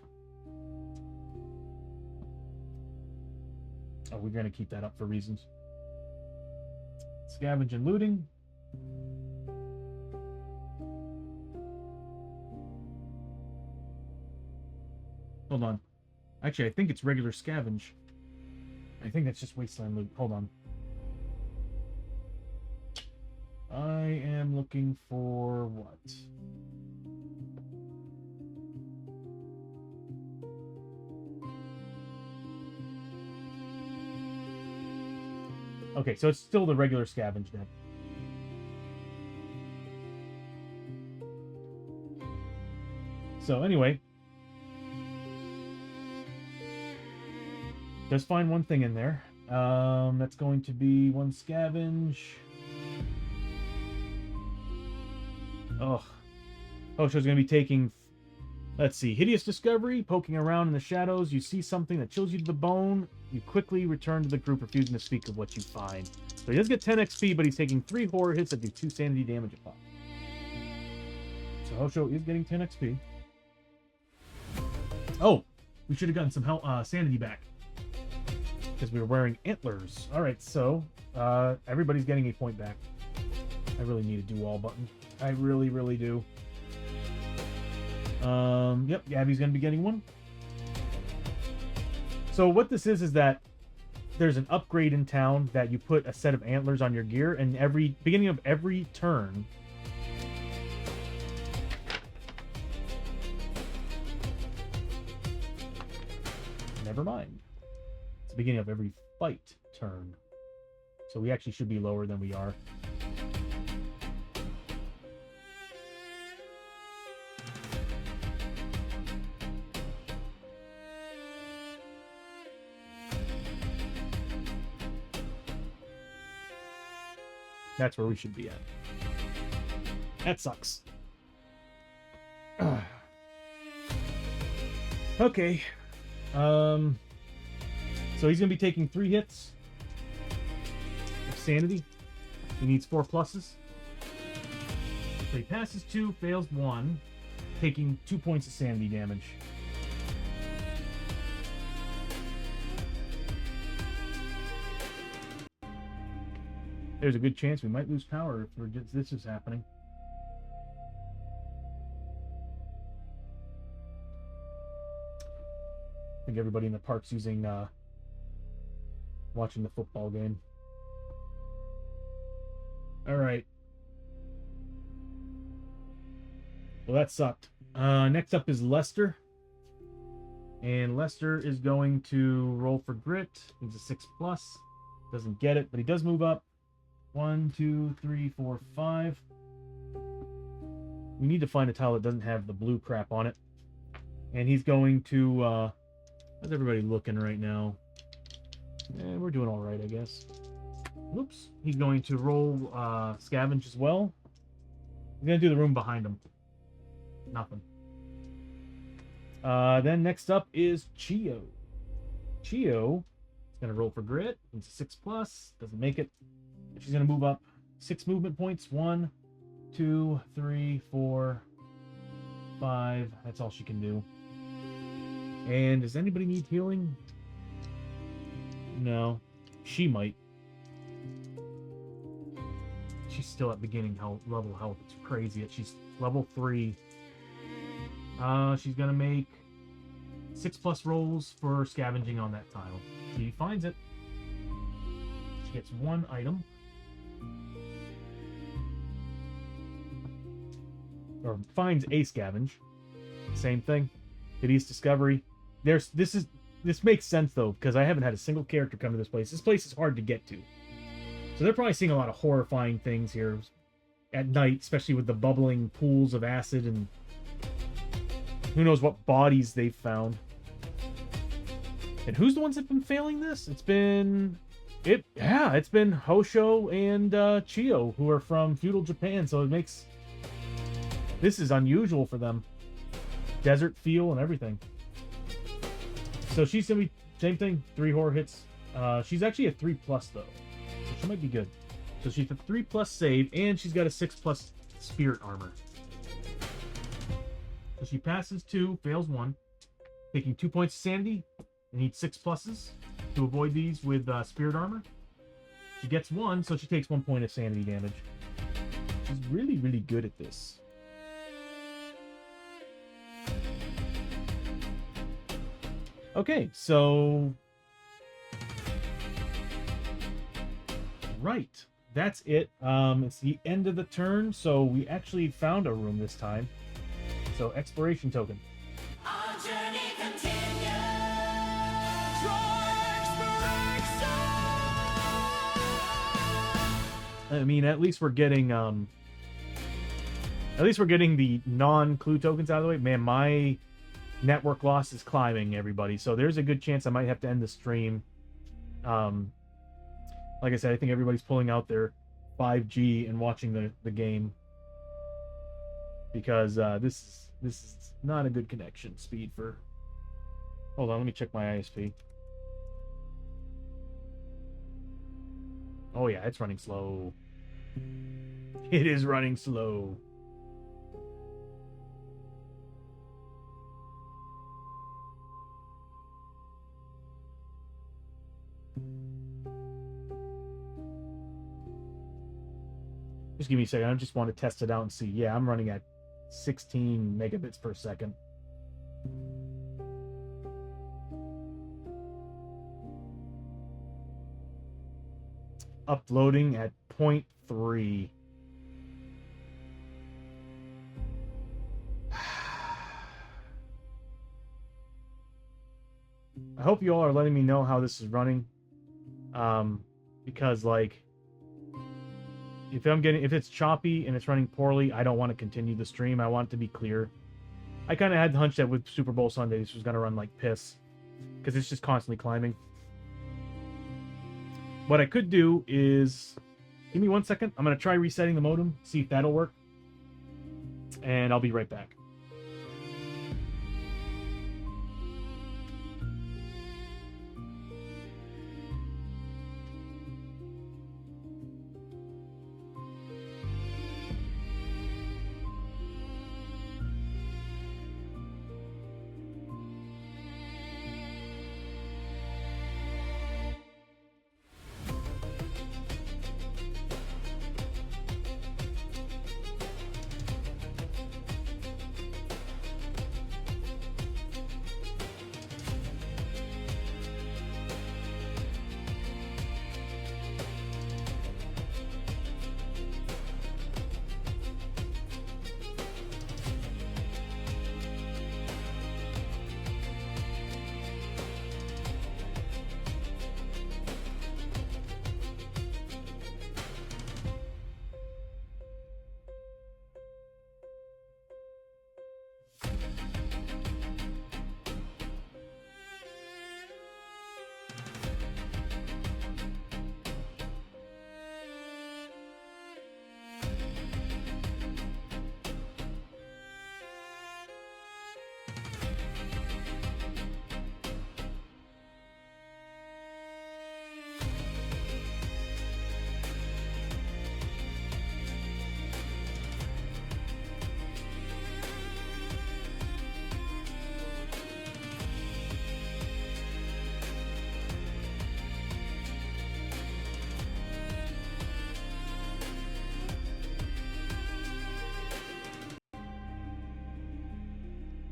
Oh, we're going to keep that up for reasons. Scavenge and looting. Hold on. Actually, I think it's regular scavenge. I think that's just wasteland loot. Hold on. I am looking for what? Okay, so it's still the regular scavenge then. So anyway, Does find one thing in there. That's going to be one scavenge. Oh, Hosho's going to be taking, let's see, Hideous Discovery. Poking around in the shadows, you see something that chills you to the bone. You quickly return to the group, refusing to speak of what you find. So he does get 10 XP, but he's taking 3 horror hits that do 2 sanity damage a pop. So Hosho is getting 10 XP. Oh, we should have gotten some sanity back, because we were wearing antlers. Alright, so everybody's getting a point back. I really need a do-all button. I really, really do. Yep, Gabby's going to be getting one. So what this is that there's an upgrade in town that you put a set of antlers on your gear, and beginning of every turn, never mind. It's the beginning of every fight turn. So we actually should be lower than we are. That's where we should be at. That sucks. Okay. So he's going to be taking 3 hits of sanity. He needs 4 pluses. So he passes 2, fails 1, taking 2 points of sanity damage. There's a good chance we might lose power if this is happening. I think everybody in the park's using watching the football game. Alright. Well, that sucked. Next up is Lester. And Lester is going to roll for grit. Needs a 6+. Doesn't get it, but he does move up. 1, 2, 3, 4, 5. We need to find a tile that doesn't have the blue crap on it. And he's going to... how's everybody looking right now? We're doing alright, I guess. Whoops. He's going to roll scavenge as well. He's going to do the room behind him. Nothing. Then next up is Chio. Chio is going to roll for grit. It's a 6+. Doesn't make it. She's going to move up 6 movement points. 1, 2, 3, 4, 5. That's all she can do. And does anybody need healing? No. She might. She's still at beginning level health. It's crazy that she's level 3. She's going to make 6+ rolls for scavenging on that tile. She finds it. She gets 1 item. Or finds a scavenge. Same thing. Hideous Discovery. This makes sense though, because I haven't had a single character come to this place. This place is hard to get to. So they're probably seeing a lot of horrifying things here at night, especially with the bubbling pools of acid and who knows what bodies they've found. And who's the ones that have been failing this? It's been Hosho and Chio, who are from feudal Japan, so it makes this is unusual for them. Desert feel and everything. So she's gonna be same thing, 3 horror hits. She's actually a 3+ though, so she might be good. So she's a 3+ save, and she's got a 6+ spirit armor. So she passes 2, fails 1, taking 2 points of sanity. And needs 6 pluses to avoid these with spirit armor. She gets 1, so she takes 1 point of sanity damage. She's really, really good at this. Okay, so... Right. That's it. It's the end of the turn, so we actually found a room this time. So, exploration token. Our journey continues. I mean, at least we're getting the non-clue tokens out of the way. Man, my network loss is climbing, everybody. So there's a good chance I might have to end the stream. Like I said, I think everybody's pulling out their 5G and watching the game, because this is not a good connection speed for. Hold on, let me check my ISP. Oh yeah, it's running slow. It is running slow. Just give me a second. I just want to test it out and see. Yeah, I'm running at 16 megabits per second. Uploading at 0.3. I hope you all are letting me know how this is running. Because like, if it's choppy and it's running poorly, I don't want to continue the stream. I want it to be clear. I kind of had the hunch that with Super Bowl Sunday, this was going to run like piss, because it's just constantly climbing. What I could do is, give me 1 second. I'm going to try resetting the modem, see if that'll work. And I'll be right back.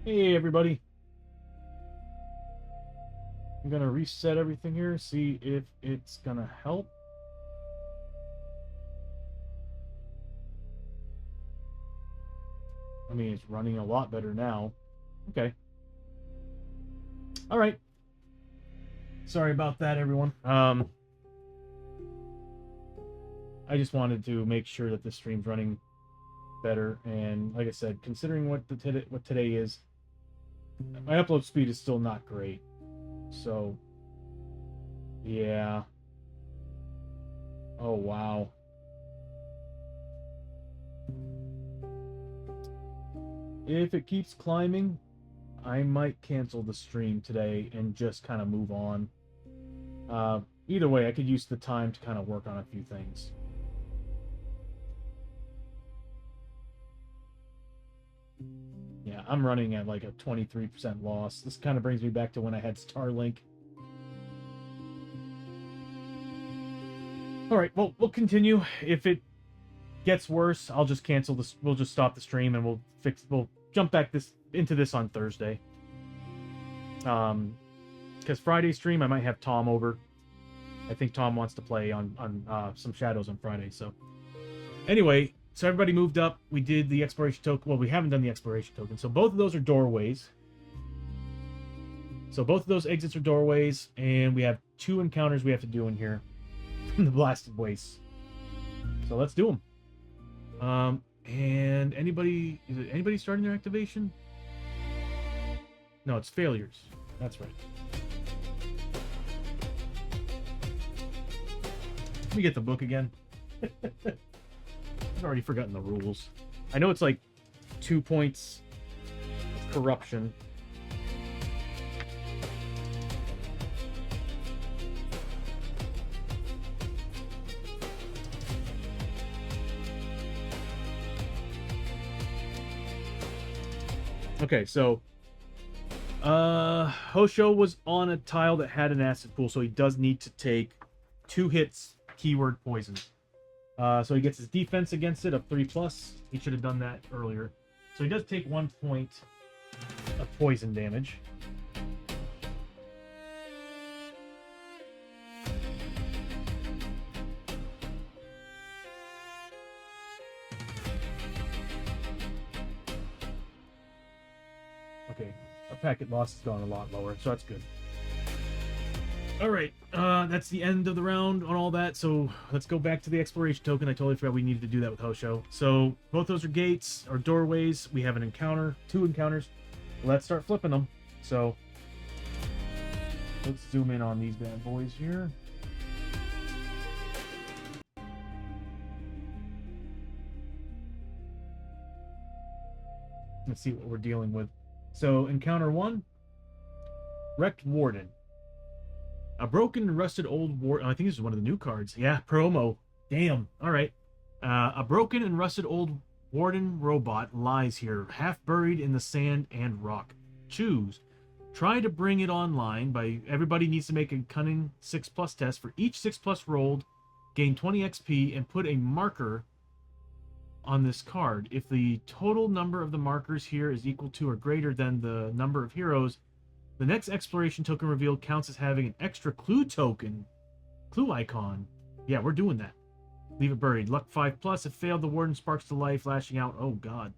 Hey everybody. I'm gonna reset everything here, see if it's gonna help. I mean, it's running a lot better now. Okay. All right. Sorry about that, everyone. I just wanted to make sure that the stream's running better, and like I said, considering what today is, my upload speed is still not great. So, yeah. Oh, wow. If it keeps climbing, I might cancel the stream today and just kind of move on. Either way, I could use the time to kind of work on a few things. Yeah, I'm running at like a 23% loss. This kind of brings me back to when I had Starlink. All right, well, we'll continue. If it gets worse, I'll just cancel this. We'll just stop the stream and we'll jump back into this on Thursday. Because Friday stream, I might have Tom over. I think Tom wants to play on some Shadows on Friday. So anyway, so everybody moved up. We did the exploration token. Well, we haven't done the exploration token. So both of those are doorways. So both of those exits are doorways, and we have 2 encounters we have to do in here. The blasted wastes. So let's do them. And anybody starting their activation? No, it's failures. That's right. Let me get the book again. I've already forgotten the rules. I know it's like 2 points corruption. Okay, so Hosho was on a tile that had an acid pool, so he does need to take 2 hits, keyword poison. So he gets his defense against it of 3+. He should have done that earlier. So he does take 1 point of poison damage. Okay, our packet loss has gone a lot lower, so that's good. All right, that's the end of the round on all that. So let's go back to the exploration token. I totally forgot we needed to do that with Hosho. So both those are gates or doorways. We have an encounter, 2 encounters. Let's start flipping them. So let's zoom in on these bad boys here. Let's see what we're dealing with. So encounter 1, Wrecked Warden. A broken and rusted old warden. I think this is one of the new cards. Yeah, promo. Damn. All right. A broken and rusted old warden robot lies here, half buried in the sand and rock. Choose. Try to bring it online by... Everybody needs to make a cunning 6+ test. For each 6+ rolled, gain 20 XP and put a marker on this card. If the total number of the markers here is equal to or greater than the number of heroes, the next exploration token revealed counts as having an extra clue token. Clue icon. Yeah, we're doing that. Leave it buried. Luck 5+. If failed, the warden sparks to life, lashing out. Oh, God.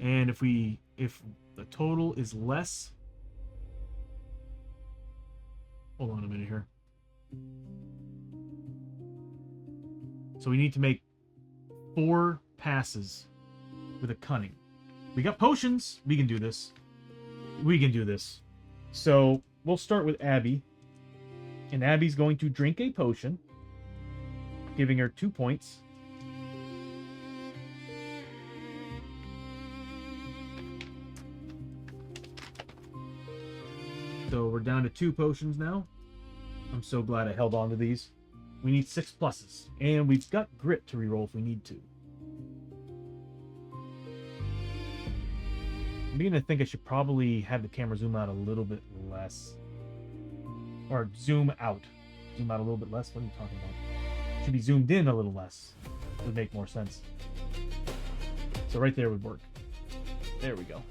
And if the total is less... Hold on a minute here. So we need to make 4 passes with a cunning. We got potions. We can do this. We can do this. So we'll start with Abby. And Abby's going to drink a potion, giving her 2 points. So we're down to 2 potions now. I'm so glad I held on to these. We need 6+. And we've got grit to reroll if we need to. I'm beginning to think I should probably have the camera zoom out a little bit less. Or zoom out. Zoom out a little bit less? What are you talking about? Should be zoomed in a little less. Would make more sense. So right there would work. There we go.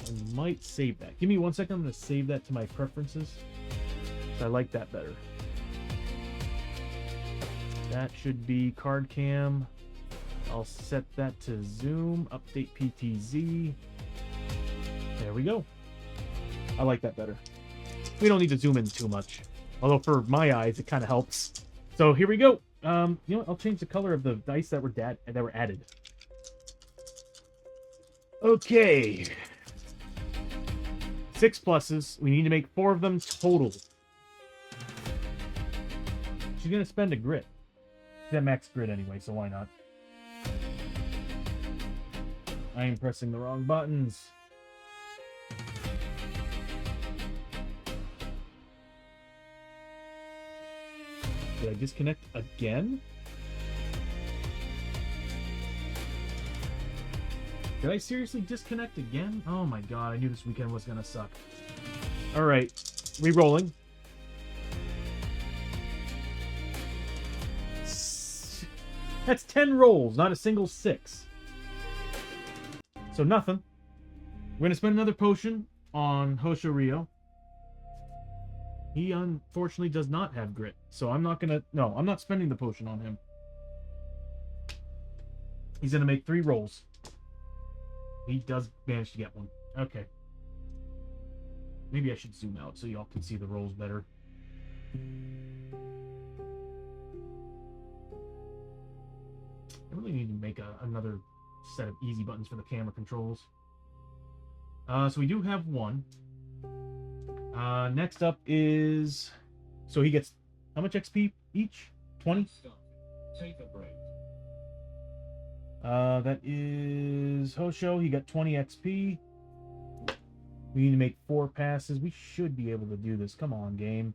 I might save that. Give me 1 second. I'm going to save that to my preferences. I like that better. That should be card cam. I'll set that to zoom, update PTZ. There we go. I like that better. We don't need to zoom in too much. Although for my eyes, it kind of helps. So here we go. You know what? I'll change the color of the dice that were added. Okay. 6+. We need to make 4 of them total. She's going to spend a grit. She's at max grit anyway, so why not? I am pressing the wrong buttons. Did I disconnect again? Did I seriously disconnect again? Oh my god, I knew this weekend was gonna suck. Alright, re-rolling. That's 10 rolls, not a single 6. So nothing. We're going to spend another potion on Hosho Rio. He unfortunately does not have grit. So I'm not going to... No, I'm not spending the potion on him. He's going to make 3 rolls. He does manage to get one. Okay. Maybe I should zoom out so y'all can see the rolls better. I really need to make another set of easy buttons for the camera controls. So we do have one. Next up is... So he gets how much XP each? 20? Take a break. That is Hosho. He got 20 XP. We need to make 4 passes. We should be able to do this. Come on, game.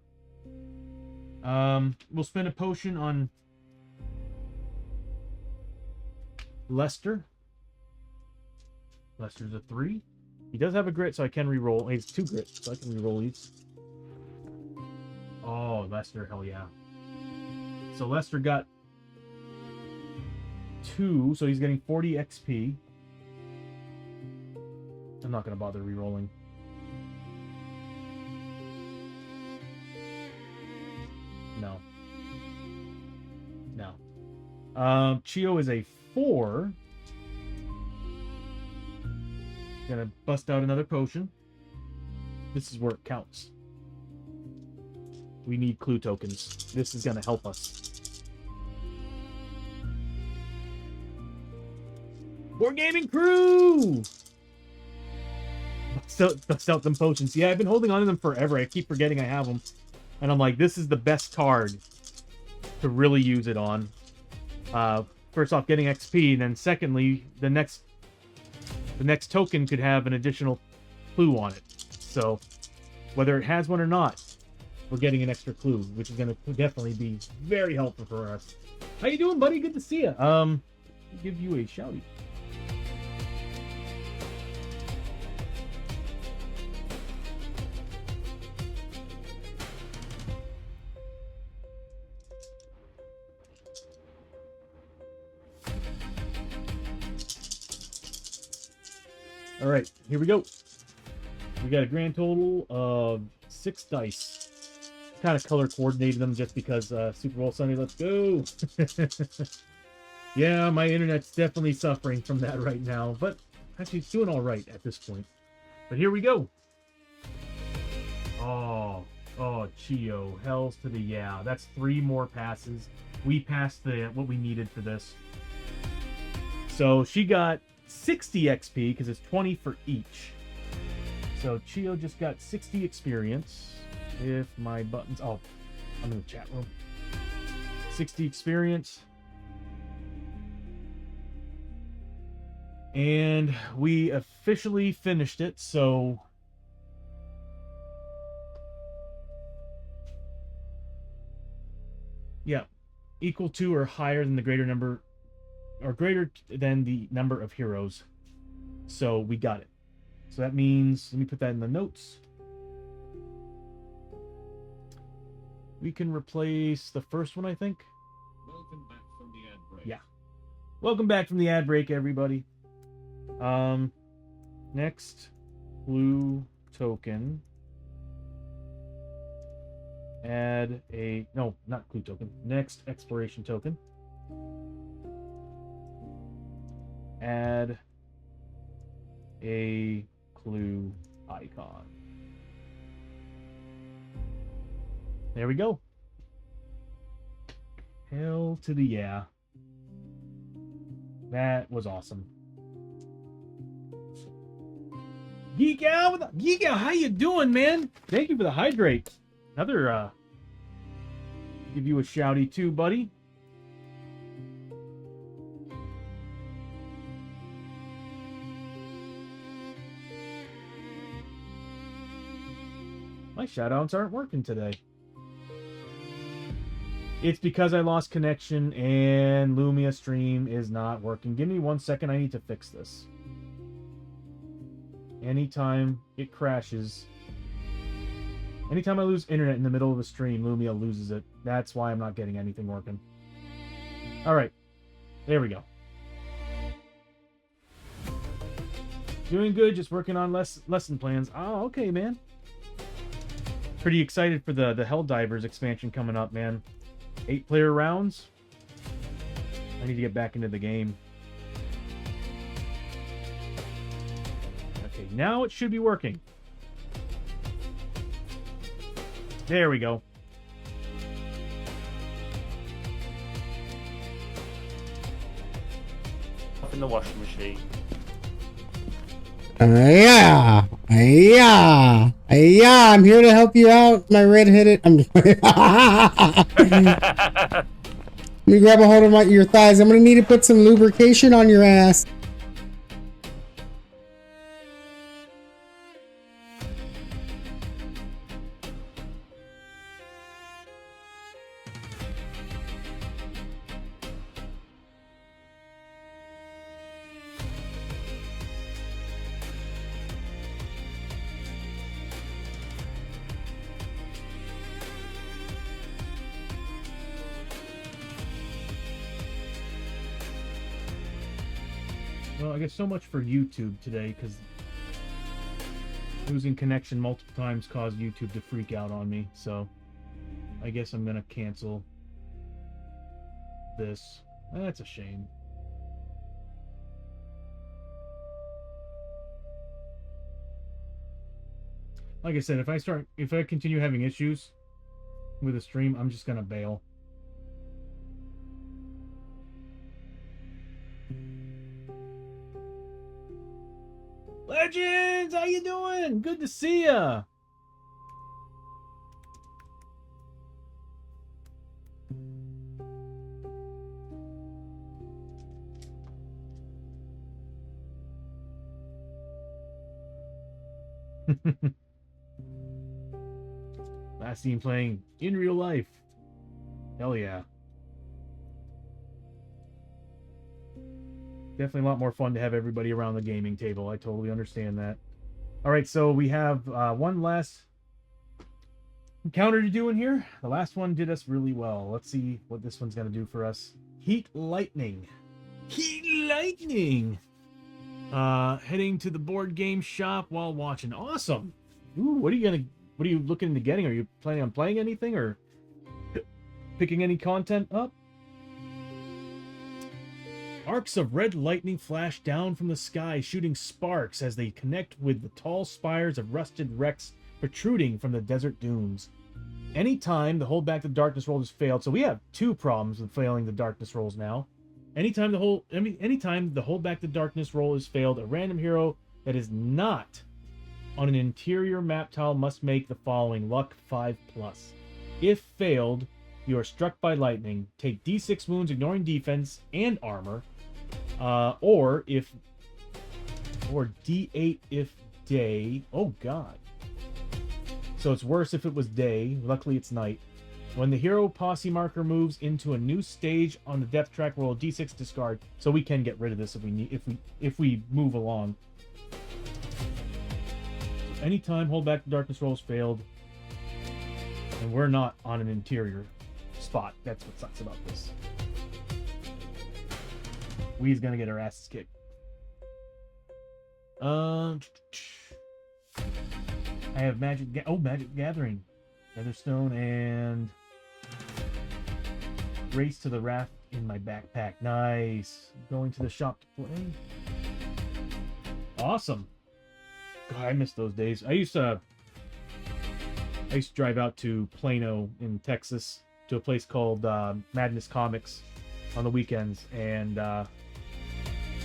We'll spend a potion on Lester. Lester's a 3. He does have a grit, so I can reroll. He's 2 grit, so I can reroll these. Oh, Lester, hell yeah. So Lester got 2, so he's getting 40 XP. I'm not going to bother rerolling. No. No. Chio is a 4. Gonna bust out another potion. This is where it counts. We need clue tokens. This is gonna help us. Board Gaming Crew! Bust out them potions. Yeah, I've been holding on to them forever. I keep forgetting I have them. And I'm like, this is the best card to really use it on. First off, getting XP, and then secondly, the next token could have an additional clue on it. So, whether it has one or not, we're getting an extra clue, which is going to definitely be very helpful for us. How you doing, buddy? Good to see you. Give you a shouty. All right, here we go. We got a grand total of 6 dice. Kind of color coordinated them just because Super Bowl Sunday. Let's go. Yeah, my internet's definitely suffering from that right now, but actually it's doing all right at this point. But here we go. Oh, Chio, hells to the yeah. That's 3 more passes. We passed what we needed for this. So she got 60 XP because it's 20 for each. So Chio just got 60 experience. If my buttons... Oh, I'm in the chat room. 60 experience. And we officially finished it, so... Yeah. Equal to or higher than the greater number... Or greater than the number of heroes. So we got it. So that means... Let me put that in the notes. We can replace the first one, I think. Welcome back from the ad break. Yeah. Welcome back from the ad break, everybody. Next, blue token. Add a... No, not clue token. Next, exploration token. Add a clue icon. There we go. Hell to the yeah. That was awesome. Geek out, how you doing, man? Thank you for the hydrate. Another give you a shouty too, buddy. My shoutouts aren't working today. It's because I lost connection and Lumia stream is not working. Give me 1 second. I need to fix this. Anytime it crashes, anytime I lose internet in the middle of a stream, Lumia loses it. That's why I'm not getting anything working. All right. There we go. Doing good. Just working on lesson plans. Oh, okay, man. Pretty excited for the Helldivers expansion coming up, man. 8-player rounds. I need to get back into the game. Okay, now it should be working. There we go. in the washing machine. Yeah, I'm here to help you out, my red-headed. Let me grab a hold of your thighs. I'm gonna need to put some lubrication on your ass. Well, I guess so much for YouTube today, because losing connection multiple times caused YouTube to freak out on me. So I guess I'm gonna cancel this. That's a shame. Like I said, if I continue having issues with the stream, I'm just gonna bail. Legends, how you doing? Good to see ya. Last seen playing in real life. Hell yeah. Definitely a lot more fun to have everybody around the gaming table. I totally understand that. All right, so we have one last encounter to do in here. The last one did us really well. Let's see what this one's going to do for us. Heat Lightning. Heat Lightning! Heading to the board game shop while watching. Awesome! Ooh, what are you looking into getting? Are you planning on playing anything or picking any content up? Arcs of red lightning flash down from the sky, shooting sparks as they connect with the tall spires of rusted wrecks protruding from the desert dunes. Anytime the hold back the darkness roll has failed, so we have two problems with failing the darkness rolls now. Anytime the hold back the darkness roll has failed, a random hero that is not on an interior map tile must make the following luck 5+. If failed, you are struck by lightning. Take D6 wounds, ignoring defense and armor. Or D8 if day. Oh god. So it's worse if it was day. Luckily it's night. When the hero posse marker moves into a new stage on the depth track, roll a D6 discard. So we can get rid of this if we move along. So anytime hold back the darkness rolls failed, and we're not on an interior spot. That's what sucks about this. We's gonna get our asses kicked. I have Magic Gathering, Featherstone, and Race to the Raft in my backpack. Nice. Going to the shop to play. Awesome. God, I miss those days. I used to drive out to Plano in Texas to a place called Madness Comics on the weekends, and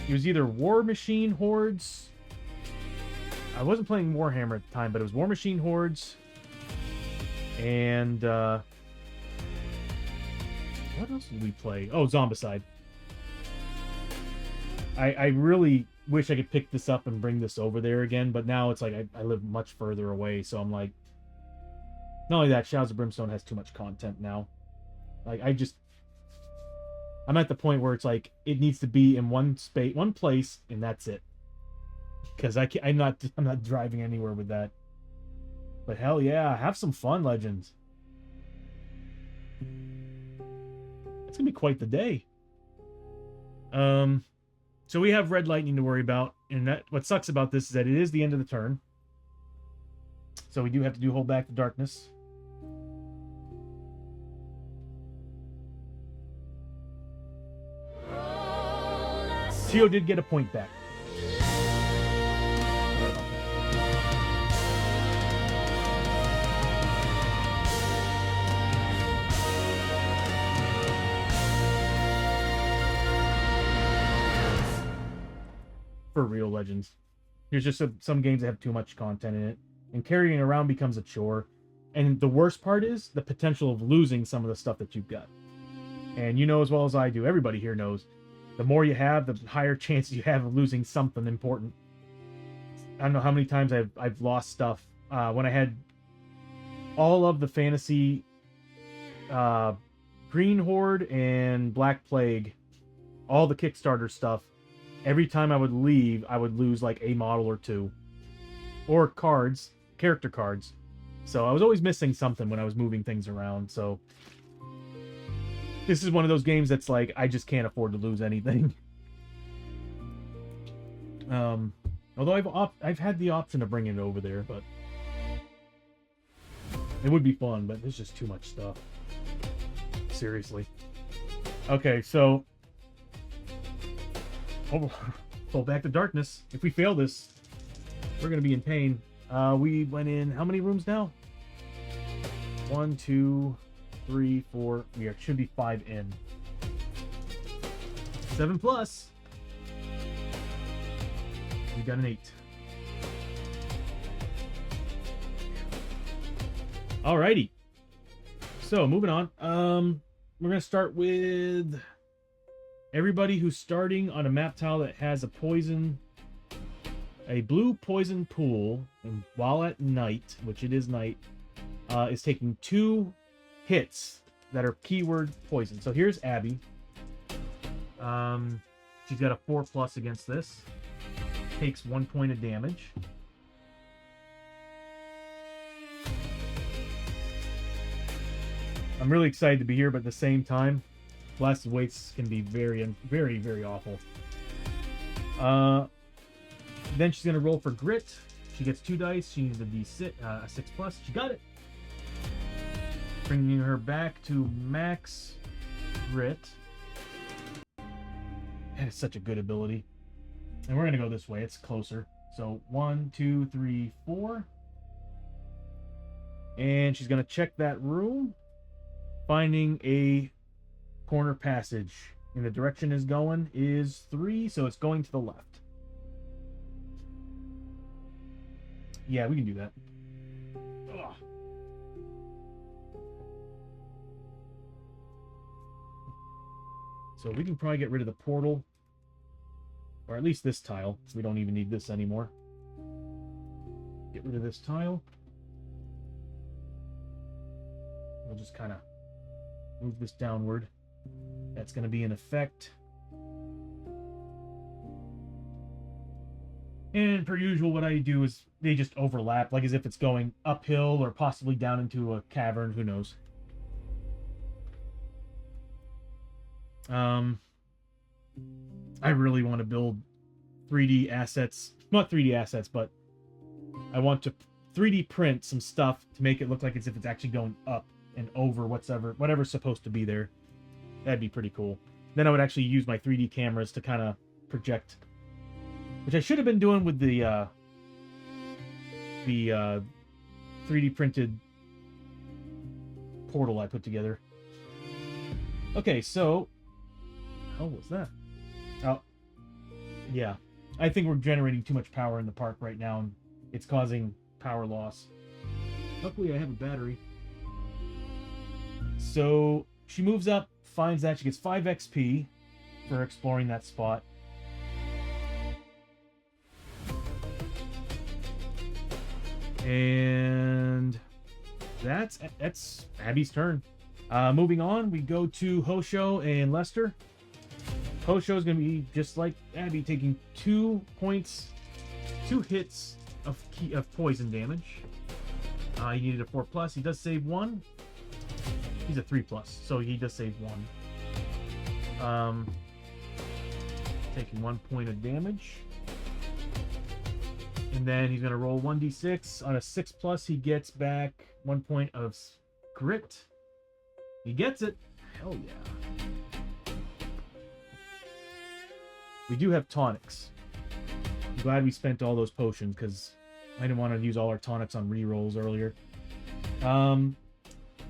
it was either War Machine Hordes. I wasn't playing Warhammer at the time, but it was War Machine Hordes, and what else did we play? Oh, Zombicide. I really wish I could pick this up and bring this over there again, but now it's like I live much further away, so I'm like, not only that, Shadows of Brimstone has too much content now. Like, I'm at the point where it's like it needs to be in one place, and that's it. Because I'm not driving anywhere with that. But hell yeah, have some fun, Legends. It's gonna be quite the day. So we have red lightning to worry about, and that what sucks about this is that it is the end of the turn. So we do have to hold back the darkness. Tio did get a point back. for real Legends. There's just some games that have too much content in it, and carrying it around becomes a chore. And the worst part is the potential of losing some of the stuff that you've got. And you know as well as I do, everybody here knows, the more you have, the higher chance you have of losing something important. I don't know how many times I've lost stuff. When I had all of the fantasy Green Horde and Black Plague, all the Kickstarter stuff, every time I would leave, I would lose like a model or two. Or cards, character cards. So I was always missing something when I was moving things around. So this is one of those games that's like, I just can't afford to lose anything. Although I've had the option of bringing it over there, but it would be fun, but there's just too much stuff. Seriously. Okay, so fall back to darkness. If we fail this, we're gonna be in pain. We went in how many rooms now? 1, 2, 3, 4. Should be 5 in. 7 plus. We got an 8. Alrighty. So moving on. We're gonna start with everybody who's starting on a map tile that has a blue poison pool, and while at night, which it is night, is taking 2 hits that are keyword poison. So here's Abby. She's got a 4+ against this. Takes 1 point of damage. I'm really excited to be here, but at the same time, blasted weights can be very, very, very awful. Then she's gonna roll for grit. She gets 2 dice. She needs a D6, a 6+. She got it. Bringing her back to max grit. That is such a good ability. And we're gonna go this way. It's closer. So 1, 2, 3, 4. And she's gonna check that room, finding a corner passage. And the direction is going is 3, so it's going to the left. Yeah, we can do that. Ugh. So we can probably get rid of the portal. Or at least this tile. We don't even need this anymore. Get rid of this tile. We'll just kind of move this downward. That's going to be in effect. And per usual, what I do is they just overlap, like as if it's going uphill or possibly down into a cavern. Who knows? I really want to build 3D assets. Not 3D assets, but I want to 3D print some stuff to make it look like as if it's actually going up and over whatever's supposed to be there. That'd be pretty cool. Then I would actually use my 3D cameras to kind of project, which I should have been doing with the 3D printed portal I put together. Okay, so how was that? Oh, yeah. I think we're generating too much power in the park right now, and it's causing power loss. Luckily, I have a battery. So she moves up, finds that. She gets 5 XP for exploring that spot. And that's Abby's turn. Moving on, we go to Hosho and Lester. Hosho is going to be just like Abby, taking 2 hits of poison damage. He needed a 4+. He does save 1. He's a 3+, so he does save 1. Taking 1 point of damage. And then he's going to roll 1d6. On a 6+, he gets back 1 point of grit. He gets it. Hell yeah. We do have tonics. I'm glad we spent all those potions because I didn't want to use all our tonics on rerolls earlier.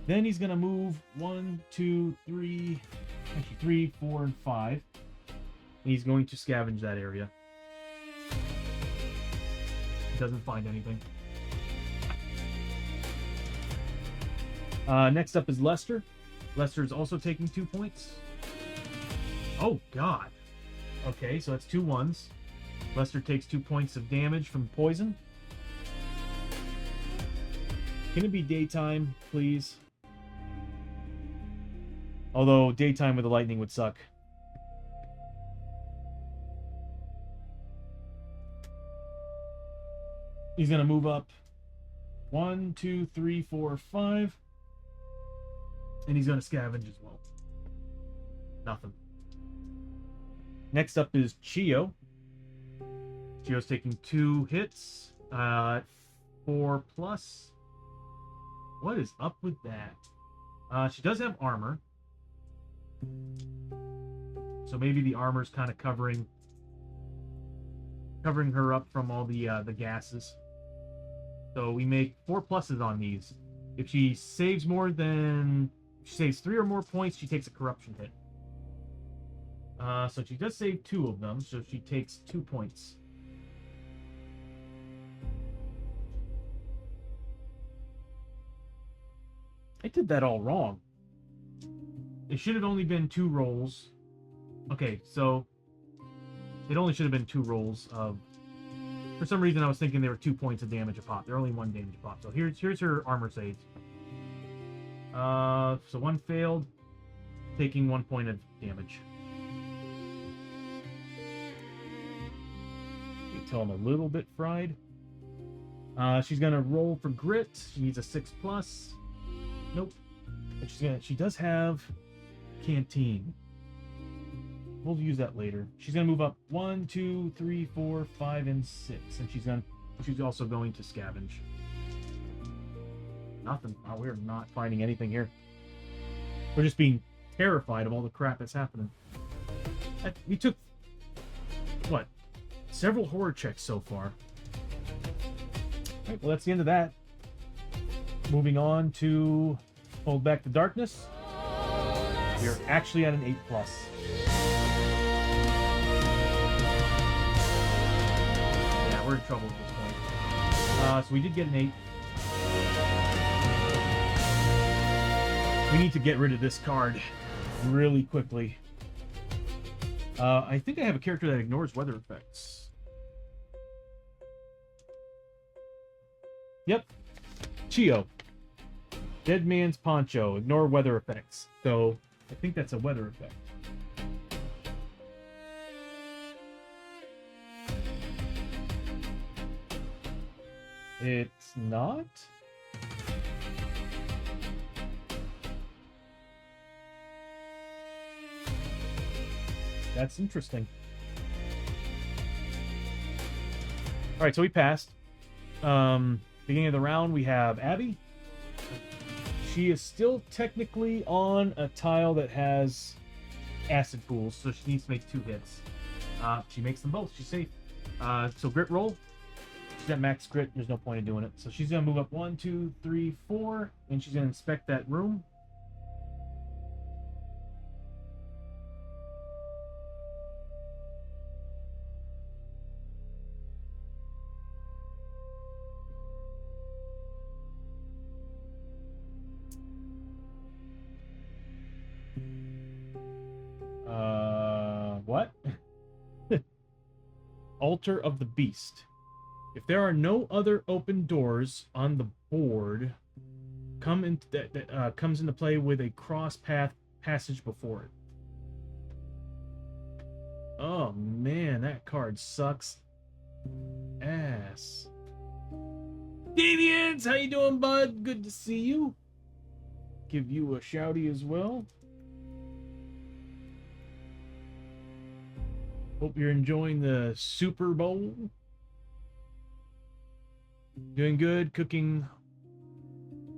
Then he's going to move 1, 2, 3, actually 3, 4, and 5. And he's going to scavenge that area. doesn't find anything. Next up is Lester. Lester's also taking 2 points. Oh, God. Okay, so that's 2 ones. Lester takes 2 points of damage from poison. Can it be daytime, please? Although daytime with the lightning would suck. He's going to move up 1, 2, 3, 4, 5. And he's going to scavenge as well. Nothing. Next up is Chio. Chio's taking 2 hits. 4 plus. What is up with that? She does have armor. So maybe the armor's kind of covering her up from all the gases. So we make 4 pluses on these. If she saves if she saves 3 or more points, she takes a corruption hit. So she does save 2 of them, so she takes 2 points. I did that all wrong. It should have only been 2 rolls. Okay, so it only should have been 2 rolls of... For some reason, I was thinking there were 2 points of damage a pop. They're only 1 damage a pop. So here's her armor saves. So 1 failed, taking 1 point of damage. Until I'm a little bit fried. She's gonna roll for grit. She needs a 6 plus. Nope. And she does have canteen. We'll use that later. She's gonna move up 1, 2, 3, 4, 5, and 6, and she's also going to scavenge. Nothing. Oh, we're not finding anything here. We're just being terrified of all the crap that's happening. We took what? Several horror checks so far. Alright, well that's the end of that. Moving on to Hold Back the Darkness. We're actually at an 8 plus. Yeah, we're in trouble at this point. So we did get an 8. We need to get rid of this card really quickly. I think I have a character that ignores weather effects. Yep. Chio. Dead Man's Poncho. Ignore weather effects. So, I think that's a weather effect. It's not? That's interesting. Alright, so we passed. Beginning of the round, we have Abby. She is still technically on a tile that has acid pools, so she needs to make 2 hits. She makes them both. She's safe. So grit roll. She's at max grit. There's no point in doing it. So she's going to move up 1, 2, 3, 4, and she's going to inspect that room. What? Altar of the Beast. If there are no other open doors on the board, comes into play with a cross path passage before it. Oh man, that card sucks ass. Deviants, how you doing, bud? Good to see you. Give you a shouty as well. Hope you're enjoying the Super Bowl. Doing good, cooking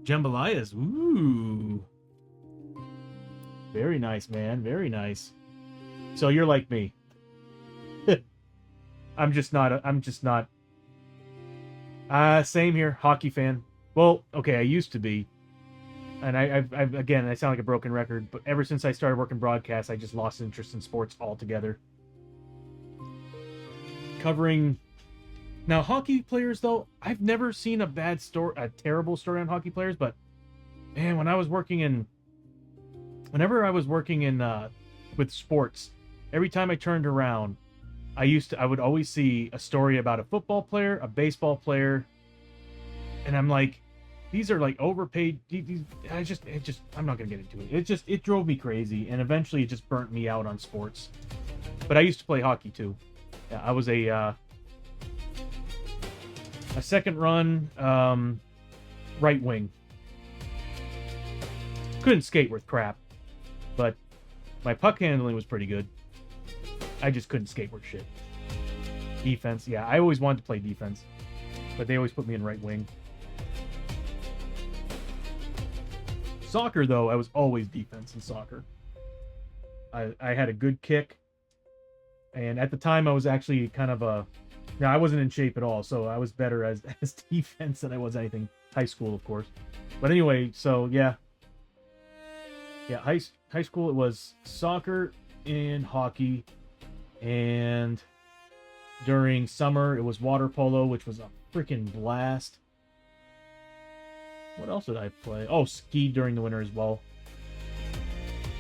jambalayas. Ooh. Very nice, man. Very nice. So you're like me. I'm just not. Same here. Hockey fan. Well, okay, I used to be. And I've again, I sound like a broken record, but ever since I started working broadcast, I just lost interest in sports altogether. Covering Now, hockey players, though, I've never seen a terrible story on hockey players, but man, whenever I was working in with sports, every time I turned around, I would always see a story about a football player, a baseball player, and I'm like, these are like overpaid. I'm not gonna get into it. It drove me crazy, and eventually it just burnt me out on sports. But I used to play hockey too. Yeah, I was a second run right wing. Couldn't skate worth crap, but my puck handling was pretty good. I just couldn't skate worth shit. Defense, yeah, I always wanted to play defense, but they always put me in right wing. Soccer, though, I was always defense in soccer. I had a good kick, and at the time I was actually kind of I wasn't in shape at all, so I was better as defense than I was anything. High school, of course. But anyway, so yeah, high school it was soccer and hockey, and during summer it was water polo, which was a freaking blast. What else did I play? Oh, skied during the winter as well.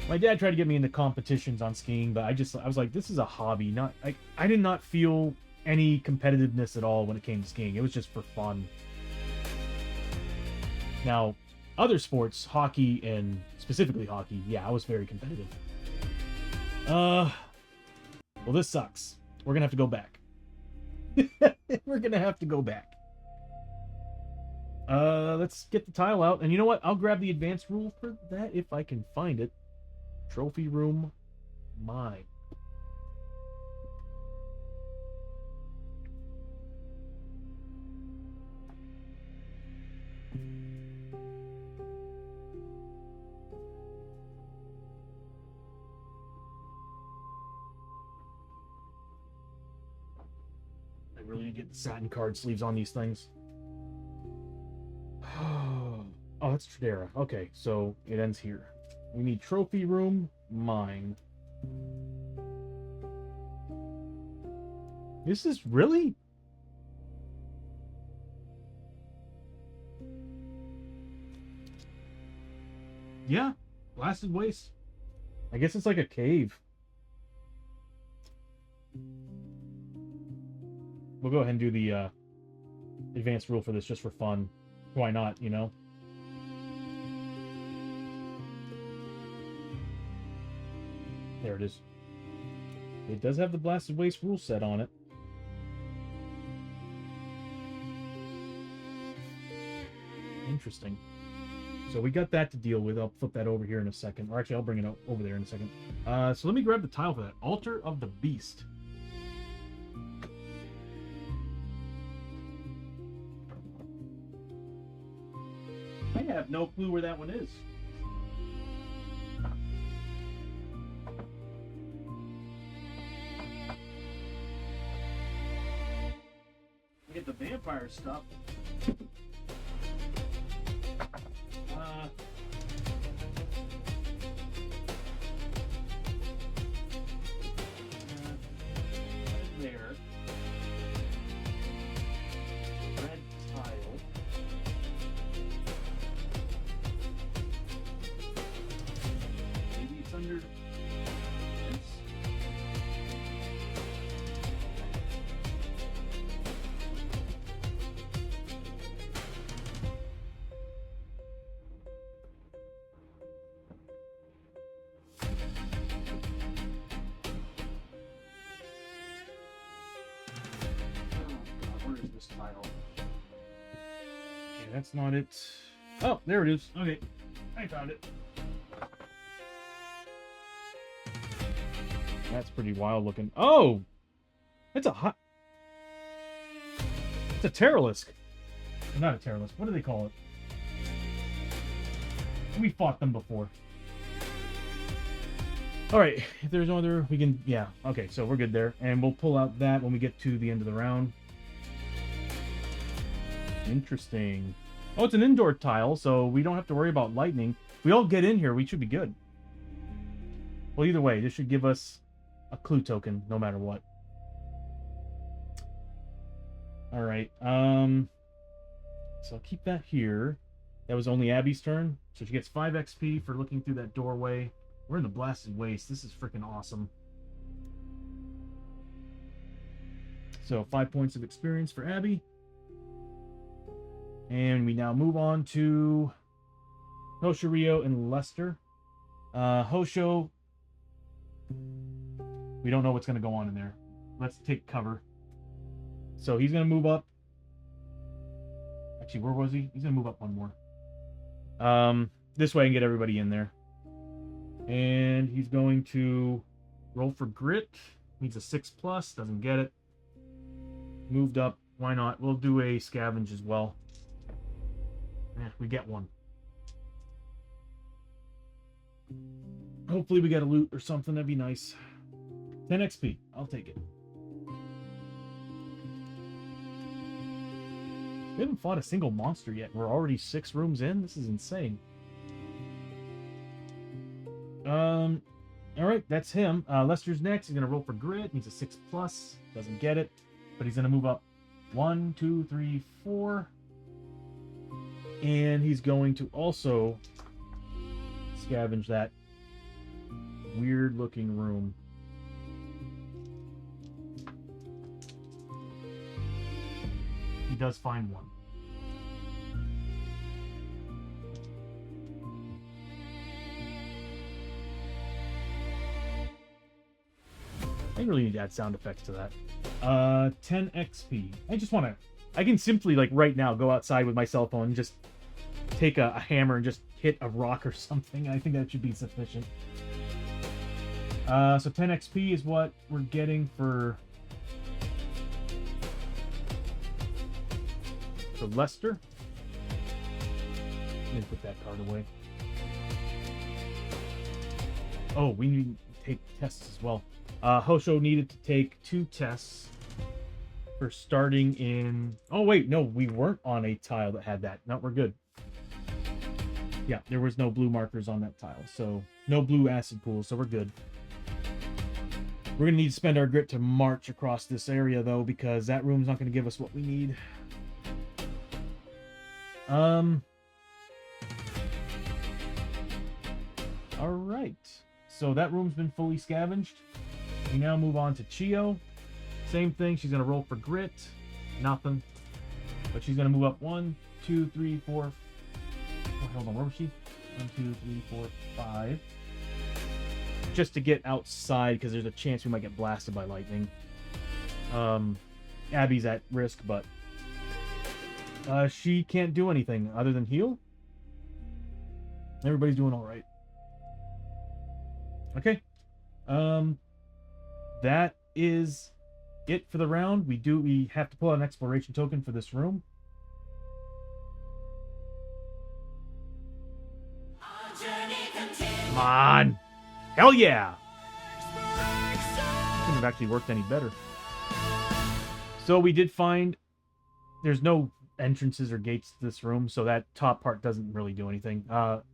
My dad tried to get me into competitions on skiing, but I was like, this is a hobby. I did not feel any competitiveness at all when it came to skiing. It was just for fun. Now, other sports, hockey and specifically hockey, yeah, I was very competitive. Well, this sucks. We're gonna have to go back. We're gonna have to go back. Let's get the tile out. And you know what? I'll grab the advanced rule for that if I can find it. Trophy room, mine. I really need to get the satin card sleeves on these things. Oh, that's Tradera. Okay, so it ends here. We need trophy room, mine. This is really... Yeah, blasted waste. I guess it's like a cave. We'll go ahead and do the advanced rule for this just for fun. Why not, you know? There it is. It does have the blasted waste rule set on it. Interesting. So we got that to deal with. I'll flip that over here in a second. Or actually, I'll bring it over there in a second. So let me grab the tile for that. Altar of the Beast. I have no clue where that one is. Get the vampire stuff. There. Red tile. Maybe it's under this. Tile. Okay, that's not it. Oh, there it is. Okay, I found it. That's pretty wild looking. Oh, it's a It's a Terralisk. Not a Terralisk. What do they call it? We fought them before. All right, if there's no other, we can. Yeah. Okay, so we're good there, and we'll pull out that when we get to the end of the round. Interesting. Oh, it's an indoor tile, so we don't have to worry about lightning. If we all get in here, we should be good. Well, either way, this should give us a clue token, no matter what. All right. So I'll keep that here. That was only Abby's turn, so she gets 5 XP for looking through that doorway. We're in the Blasted Waste. This is freaking awesome. So 5 points of experience for Abby. And we now move on to Hosho, Rio, and Lester. Hosho, we don't know what's going to go on in there. Let's take cover. So he's going to move up. Actually, where was he? He's going to move up one more. This way I can get everybody in there. And he's going to roll for grit. Needs a 6+. Doesn't get it. Moved up. Why not? We'll do a scavenge as well. Yeah, we get one. Hopefully we get a loot or something. That'd be nice. 10 XP. I'll take it. We haven't fought a single monster yet. We're already 6 rooms in. This is insane. Alright, that's him. Lester's next. He's going to roll for grit. Needs a 6+. Doesn't get it. But he's going to move up 1, 2, 3, 4. And he's going to also scavenge that weird looking room. He does find one. I really need to add sound effects to that. 10 XP. I just want to... I can simply, like, right now go outside with my cell phone and just take a hammer and just hit a rock or something. I think that should be sufficient. So 10 XP is what we're getting for Lester. Let me put that card away. Oh, we need to take tests as well. Hosho needed to take 2 tests for starting in... Oh, wait, no, we weren't on a tile that had that. No, we're good. Yeah, there was no blue markers on that tile, so no blue acid pools, so we're good. We're going to need to spend our grit to march across this area, though, because that room's not going to give us what we need. Alright. So that room's been fully scavenged. We now move on to Chio. Same thing. She's going to roll for grit. Nothing. But she's going to move up 1, 2, 3, 4... Oh, hold on. Where was she? 1, 2, 3, 4, 5. Just to get outside, because there's a chance we might get blasted by lightning. Abby's at risk, but she can't do anything other than heal. Everybody's doing all right. Okay. That is it for the round. We have to pull out an exploration token for this room. Come on. Hell yeah! Couldn't have actually worked any better. So we did find there's no entrances or gates to this room, so that top part doesn't really do anything.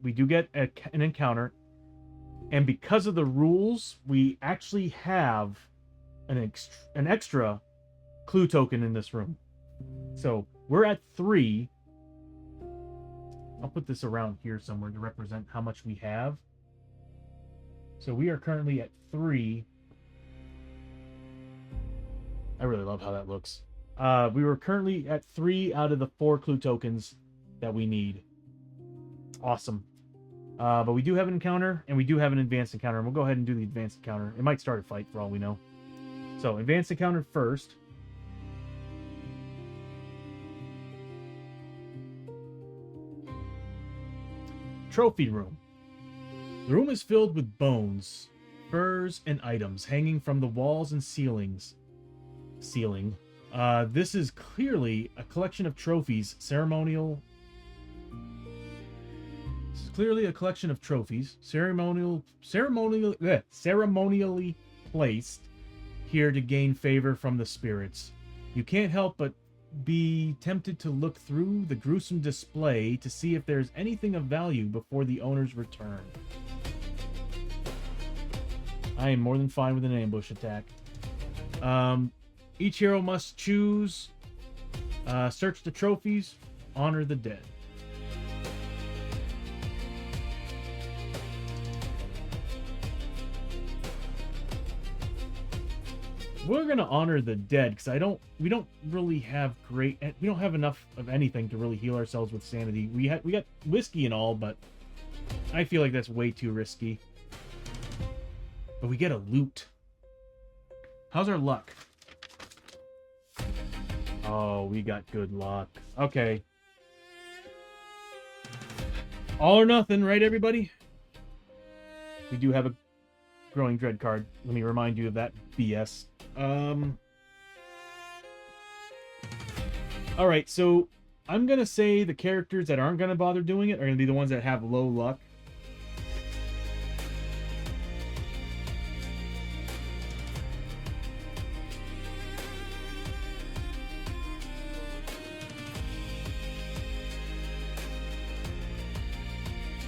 We do get an encounter, and because of the rules, we actually have an extra clue token in this room. So we're at 3. I'll put this around here somewhere to represent how much we have. So we are currently at 3. I really love how that looks. We were currently at 3 out of the 4 clue tokens that we need. Awesome. But we do have an encounter, and we do have an advanced encounter, and we'll go ahead and do the advanced encounter. It might start a fight for all we know. So, advanced encounter first. Trophy room. The room is filled with bones, furs, and items hanging from the walls and ceiling. This is clearly a collection of trophies, ceremonially placed here to gain favor from the spirits. You can't help but be tempted to look through the gruesome display to see if there's anything of value before the owner's return. I am more than fine with an ambush attack. Each hero must choose Search the trophies. Honor the dead. We're gonna honor the dead because we don't really have we don't have enough of anything to really heal ourselves with sanity. We got whiskey and all, but I feel like that's way too risky. But we get a loot. How's our luck? Oh, we got good luck. Okay. All or nothing, right, everybody? We do have a Growing Dread card. Let me remind you of that BS. Alright, so I'm gonna say the characters that aren't gonna bother doing it are gonna be the ones that have low luck.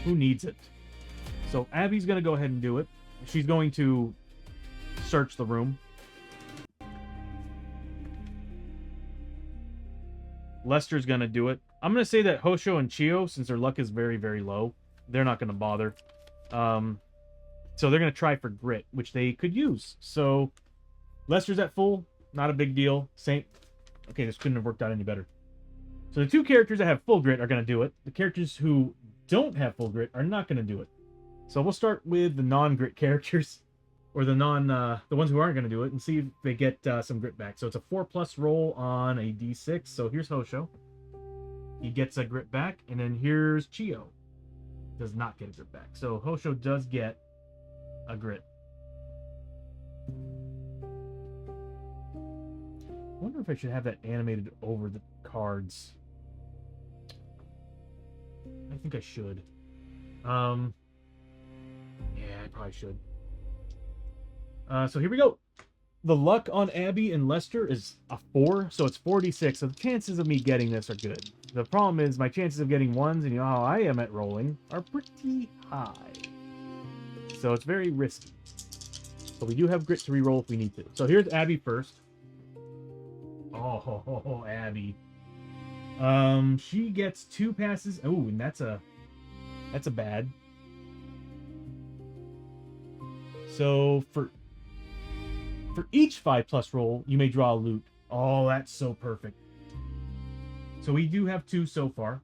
Who needs it? So Abby's gonna go ahead and do it. She's going to search the room. Lester's gonna do it. I'm gonna say that Hosho and Chio, since their luck is very, very low, they're not gonna bother. So they're gonna try for grit, which they could use. So Lester's at full, not a big deal. Same. Okay, this couldn't have worked out any better. So the two characters that have full grit are gonna do it. The characters who don't have full grit are not gonna do it. So we'll start with the non-grit characters, or the ones who aren't going to do it, and see if they get some grit back. So it's a 4+ roll on a d6. So here's Hosho. He gets a grit back, and then here's Chio. Does not get a grit back. So Hosho does get a grit. I wonder if I should have that animated over the cards. I think I should. Yeah, I probably should. So here we go. The luck on Abby and Lester is a 4, so it's 46. So the chances of me getting this are good. The problem is my chances of getting ones, and you know how I am at rolling, are pretty high. So it's very risky. But we do have grit to reroll if we need to. So here's Abby first. Oh, Abby. She gets 2 passes. Oh, and that's a bad. So for each 5+ roll, you may draw a loot. Oh, that's so perfect. So we do have 2 so far.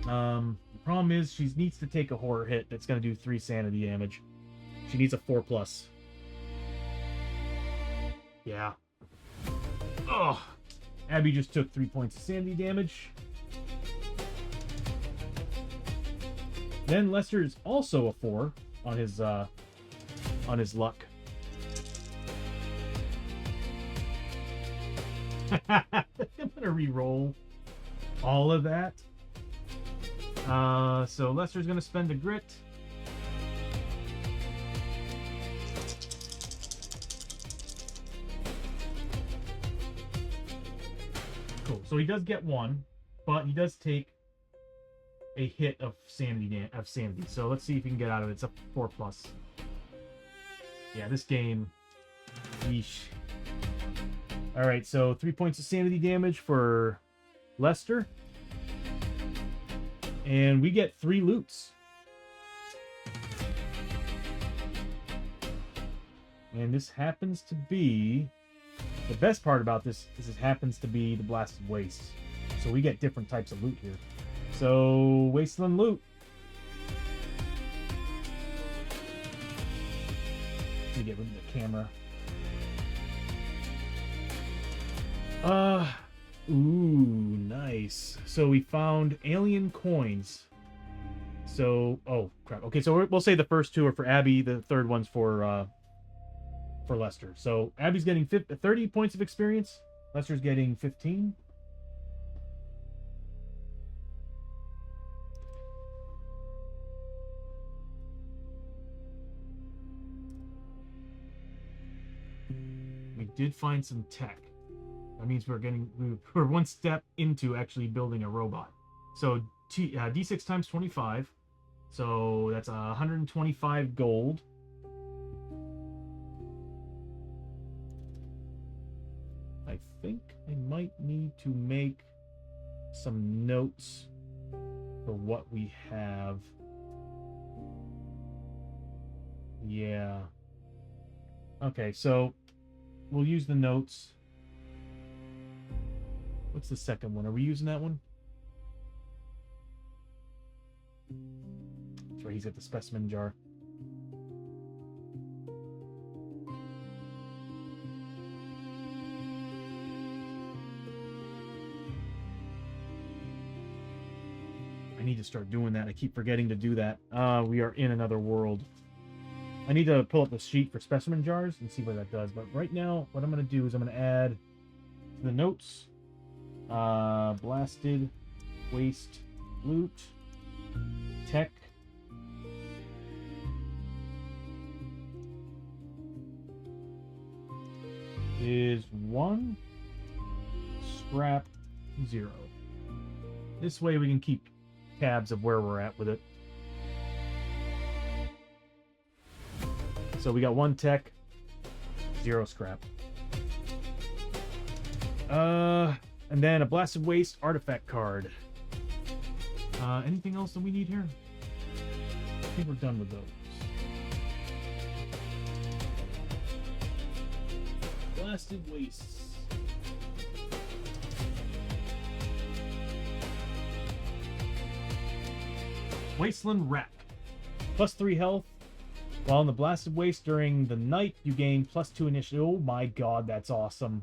The problem is she needs to take a horror hit that's going to do 3 sanity damage. She needs a 4+. Yeah. Oh, Abby just took 3 points of sanity damage. Then Lester is also a 4 on his luck. I'm gonna re-roll all of that. So Lester's gonna spend a grit. Cool. So he does get 1, but he does take a hit of sanity. So let's see if he can get out of it. It's a 4+. Yeah, this game. Yeesh. All right, so 3 points of sanity damage for Lester, and we get 3 loots. And this happens to be the best part about this. Is it happens to be the Blasted Waste, so we get different types of loot here. So, Wasteland loot. Let me get rid of the camera. Ooh, nice. So we found alien coins. So, oh crap. Okay, so we'll say the first 2 are for Abby. The third one's for Lester. So Abby's getting 30 points of experience. Lester's getting 15. We did find some tech. That means we're one step into actually building a robot. So D6 times 25. So that's 125 gold. think I might need to make some notes for what we have. Yeah. Okay, so we'll use the notes. What's the second one? Are we using that one? That's right, he's got the specimen jar. I need to start doing that. I keep forgetting to do that. We are in another world. I need to pull up the sheet for specimen jars and see what that does. But right now, what I'm going to do is I'm going to add to the notes, blasted, waste, loot, tech, is 1, scrap 0. This way we can keep tabs of where we're at with it. So we got 1 tech, 0 scrap. And then a blasted waste artifact card. Anything else that we need here? I think we're done with those. Blasted wastes. Wasteland Wrap. +3 health. While in the blasted waste during the night, you gain +2 initiative. Oh my god, that's awesome.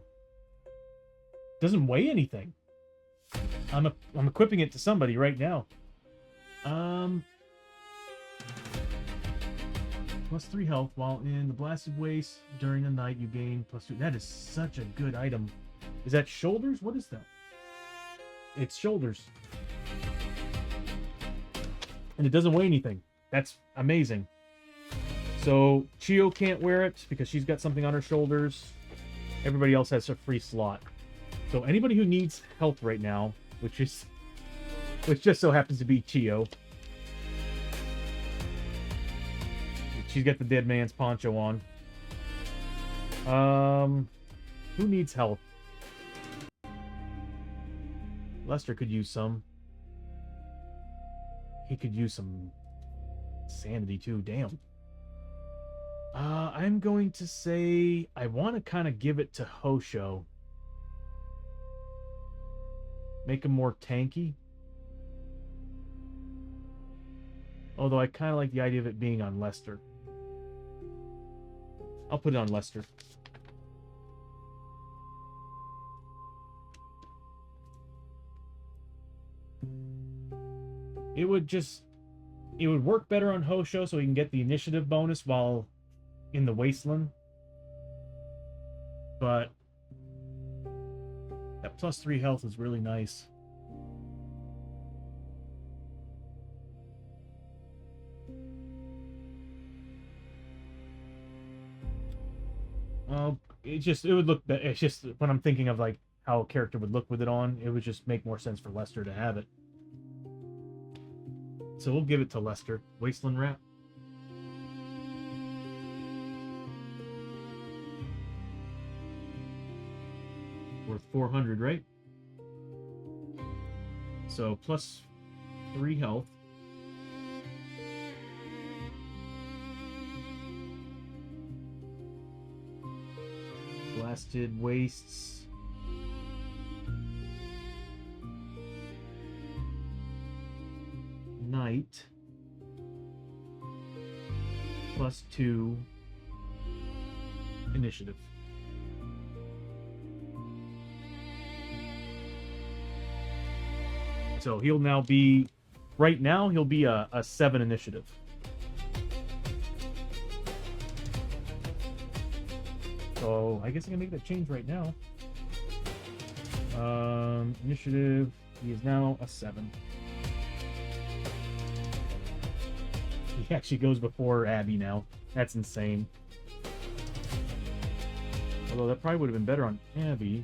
Doesn't weigh anything. I'm equipping it to somebody right now. +3 health while in the blasted waste during the night, you gain +2. That is such a good item. Is that shoulders? What is that? It's shoulders. And it doesn't weigh anything. That's amazing. So Chio can't wear it because she's got something on her shoulders. Everybody else has a free slot. So anybody who needs health right now, which just so happens to be Chio. She's got the dead man's poncho on. Who needs health? Lester could use some. He could use some sanity too. Damn. I'm going to say I want to kind of give it to Hosho. Make him more tanky. Although I kind of like the idea of it being on Lester. I'll put it on Lester. It would work better on Hosho so he can get the initiative bonus while in the wasteland. But that +3 health is really nice. It would look better. It's just when I'm thinking of like how a character would look with it on, it would just make more sense for Lester to have it. So we'll give it to Lester. Wasteland Wrap. Worth 400, right? So +3 health. Blasted wastes. Night. +2 initiative. So he'll now be, right now he'll be a 7 initiative. So I guess I can make that change right now. Initiative, he is now a 7. He actually goes before Abby now. That's insane. Although that probably would have been better on Abby.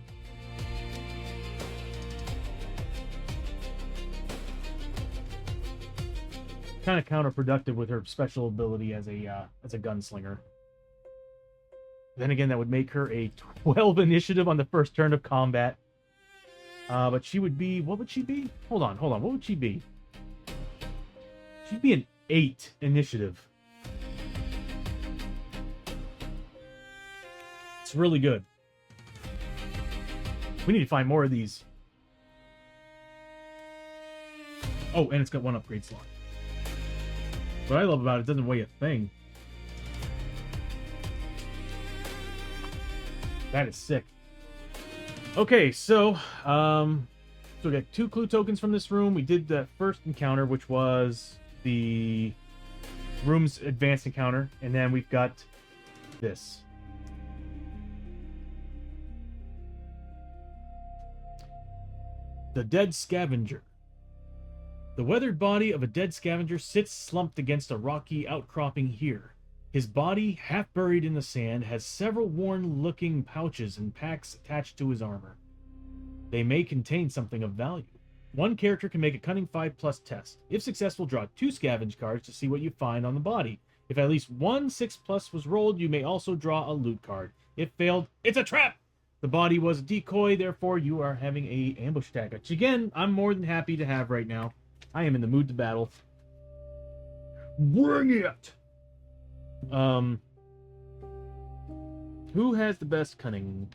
Kind of counterproductive with her special ability as a gunslinger. Then again, that would make her a 12 initiative on the first turn of combat. But she would be... What would she be? Hold on. What would she be? She'd be an 8 initiative. It's really good. We need to find more of these. Oh, and it's got 1 upgrade slot. What I love about it doesn't weigh a thing. That is sick. Okay, so we got 2 clue tokens from this room. We did the first encounter, which was the room's advanced encounter, and then we've got this. The Dead Scavenger. The weathered body of a dead scavenger sits slumped against a rocky outcropping here. His body, half buried in the sand, has several worn-looking pouches and packs attached to his armor. They may contain something of value. One character can make a Cunning 5+ test. If successful, draw 2 scavenge cards to see what you find on the body. If at least 1 6+ was rolled, you may also draw a loot card. If failed, it's a trap! The body was a decoy, therefore you are having a ambush attack, which again, I'm more than happy to have right now. I am in the mood to battle. Bring it! Who has the best cunning?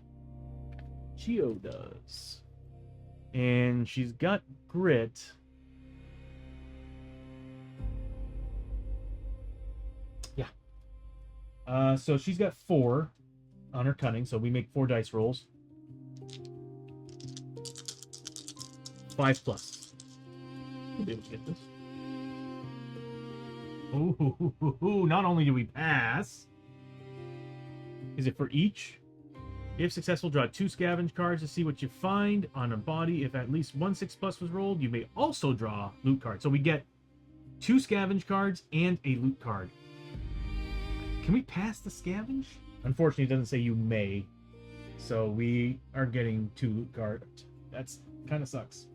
Chio does. And she's got grit. Yeah. So she's got 4 on her cunning, so we make 4 dice rolls. 5+. We'll be able to get this. Ooh, not only do we pass, is it for each? If successful, draw 2 scavenge cards to see what you find on a body. If at least 1 6+ was rolled, you may also draw loot cards. So we get 2 scavenge cards and a loot card. Can we pass the scavenge? Unfortunately, it doesn't say you may. So we are getting 2 loot cards. That's kind of sucks.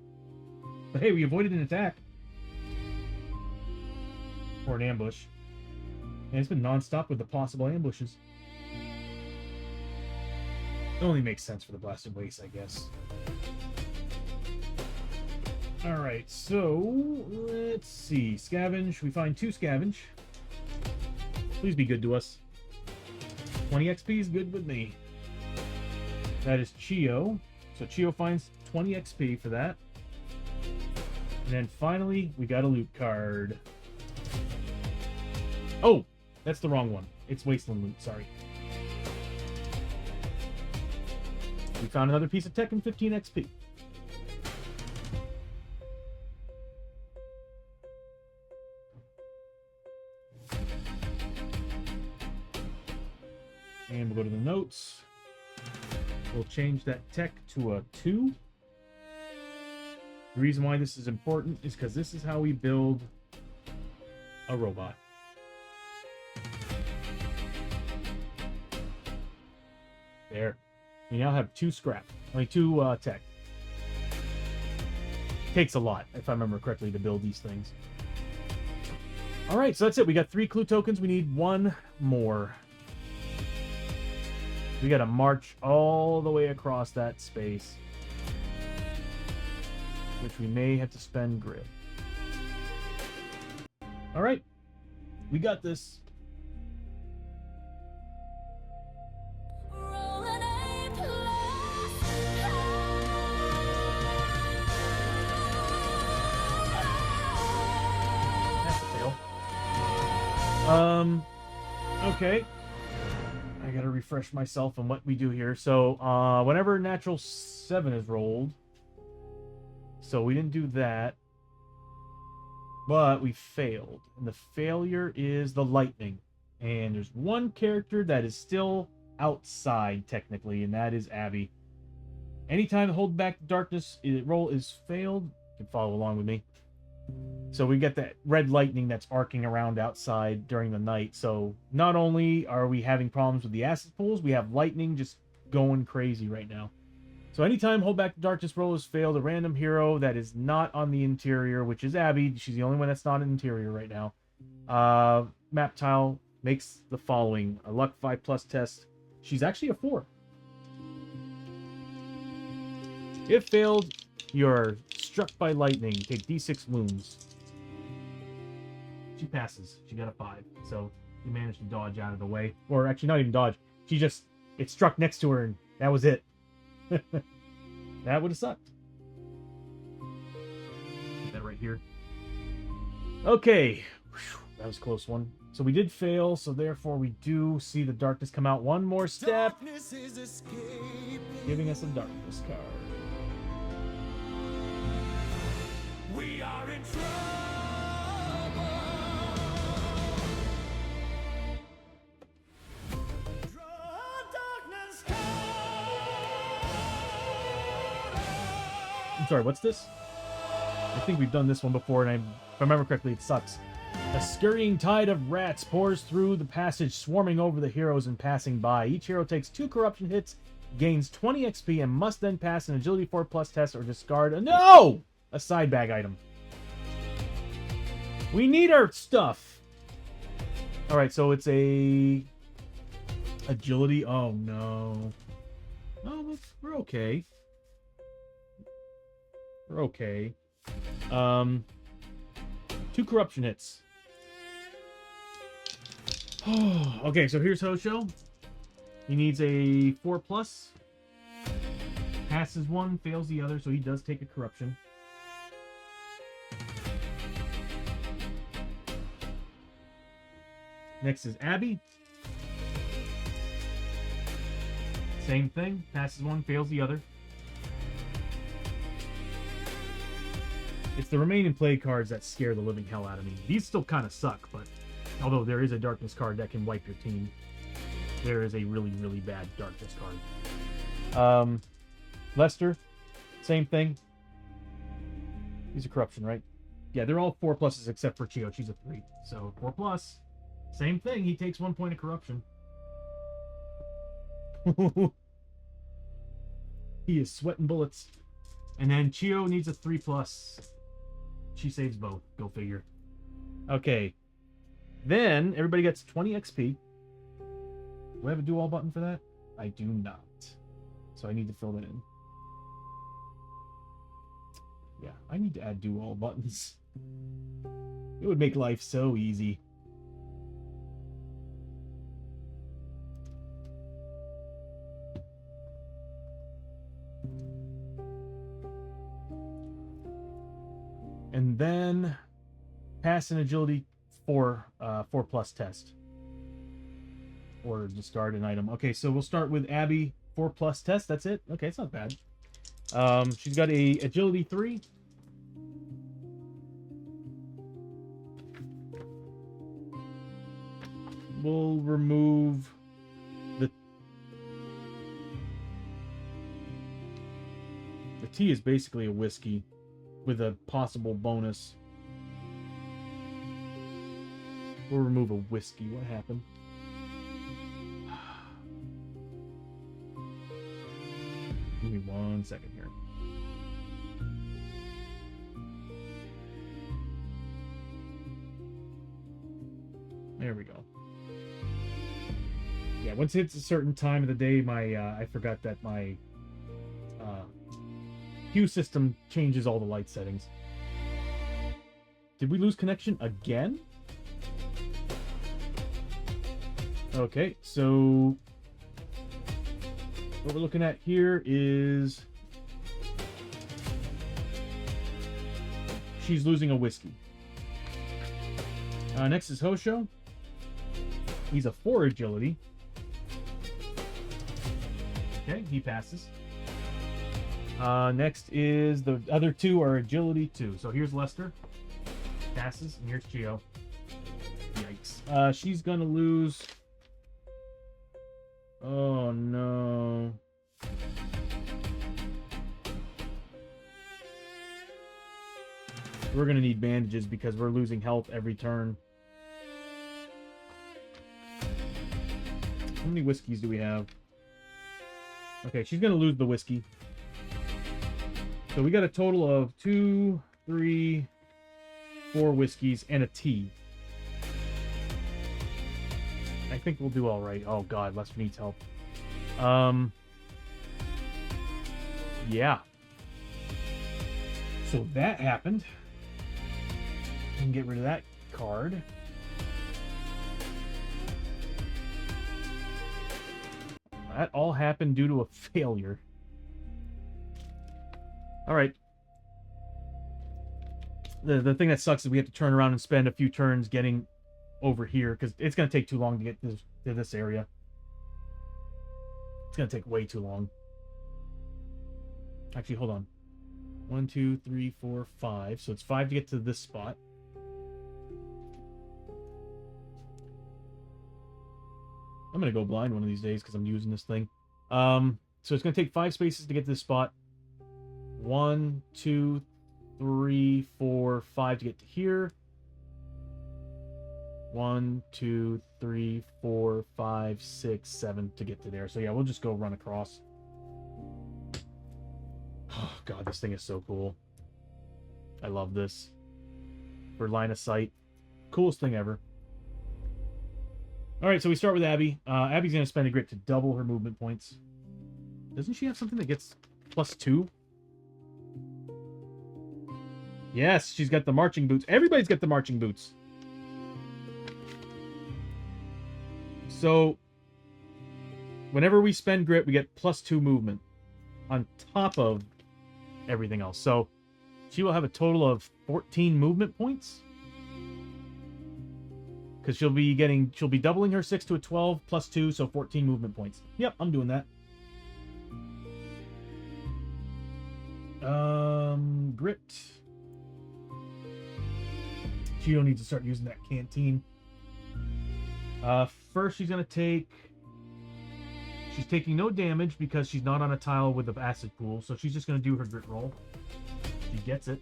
But hey, we avoided an attack. Or an ambush. And it's been non-stop with the possible ambushes. It only makes sense for the Blasted Waste, I guess. Alright, so let's see. Scavenge. We find 2 scavenge. Please be good to us. 20 XP is good with me. That is Chio. So Chio finds 20 XP for that. And then finally, we got a loot card. Oh, that's the wrong one. It's Wasteland loot, sorry. We found another piece of tech and 15 XP. And we'll go to the notes. We'll change that tech to a 2. The reason why this is important is because this is how we build a robot. There. We now have 2 scrap. Only 2 tech. Takes a lot, if I remember correctly, to build these things. Alright, so that's it. We got 3 clue tokens. We need 1 more. We gotta march all the way across that space. Which we may have to spend grit. Alright. We got this. Roll an A+. That's a fail. Okay. I gotta refresh myself on what we do here. So, whenever natural 7 is rolled, so we didn't do that, but we failed. And the failure is the lightning. And there's 1 character that is still outside, technically, and that is Abby. Anytime the hold back the darkness roll is failed, you can follow along with me. So we get that red lightning that's arcing around outside during the night. So not only are we having problems with the acid pools, we have lightning just going crazy right now. So anytime hold back the darkness roll is failed, a random hero that is not on the interior, which is Abby, she's the only one that's not in the interior right now, map tile makes the following: a luck 5+ test. She's actually a 4. If failed, you're struck by lightning. Take D6 wounds. She passes. She got a 5. So you managed to dodge out of the way. Or actually, not even dodge. It struck next to her, and that was it. That would have sucked. Put that right here. Okay. Whew, that was a close one. So we did fail, so therefore we do see the darkness come out one more step, giving us a darkness card. We are in trouble. Draw darkness card. I'm sorry, what's this? I think we've done this one before, and if I remember correctly, it sucks. A scurrying tide of rats pours through the passage, swarming over the heroes and passing by. Each hero takes 2 corruption hits, gains 20 XP, and must then pass an agility 4+ test or discard a side bag item. We need our stuff. All right, so it's a agility. Oh no. Oh, we're okay. We're okay. 2 corruption hits. Okay, so here's Hosho. He needs a 4+. Passes one, fails the other, so he does take a corruption. Next is Abby. Same thing. Passes one, fails the other. It's the remaining play cards that scare the living hell out of me. These still kind of suck, but although there is a darkness card that can wipe your team, there is a really, really bad darkness card. Lester, same thing. He's a corruption, right? Yeah, they're all 4+ except for Chio. She's a 3. So 4+. Same thing. He takes 1 point of corruption. He is sweating bullets. And then Chio needs a 3+. She saves both. Go figure. Okay. Then everybody gets 20 XP. Do I have a do all button for that? I do not. So I need to fill that in. Yeah, I need to add do all buttons. It would make life so easy. And then pass an agility 4+ test. Or discard an item. Okay, so we'll start with Abby. 4+ test. That's it. Okay, it's not bad. She's got a agility 3. We'll remove the tea is basically a whiskey with a possible bonus. We'll remove a whiskey. What happened? Give me 1 second here. There we go. Yeah, once it hits a certain time of the day, I forgot that my hue system changes all the light settings. Did we lose connection again? Okay, so what we're looking at here is she's losing a whiskey. Next is Hosho. He's a 4 agility. Okay, he passes. Next is the other 2 are agility 2. So here's Lester. Passes, and here's Chio. Yikes. She's gonna lose. Oh no. We're gonna need bandages because we're losing health every turn. How many whiskeys do we have? Okay, she's gonna lose the whiskey. So we got a total of 2, 3, 4 whiskeys and a tea. I think we'll do all right. Oh god, Lester needs help. Yeah. So that happened. We can get rid of that card. That all happened due to a failure. All right. The thing that sucks is we have to turn around and spend a few turns getting over here because it's going to take too long to get to this area. It's going to take way too long. Actually, hold on. 1, 2, 3, 4, 5. So it's 5 to get to this spot. I'm going to go blind one of these days because I'm using this thing. So it's going to take 5 spaces to get to this spot. 1, 2, 3, 4, 5 to get to here. 1, 2, 3, 4, 5, 6, 7 to get to there. So yeah, we'll just go run across. Oh god, this thing is so cool. I love this. For line of sight. Coolest thing ever. Alright, so we start with Abby. Abby's going to spend a grit to double her movement points. Doesn't she have something that gets +2? Yes, she's got the marching boots. Everybody's got the marching boots. So, whenever we spend grit, we get +2 movement on top of everything else. So, she will have a total of 14 movement points. Because she'll be doubling her 6 to a 12 +2, so 14 movement points. Yep, I'm doing that. Grit. She don't need to start using that canteen. First she's gonna take... She's taking no damage because she's not on a tile with the acid pool, so she's just gonna do her grit roll. She gets it.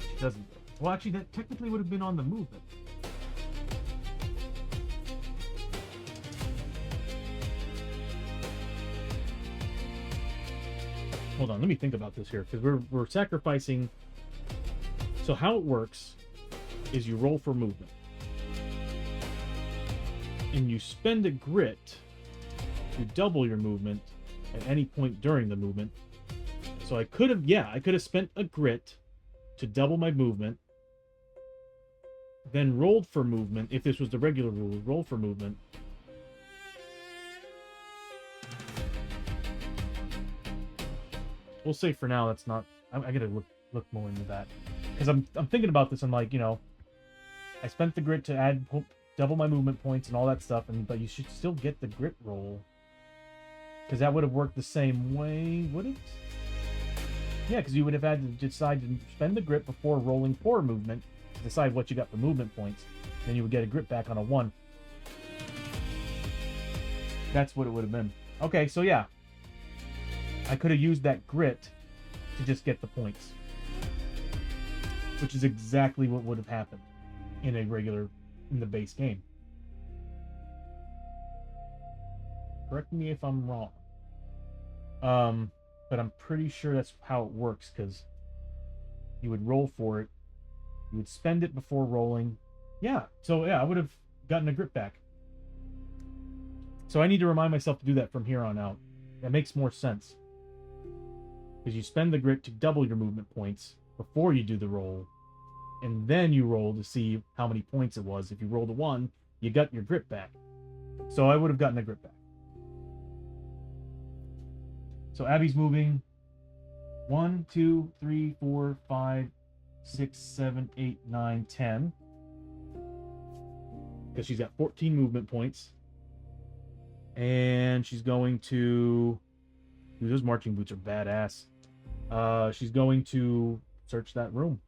She doesn't. Well, actually, that technically would have been on the movement. Hold on, let me think about this here, because we're sacrificing... So how it works is you roll for movement. And you spend a grit to double your movement at any point during the movement. So I could have spent a grit to double my movement, then rolled for movement, if this was the regular rule, roll for movement. We'll say for now that's not... I gotta look more into that. Because I'm thinking about this, I'm like, you know, I spent the grit to double my movement points and all that stuff, but you should still get the grit roll. Because that would have worked the same way, would it? Yeah, because you would have had to decide to spend the grit before rolling for movement to decide what you got for movement points. Then you would get a grit back on a 1. That's what it would have been. Okay, so yeah. I could have used that grit to just get the points. Which is exactly what would have happened in the base game. Correct me if I'm wrong. But I'm pretty sure that's how it works, because you would roll for it. You would spend it before rolling. Yeah, so yeah, I would have gotten a grit back. So I need to remind myself to do that from here on out. That makes more sense. Because you spend the grit to double your movement points before you do the roll. And then you roll to see how many points it was. If you rolled a 1, you got your grit back. So I would have gotten a grit back. So Abby's moving 1, 2, 3, 4, 5, 6, 7, 8, 9, 10. Because she's got 14 movement points. And she's going to... Dude, those marching boots are badass. She's going to search that room.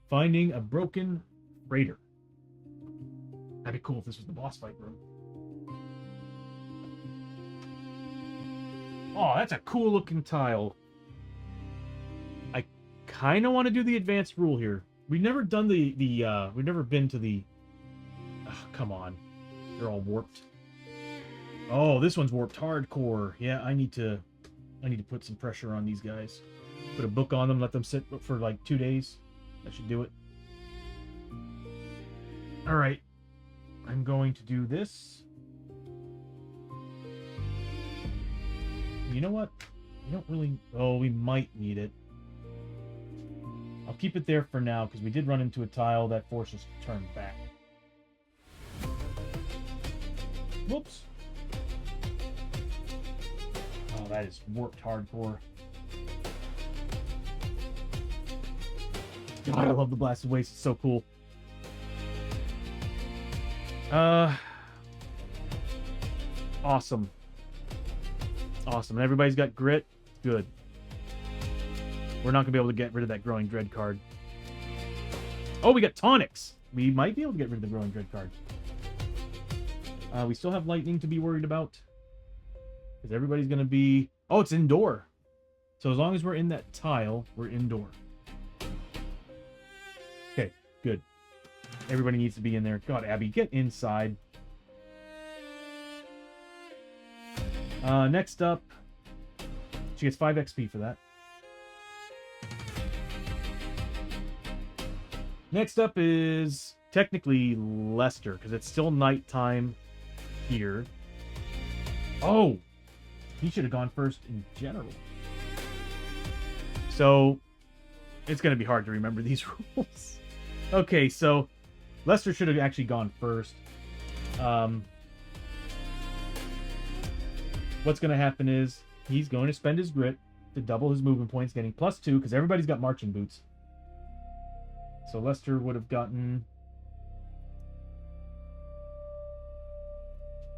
Finding a broken freighter. That'd be cool if this was the boss fight room. Oh, that's a cool looking tile. I kind of want to do the advanced rule here. We've never done we've never been to the... Oh, come on. They're all warped. Oh, this one's warped hardcore. Yeah, I need to put some pressure on these guys. Put a book on them, let them sit for like 2 days. That should do it. All right. I'm going to do this. You know what? We don't really... Oh, we might need it. I'll keep it there for now, because we did run into a tile that forced us to turn back. Whoops. Oh, that is warped hardcore. God, I love the Blasted Waste. It's so cool. Awesome. Awesome. And everybody's got grit. Good. We're not going to be able to get rid of that Growing Dread card. Oh, we got tonics. We might be able to get rid of the Growing Dread card. We still have lightning to be worried about. Because everybody's going to be... Oh, it's indoor. So as long as we're in that tile, we're indoor. Okay, good. Everybody needs to be in there. God, Abby, get inside. Next up, she gets 5 XP for that. Next up is technically Lester, because it's still nighttime here. Oh! He should have gone first in general. So, it's going to be hard to remember these rules. Okay, so Lester should have actually gone first. What's going to happen is he's going to spend his grit to double his movement points, getting +2, because everybody's got marching boots. So Lester would have gotten...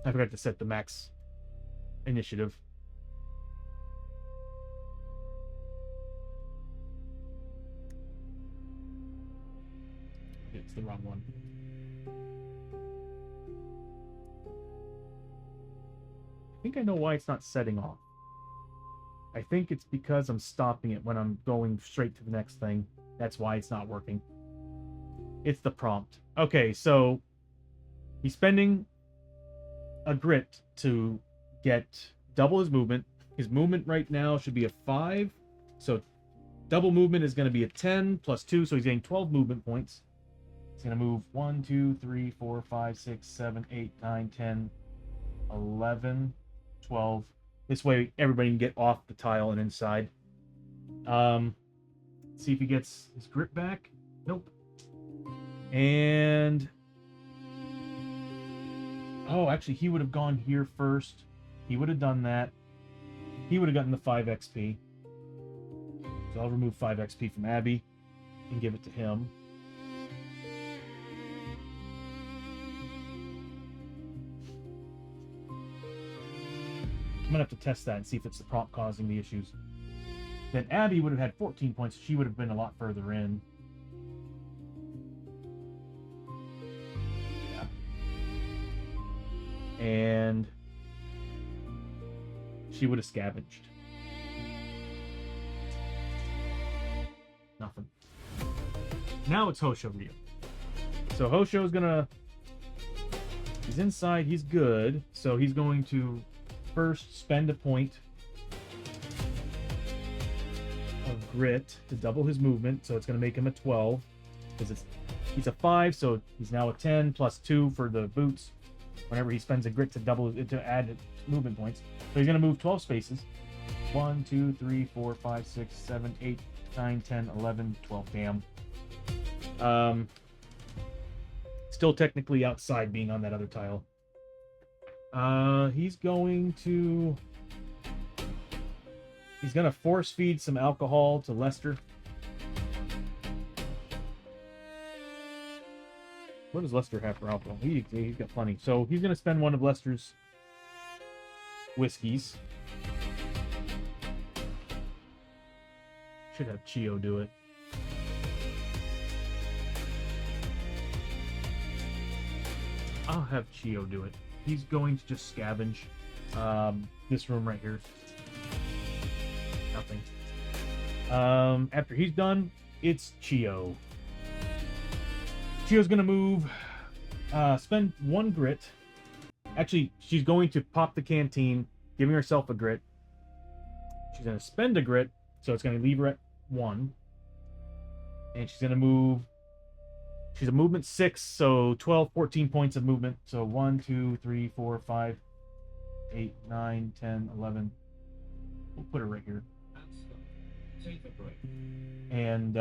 I forgot to set the max initiative. It's the wrong one. I think I know why it's not setting off. I think it's because I'm stopping it when I'm going straight to the next thing. That's why it's not working. It's the prompt. Okay, so he's spending a grit to get double his movement. His movement right now should be a 5. So double movement is going to be a 10 +2, so he's getting 12 movement points. He's going to move 1, 2, 3, 4, 5, 6, 7, 8, 9, 10, 11, 12. This way everybody can get off the tile and inside. See if he gets his grit back. Nope. And... oh, actually, he would have gone here first. He would have done that. He would have gotten the 5 XP. So I'll remove 5 XP from Abby and give it to him. I'm going to have to test that and see if it's the prompt causing the issues. Then Abby would have had 14 points. She would have been a lot further in. Yeah. And she would have scavenged. Nothing. Now it's Hosho Ryu. So Hosho's gonna... he's inside, he's good. So he's going to first spend a point of grit to double his movement, so it's going to make him a 12 because he's a 5, so he's now a 10 +2 for the boots whenever he spends a grit to double to add movement points. So he's going to move 12 spaces. 1, 2, 3, 4, 5, 6, 7, 8, 9, 10, 11, 12. Damn. Still technically outside being on that other tile. He's going to force feed some alcohol to Lester. What does Lester have for alcohol? He's got plenty. So he's going to spend one of Lester's whiskeys. Should have Chio do it. I'll have Chio do it. He's going to just scavenge this room right here. Nothing. After he's done, it's Chio. Chio's gonna move, spend 1 grit. Actually, she's going to pop the canteen, giving herself a grit. She's gonna spend a grit, so it's gonna leave her at 1. And she's gonna move She's a movement 6, so 12, 14 points of movement. So 1, 2, 3, 4, 5, 8, 9, 10, 11. We'll put her right here. Take a break. And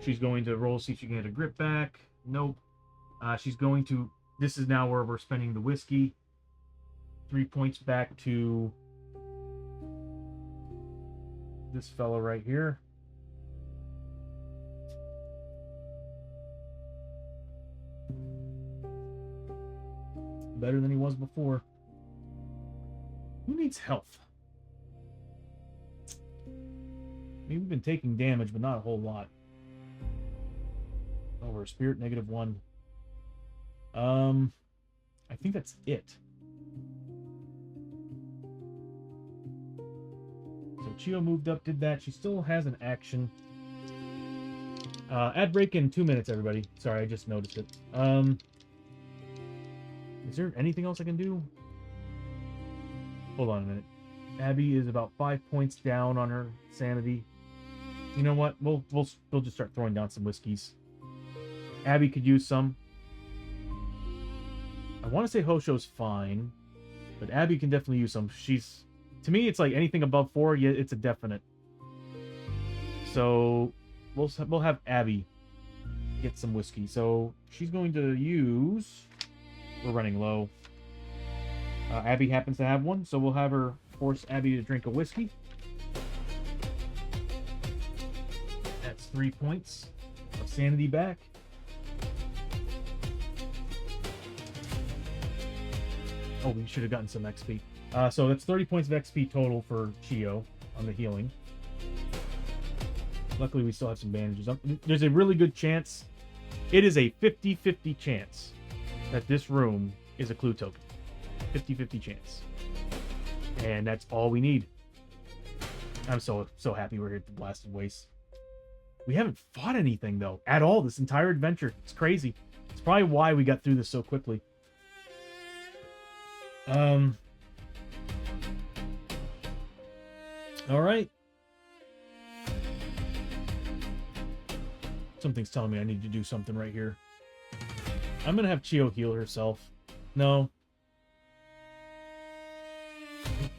she's going to roll, see if she can get a grip back. Nope. She's going to... This is now where we're spending the whiskey. 3 points back to this fellow right here. Better than he was before. Who needs health? I mean, we've been taking damage, but not a whole lot. Over spirit -1. I think that's it. So Chio moved up, did that. She still has an action. Ad break in 2 minutes, everybody. Sorry, I just noticed it. Is there anything else I can do? Hold on a minute. Abby is about 5 points down on her sanity. You know what? We'll just start throwing down some whiskeys. Abby could use some. I want to say Hosho's fine, but Abby can definitely use some. She's, to me, it's like anything above 4, yeah, it's a definite. So we'll have Abby get some whiskey. So she's going to use. We're running low. Abby happens to have one, so we'll have her force Abby to drink a whiskey. That's 3 points of sanity back. Oh, we should have gotten some XP. So that's 30 points of XP total for Chio on the healing. Luckily, we still have some bandages. There's a really good chance. It is a 50-50 chance that this room is a clue token. 50-50 chance. And that's all we need. I'm so happy we're here at the Blasted Waste. We haven't fought anything, though, at all this entire adventure. It's crazy. It's probably why we got through this so quickly. All right. Something's telling me I need to do something right here. I'm gonna have Chio heal herself. No.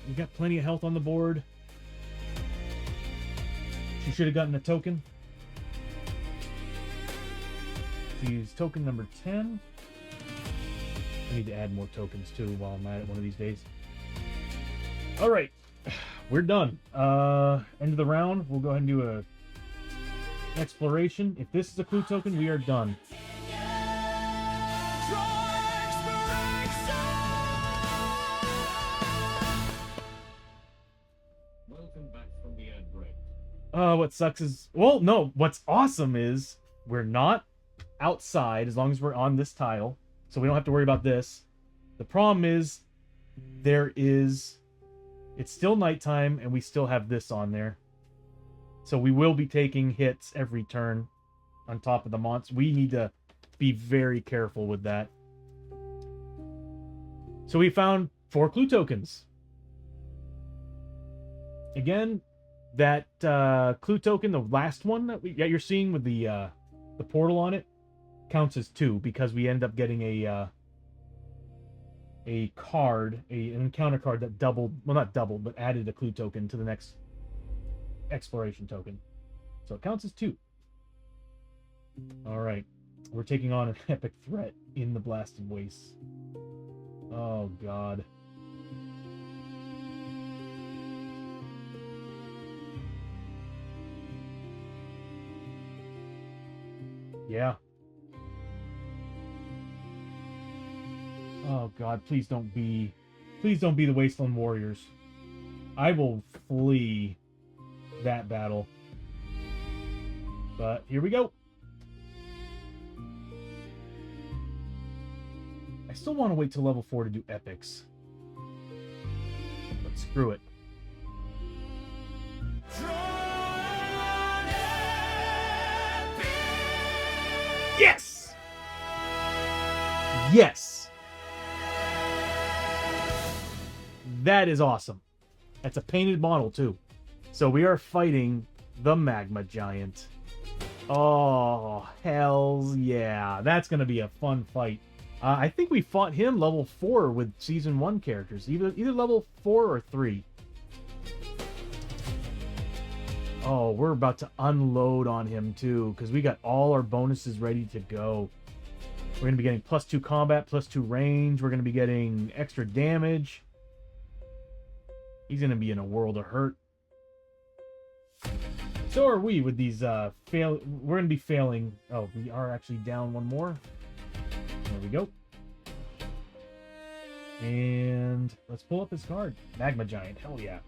We got plenty of health on the board. She should have gotten a token. She's token number 10. I need to add more tokens too while I'm at it one of these days. All right, we're done. End of the round. We'll go ahead and do a exploration. If this is a clue token, we are done. Welcome back from the ad break. What sucks is, well, no, what's awesome is we're not outside as long as we're on this tile, so we don't have to worry about this. The problem is it's still nighttime and we still have this on there. So we will be taking hits every turn on top of the monster. We need to be very careful with that. So we found 4 clue tokens. Again, that clue token, the last one that you're seeing with the portal on it, counts as 2 because we end up getting a card, an encounter card that doubled, well, not doubled, but added a clue token to the next exploration token. So it counts as 2. All right, we're taking on an epic threat in the Blasted Wastes. Oh God. Yeah. Oh God, please don't be the Wasteland Warriors. I will flee that battle. But here we go. I still want to wait till level 4 to do epics. But screw it. Yes! Yes! That is awesome. That's a painted model, too. So we are fighting the Magma Giant. Oh, hells yeah. That's going to be a fun fight. I think we fought him level 4 with Season 1 characters. Either level 4 or 3. Oh, we're about to unload on him, too, because we got all our bonuses ready to go. We're going to be getting +2 combat, +2 range. We're going to be getting extra damage. He's going to be in a world of hurt. So are we with these We're going to be failing. Oh, we are actually down one more. There we go. And let's pull up his card. Magma Giant. Hell yeah.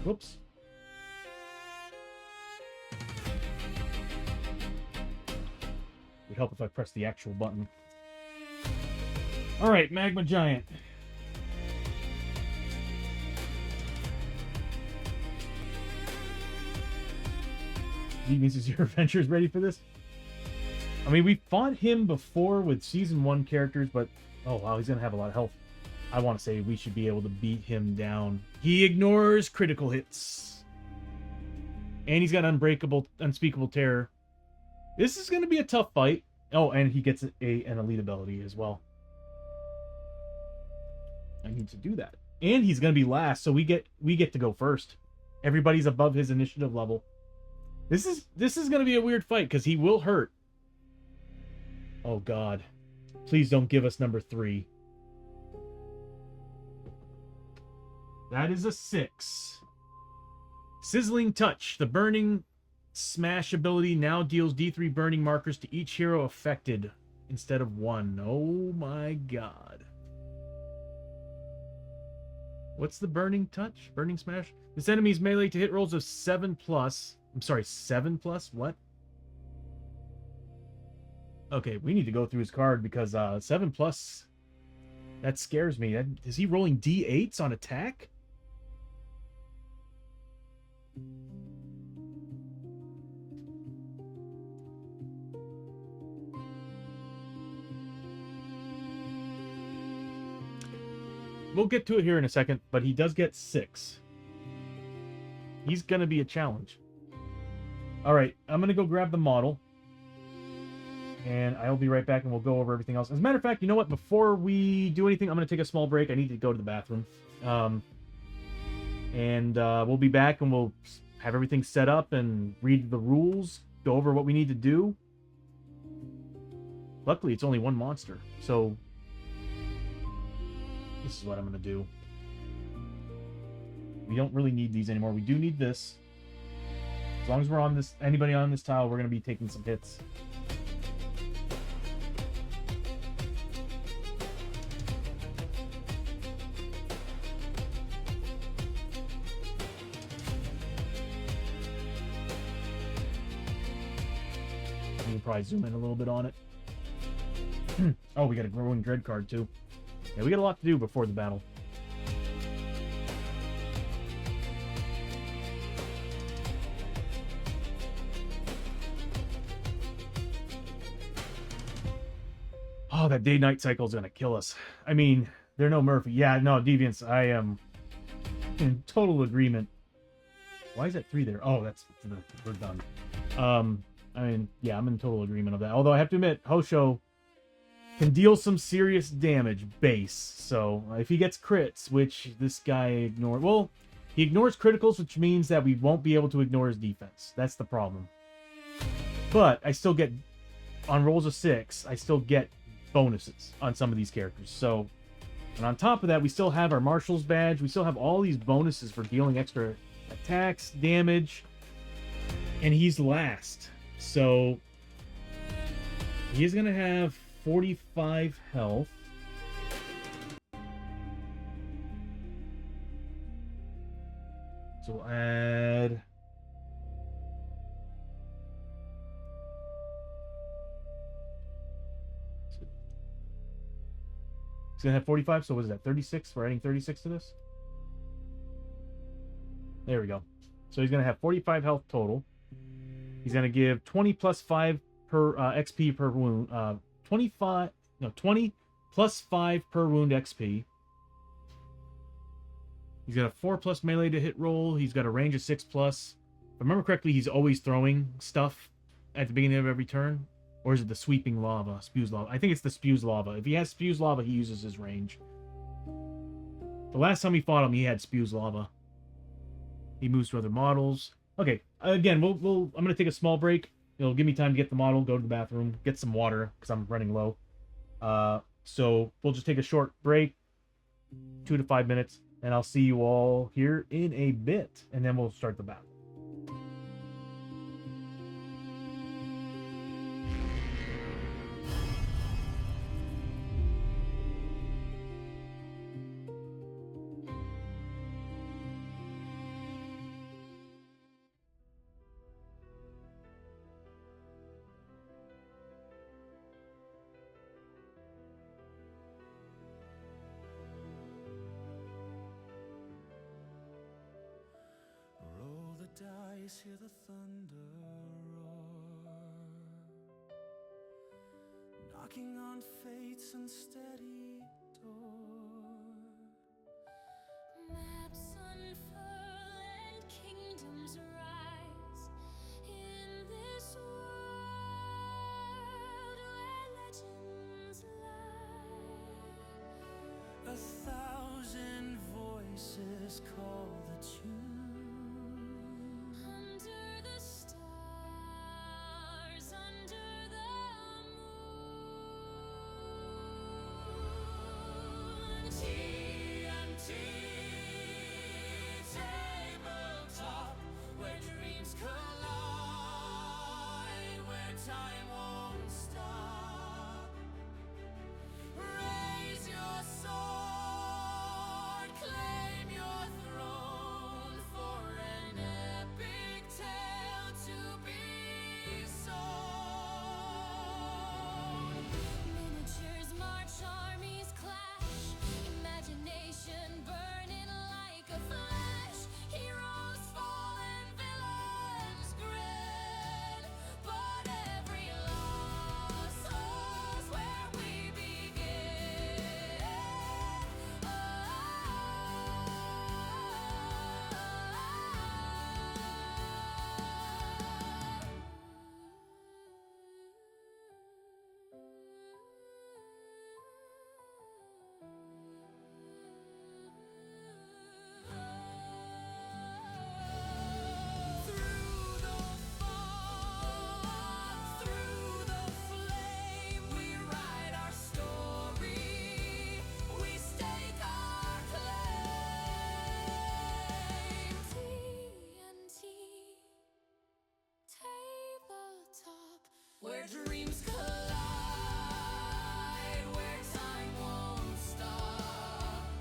Whoops. Would help if I press the actual button. Alright, Magma Giant. Means is your adventures ready for this? I mean, we fought him before with Season 1 characters, but... Oh, wow, he's going to have a lot of health. I want to say we should be able to beat him down. He ignores critical hits. And he's got Unspeakable Terror. This is going to be a tough fight. Oh, and he gets an elite ability as well. I need to do that. And he's going to be last, so we get to go first. Everybody's above his initiative level. This is going to be a weird fight, because he will hurt. Oh, God. Please don't give us number 3. That is a 6. Sizzling Touch. The Burning Smash ability now deals D3 burning markers to each hero affected instead of 1. Oh, my God. What's the Burning Touch? Burning Smash? This enemy's melee to hit rolls of 7+. I'm sorry, 7+? What? Okay, we need to go through his card because 7+, that scares me. Is he rolling D8s on attack? We'll get to it here in a second, but he does get 6. He's going to be a challenge. Alright, I'm going to go grab the model. And I'll be right back and we'll go over everything else. As a matter of fact, you know what? Before we do anything, I'm going to take a small break. I need to go to the bathroom. We'll be back and we'll have everything set up and read the rules. Go over what we need to do. Luckily, it's only one monster. So, this is what I'm going to do. We don't really need these anymore. We do need this. As long as we're on this, anybody on this tile, we're going to be taking some hits. We can probably zoom in a little bit on it. Oh, we got a Growing Dread card too. Yeah, we got a lot to do before the battle. Oh, that day-night cycle is going to kill us. I mean, they're no Murphy. Yeah, no, Deviants, I am in total agreement. Why is that 3 there? Oh, we're done. I mean, yeah, I'm in total agreement of that. Although I have to admit, Hosho can deal some serious damage base. So if he gets crits, which this guy ignores... Well, he ignores criticals, which means that we won't be able to ignore his defense. That's the problem. But I still get... On rolls of 6, I still get bonuses on some of these characters. So, and on top of that, we still have our Marshal's badge. We still have all these bonuses for dealing extra attacks, damage. And he's last. So, he is going to have 45 health. So we'll add... He's going to have 45, so what is that, 36? We're adding 36 to this? There we go. So he's going to have 45 health total. He's going to give 20 plus 5 per XP per wound. 20 plus 5 per wound XP. He's got a 4 plus melee to hit roll. He's got a range of 6 plus. If I remember correctly, he's always throwing stuff at the beginning of every turn? Or is it the sweeping lava? Spews lava. I think it's the spews lava. If he has spews lava, he uses his range. The last time we fought him, he had spews lava. He moves to other models. Okay, again, I'm gonna take a small break. It'll give me time to get the model, go to the bathroom, get some water because I'm running low. So we'll just take a short break, 2 to 5 minutes, and I'll see you all here in a bit, and then we'll start the battle. Roll the dice, hear the thunder roar, knocking on fate's unsteady door. Maps unfurl and kingdoms rise in this world where legends lie. 1,000 voices call the tune. Under the stars, under the moon. TNT tabletop, where dreams collide, where time won't stop. Raise your sword, claim your throne, for an epic tale to be sown. Miniatures march, armies clash, imagination burning like a flash. Heroes fall and villains grin, but every loss holds where we begin. Through the fog, through the flame, we write our story. We stake our claim. TNT tabletop, Where dreams collide, where time won't stop.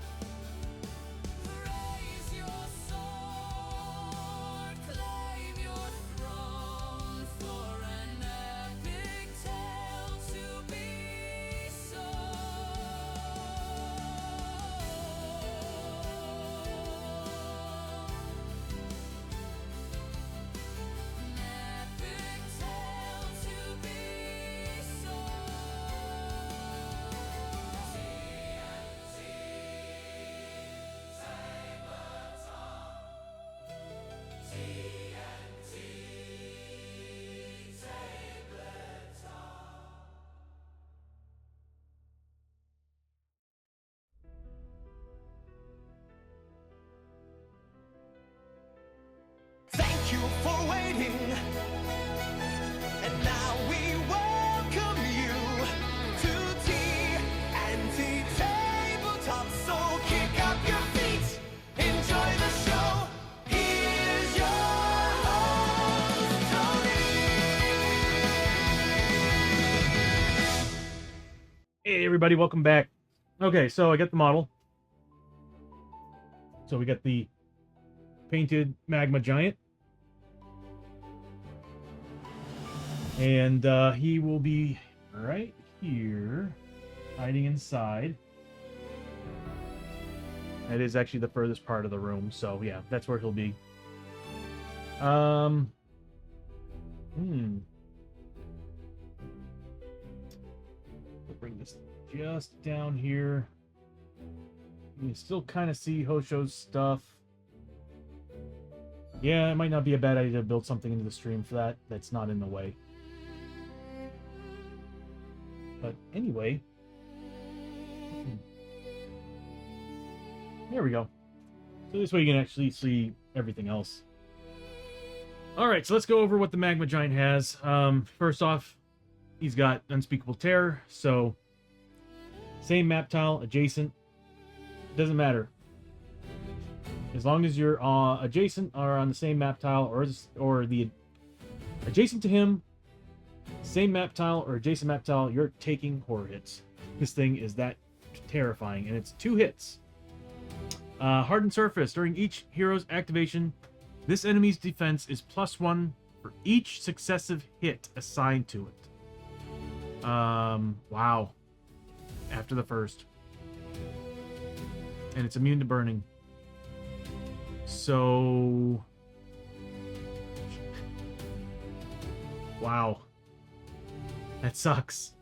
Raise your sword, claim your throne, for an epic tale to be sown. An epic tale to be sown. TNT tabletop. TNT tabletop. Thank you for waiting. And now we welcome you to TNT Tabletop. So kick up your feet, enjoy the show. Here's your host, Tony. Hey everybody, welcome back. Okay, so I got the model. So we got the painted magma giant. And he will be right here, hiding inside. That is actually the furthest part of the room, so yeah, that's where he'll be. We'll bring this just down here. You can still kind of see Hosho's stuff. Yeah, it might not be a bad idea to build something into the stream for that. That's not in the way. But anyway, there we go. So this way you can actually see everything else. All right, so let's go over what the Magma Giant has. First off, he's got Unspeakable Terror, so same map tile, adjacent, doesn't matter. As long as you're adjacent or on the same map tile, or the adjacent to him, same map tile or adjacent map tile, you're taking horror hits. This thing is that terrifying, and it's 2 hits. Hardened Surface. During each hero's activation, this enemy's defense is +1 for each successive hit assigned to it. Wow. After the first. And it's immune to burning. So... wow. That sucks.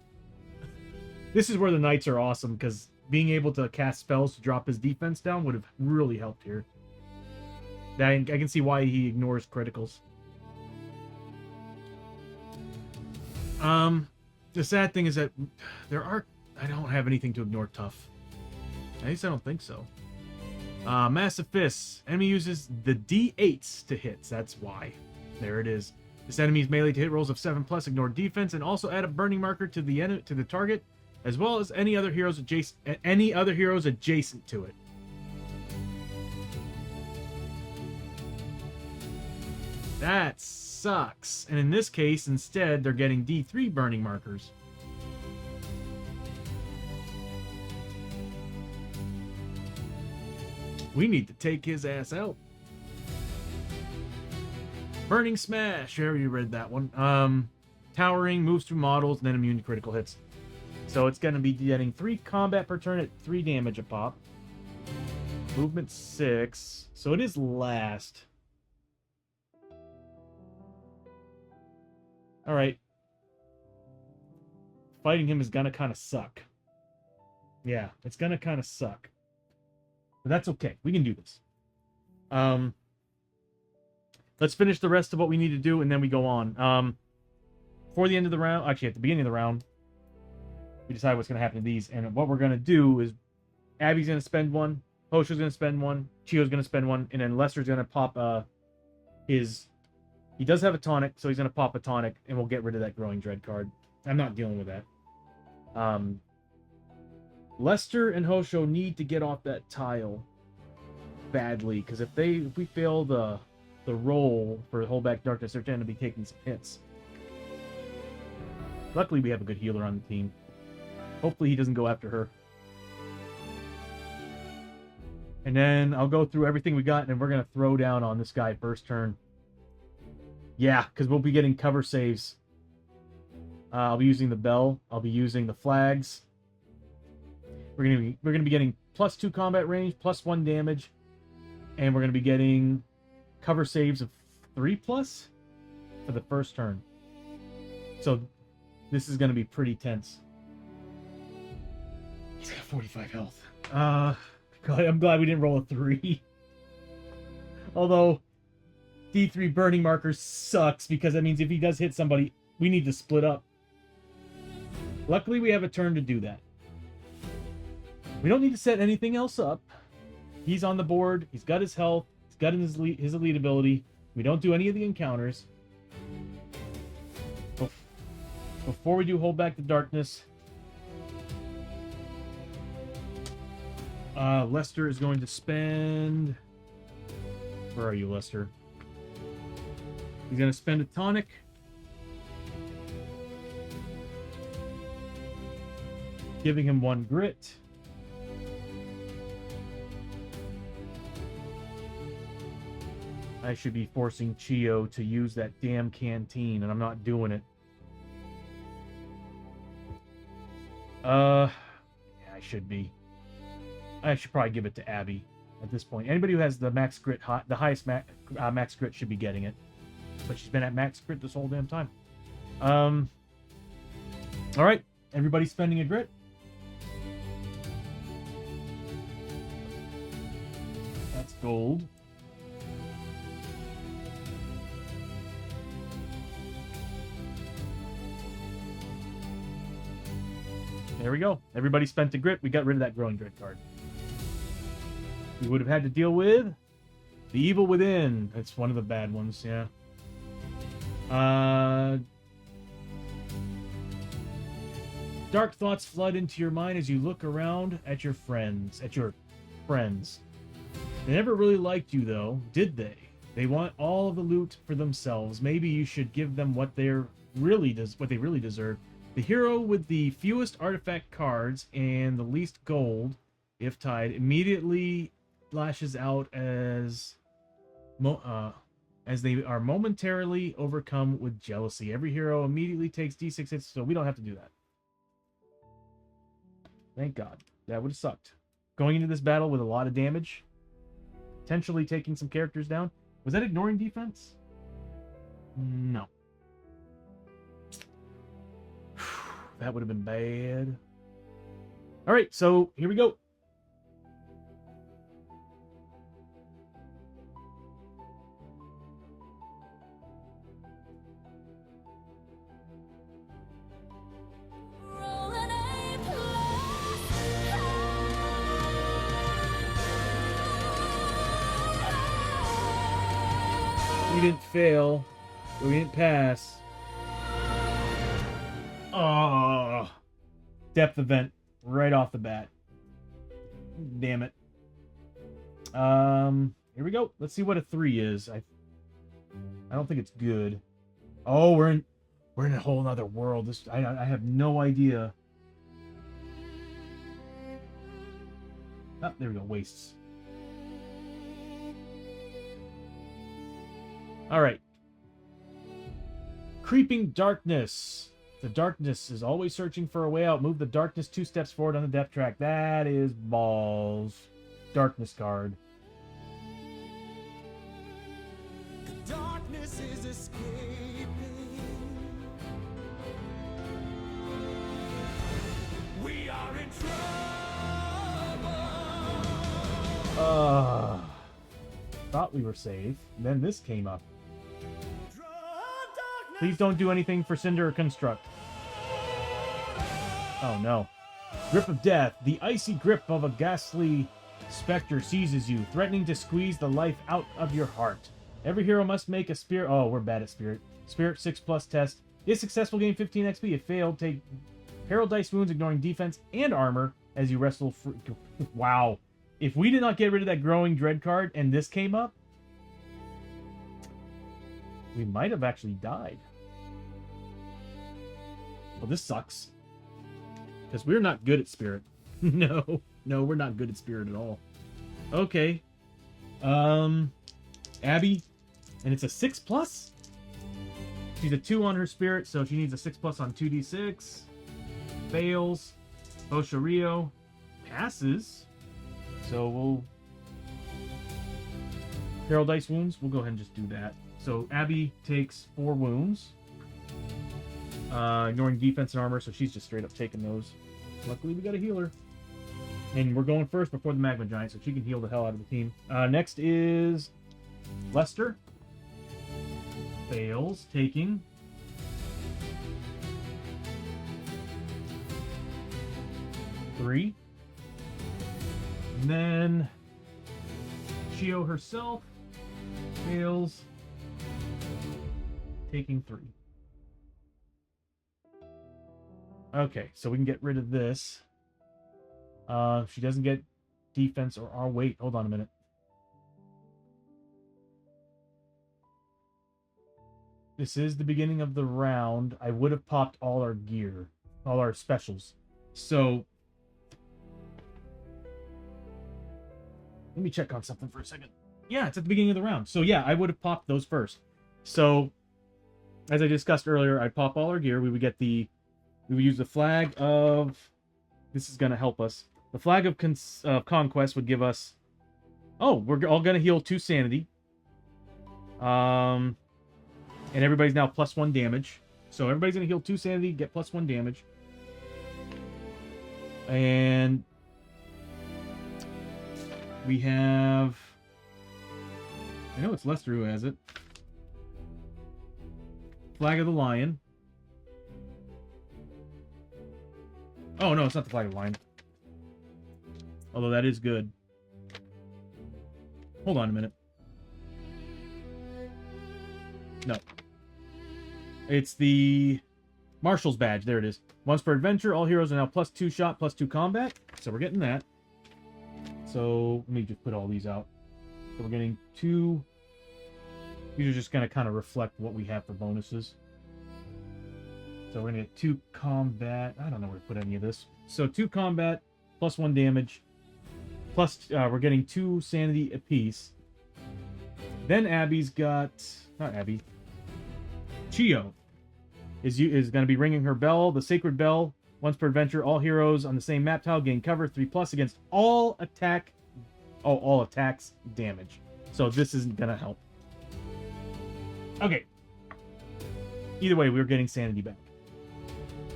This is where the Knights are awesome, because being able to cast spells to drop his defense down would have really helped here. I can see why he ignores criticals. The sad thing is that I don't have anything to ignore tough. At least I don't think so. Massive Fists. Enemy uses the D8s to hits. That's why. There it is. This enemy's melee to hit rolls of 7+, ignore defense, and also add a burning marker to the target, as well as any other heroes adjacent to it. That sucks. And in this case, instead, they're getting D3 burning markers. We need to take his ass out. Burning Smash. I already read that one. Towering, moves through models, and then immune to critical hits. So it's going to be getting 3 combat per turn at 3 damage a pop. Movement 6. So it is last. Alright. Fighting him is going to kind of suck. Yeah, it's going to kind of suck. But that's okay. We can do this. Let's finish the rest of what we need to do, and then we go on. Before the end of the round, actually at the beginning of the round, we decide what's going to happen to these. And what we're going to do is Abby's going to spend 1, Hosho's going to spend 1, Chio's going to spend 1, and then Lester's going to pop his... He does have a tonic, so he's going to pop a tonic, and we'll get rid of that Growing Dread card. I'm not dealing with that. Lester and Hosho need to get off that tile badly, because if we fail the roll for Hold Back Darkness, they're going to be taking some hits. Luckily, we have a good healer on the team. Hopefully, he doesn't go after her. And then I'll go through everything we got, and we're going to throw down on this guy first turn. Yeah, because we'll be getting cover saves. I'll be using the bell. I'll be using the flags. We're gonna be getting +2 combat range, +1 damage, and we're gonna be getting cover saves of 3+ for the first turn. So this is gonna be pretty tense. He's got 45 health. God, I'm glad we didn't roll a 3. Although D3 burning markers sucks, because that means if he does hit somebody, we need to split up. Luckily, we have a turn to do that. We don't need to set anything else up. He's on the board. He's got his health. He's got his elite ability. We don't do any of the encounters. Before we do Hold Back the Darkness, Lester is going to spend... Where are you, Lester? He's going to spend a tonic. Giving him 1 grit. I should be forcing Chio to use that damn canteen, and I'm not doing it. Yeah, I should be. I should probably give it to Abby at this point. Anybody who has the max grit, the highest max grit should be getting it. But she's been at max grit this whole damn time. All right, everybody spending a grit. That's gold. There we go. Everybody spent a grip. We got rid of that Growing Dread card. We would have had to deal with the Evil Within. That's one of the bad ones, yeah. Dark thoughts flood into your mind as you look around at your friends. They never really liked you, though, did they? They want all of the loot for themselves. Maybe you should give them what they really deserve. The hero with the fewest artifact cards and the least gold, if tied, immediately lashes out as they are momentarily overcome with jealousy. Every hero immediately takes d6 hits, so we don't have to do that. Thank God. That would have sucked. Going into this battle with a lot of damage, potentially taking some characters down. Was that ignoring defense? No. That would have been bad. All right, so here we go. Rolling A plus. We didn't fail, but we didn't pass. Oh, depth event right off the bat. Damn it. Here we go. Let's see what a 3 is. I don't think it's good. Oh, we're in a whole nother world. I have no idea. Oh, there we go. Wastes. All right. Creeping darkness. The darkness is always searching for a way out. Move the darkness 2 steps forward on the depth track. That is balls. Darkness card. The darkness is escaping. We are in trouble. Thought we were safe. Then this came up. Please don't do anything for Cinder or Construct. Oh no. Grip of Death. The icy grip of a ghastly specter seizes you, threatening to squeeze the life out of your heart. Every hero must make a spirit... Oh, we're bad at spirit. Spirit 6+ test. If successful, gain 15 XP. If failed, take Herald Dice Wounds, ignoring defense and armor as you wrestle... Wow. If we did not get rid of that Growing Dread card and this came up, we might have actually died. Well, this sucks. Because we're not good at spirit. No, we're not good at spirit at all. Okay. Abby. And it's a 6+? She's a 2 on her spirit, so she needs a 6+ on 2d6. Fails. Oshario passes. So we'll... Herald Dice Wounds. We'll go ahead and just do that. So Abby takes 4 wounds. Ignoring defense and armor, so she's just straight up taking those. Luckily, we got a healer. And we're going first before the Magma Giant, so she can heal the hell out of the team. Next is Lester. Fails, taking 3. And then Shio herself fails, taking 3. Okay, so we can get rid of this. She doesn't get defense or... Oh, wait, hold on a minute. This is the beginning of the round. I would have popped all our gear. All our specials. So... Let me check on something for a second. Yeah, it's at the beginning of the round. So yeah, I would have popped those first. So, as I discussed earlier, I'd pop all our gear. We would get the... We would use the Flag of... This is going to help us. The Flag of Conquest would give us... Oh, we're all going to heal 2 sanity. And everybody's now +1 damage. So everybody's going to heal 2 sanity, get +1 damage. And... We have... I know it's Lester who has it. Flag of the Lion. Oh, no, it's not the flag of line. Although that is good. Hold on a minute. No. It's the Marshal's Badge. There it is. Once per adventure, all heroes are now +2 shot, +2 combat. So we're getting that. So let me just put all these out. So we're getting 2. These are just going to kind of reflect what we have for bonuses. So we're going to get 2 combat. I don't know where to put any of this. So 2 combat, +1 damage. Plus, we're getting 2 sanity apiece. Then Abby's got... Not Abby. Chio is going to be ringing her bell, the Sacred Bell. Once per adventure, all heroes on the same map tile gain cover 3+ against all attacks damage. So this isn't going to help. Okay. Either way, we're getting sanity back.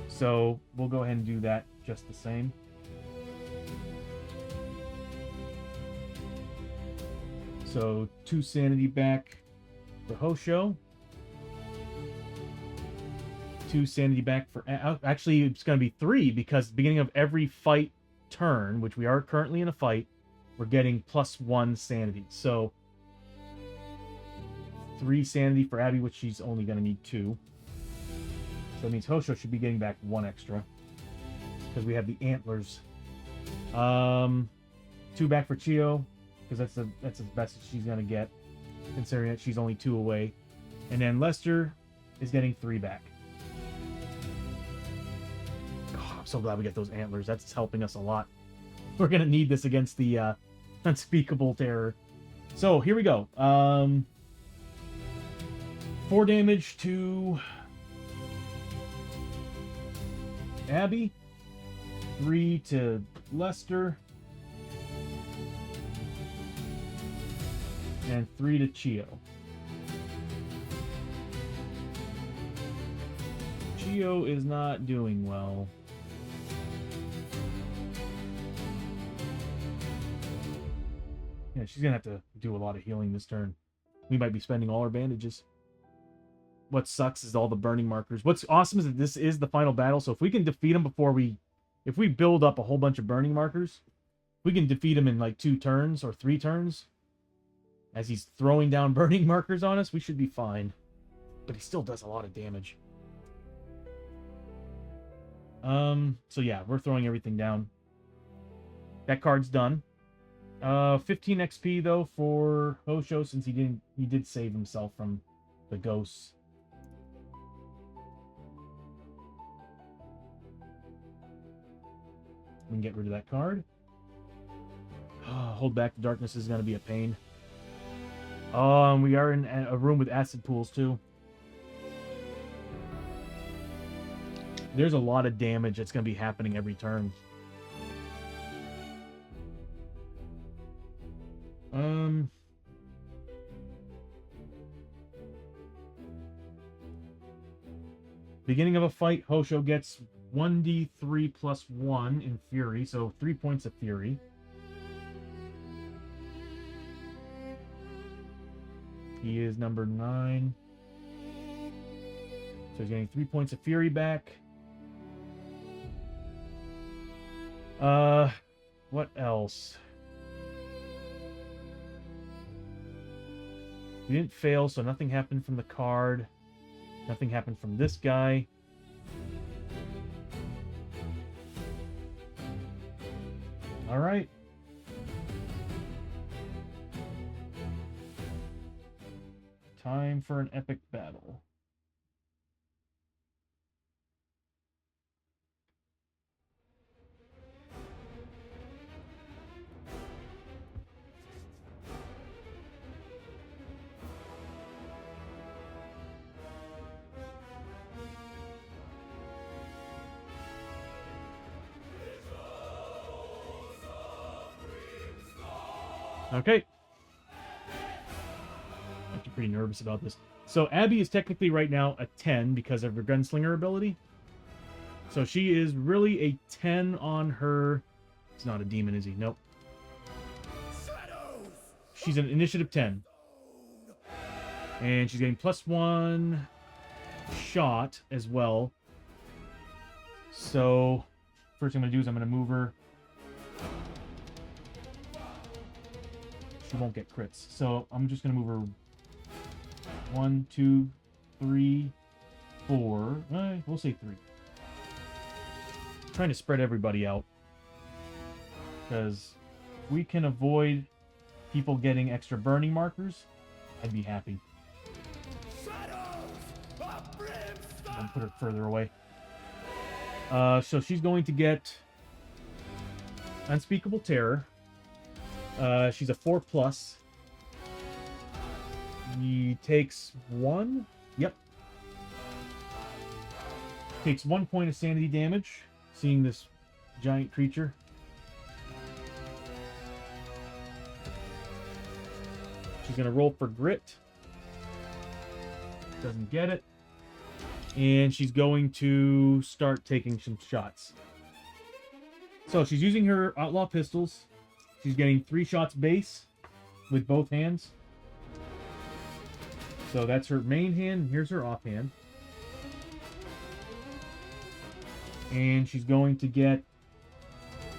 So we'll go ahead and do that just the same. So 2 sanity back for Hosho. 2 sanity back for... Actually, it's going to be 3 because at the beginning of every fight turn, which we are currently in a fight, we're getting +1 sanity. So 3 sanity for Abby, which she's only going to need 2. So that means Hosho should be getting back 1 extra because we have the antlers. 2 back for Chio because that's the best she's going to get, considering that she's only 2 away. And then Lester is getting 3 back. Oh, I'm so glad we get those antlers. That's helping us a lot. We're going to need this against the unspeakable terror. So here we go. 4 damage to Abby. 3 to Lester. And 3 to Chio. Chio is not doing well. Yeah, she's gonna have to do a lot of healing this turn. We might be spending all our bandages. What sucks is all the burning markers. What's awesome is that this is the final battle, so if we can defeat him before if we build up a whole bunch of burning markers, we can defeat him in like 2 turns or 3 turns. As he's throwing down burning markers on us, we should be fine. But he still does a lot of damage. So yeah, we're throwing everything down. That card's done. 15 XP though for Hosho since he did save himself from the ghosts. We can get rid of that card. Hold back the darkness is going to be a pain. We are in a room with acid pools too. There's a lot of damage that's going to be happening every turn. Beginning of a fight, Hosho gets 1d3 plus 1 in Fury, so 3 points of Fury. He is number 9. So he's getting 3 points of Fury back. What else? We didn't fail, so nothing happened from the card. Nothing happened from this guy. All right. Time for an epic battle. Okay. I'm actually pretty nervous about this. So Abby is technically right now a 10 because of her gunslinger ability. So she is really a 10 on her... It's not a demon, is he? Nope. She's an initiative 10. And she's getting +1 shot as well. So first thing I'm going to do is I'm going to move her. She won't get crits. So I'm just going to move her 1, 2, 3, 4. We'll say 3. Trying to spread everybody out. Because if we can avoid people getting extra burning markers, I'd be happy. I'll put her further away. So she's going to get Unspeakable Terror. She's a 4+. He takes 1. Yep. Takes 1 point of sanity damage, seeing this giant creature. She's going to roll for grit. Doesn't get it. And she's going to start taking some shots. So she's using her Outlaw Pistols. She's getting 3 shots base with both hands. So that's her main hand. Here's her offhand. And she's going to get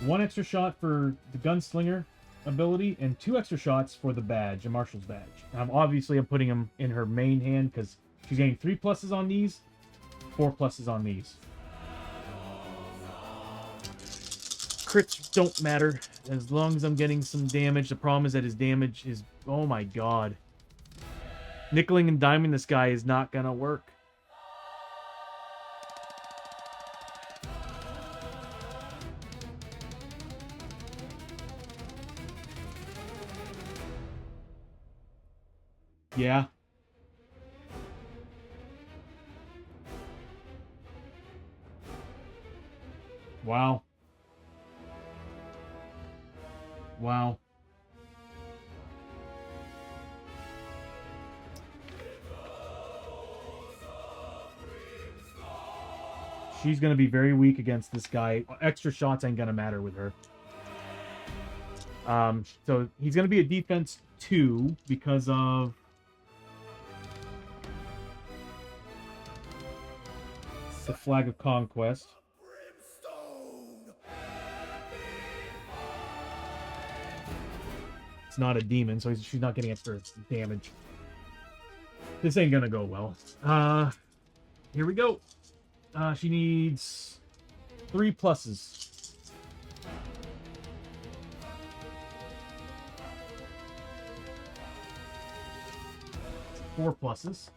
1 extra shot for the Gunslinger ability and 2 extra shots for the badge, a Marshal's badge. Obviously, I'm putting them in her main hand because she's getting 3 pluses on these, 4 pluses on these. Crits don't matter as long as I'm getting some damage. The problem is that his damage is, oh my god. Nickeling and diming this guy is not gonna work. Yeah. Wow. Wow. She's going to be very weak against this guy. Extra shots ain't going to matter with her. So he's going to be a defense 2 because of the Flag of Conquest. It's not a demon, so she's not getting extra damage. This ain't gonna go well. Here we go. She needs 3 pluses. Four pluses.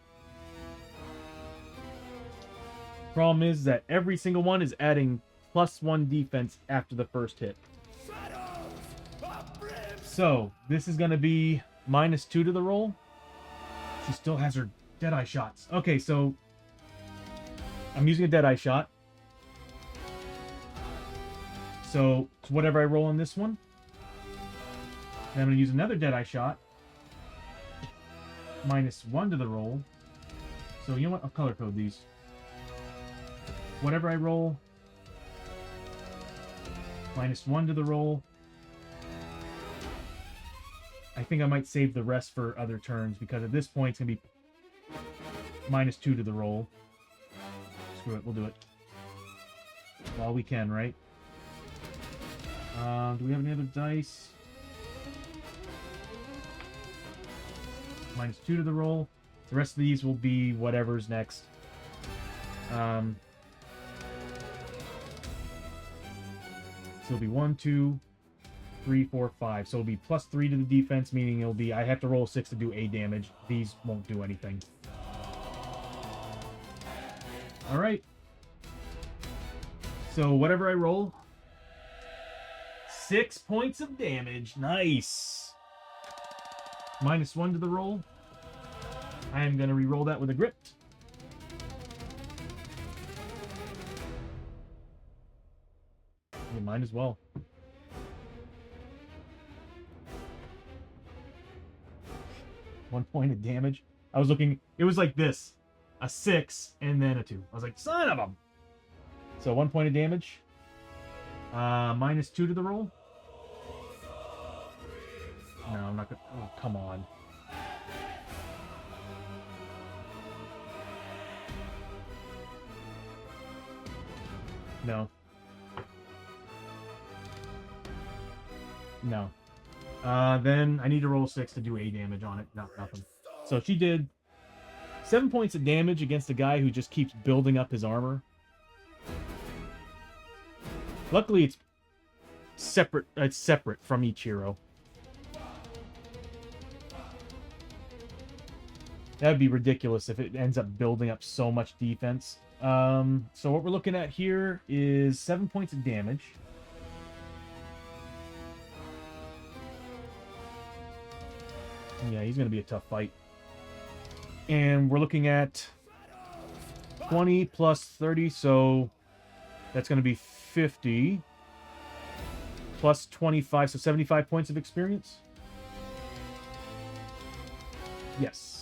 Problem is that every single one is adding +1 defense after the first hit. So, this is going to be -2 to the roll. She still has her Deadeye shots. Okay, so I'm using a Deadeye shot. So, whatever I roll on this one, then I'm going to use another Deadeye shot. -1 to the roll. So, you know what? I'll color code these. Whatever I roll, -1 to the roll. I think I might save the rest for other turns because at this point it's going to be -2 to the roll. Screw it, we'll do it. While we can, right? Do we have any other dice? -2 to the roll. The rest of these will be whatever's next. So it'll be 1, 2, 3, 4, 5. So it'll be +3 to the defense, meaning it'll be I have to roll 6 to do A damage. These won't do anything. Alright. So whatever I roll, 6 points of damage. Nice. -1 to the roll. I am going to re-roll that with a grit. You might as well. One point of damage. I was looking, it was like this. A 6 and then a 2. I was like, son of a... So 1 point of damage. -2 to the roll. No, I'm not gonna... Oh, come on. No. No. Then I need to roll 6 to do A damage on it. Nothing. So she did 7 points of damage against a guy who just keeps building up his armor. Luckily, it's separate. It's separate from each hero. That would be ridiculous if it ends up building up so much defense. So what we're looking at here is 7 points of damage. Yeah, he's going to be a tough fight. And we're looking at 20 plus 30, so that's going to be 50. Plus 25, so 75 points of experience? Yes.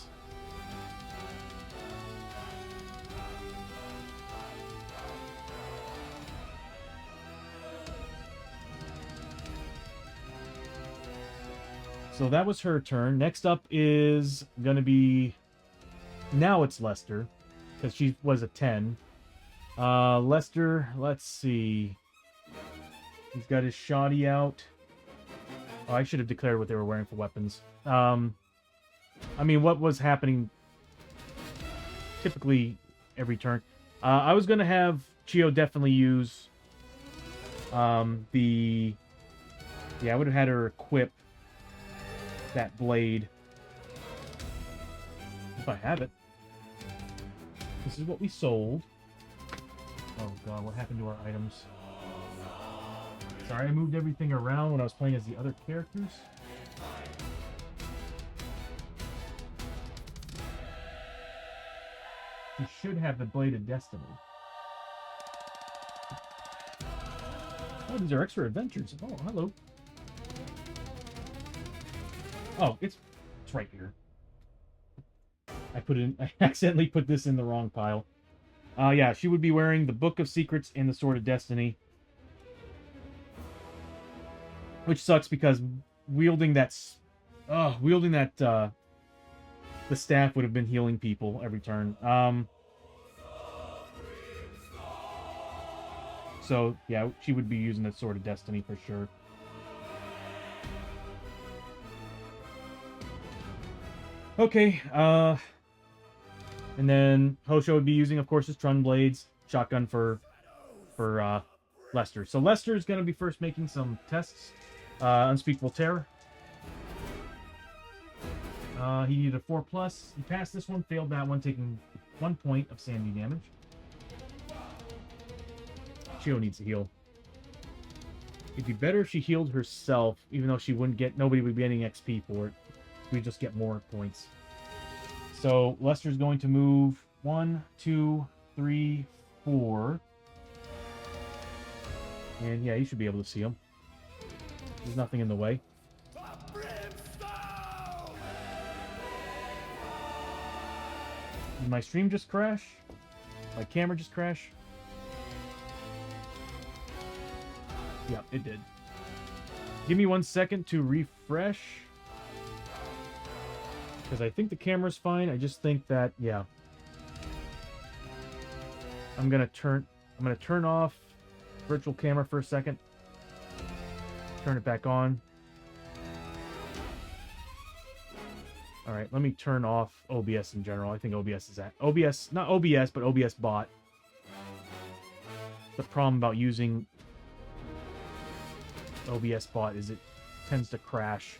So that was her turn. Next up is going to be... Now it's Lester, because she was a 10. Lester, let's see. He's got his shoddy out. Oh, I should have declared what they were wearing for weapons. I mean, what was happening typically every turn. I was going to have Chio definitely use the... Yeah, I would have had her equip that blade. If I have it. This is what we sold. Oh god, what happened to our items? Sorry, I moved everything around when I was playing as the other characters. You should have the Blade of Destiny. Oh, these are extra adventures. Oh, hello. Oh, it's right here. I accidentally put this in the wrong pile. Yeah, she would be wearing the Book of Secrets and the Sword of Destiny. Which sucks because wielding that the staff would have been healing people every turn. So yeah, she would be using the Sword of Destiny for sure. Okay, and then Hosho would be using, of course, his Trun Blades, shotgun for Lester. So Lester is going to be first making some tests. Unspeakable Terror. He needed a 4+. He passed this one, failed that one, taking 1 point of sanity damage. Chio needs to heal. It'd be better if she healed herself, even though she wouldn't get... Nobody would be getting XP for it. We'd just get more points. So Lester's going to move 1, 2, 3, 4. And yeah, you should be able to see him. There's nothing in the way. Did my stream just crash? My camera just crash? Yep, it did. Give me 1 second to refresh. Because I think the camera's fine. I just think that, yeah. I'm gonna turn off virtual camera for a second. Turn it back on. Alright, let me turn off OBS in general. I think OBS is at... OBS, not OBS, but OBS bot. The problem about using OBS bot is it tends to crash.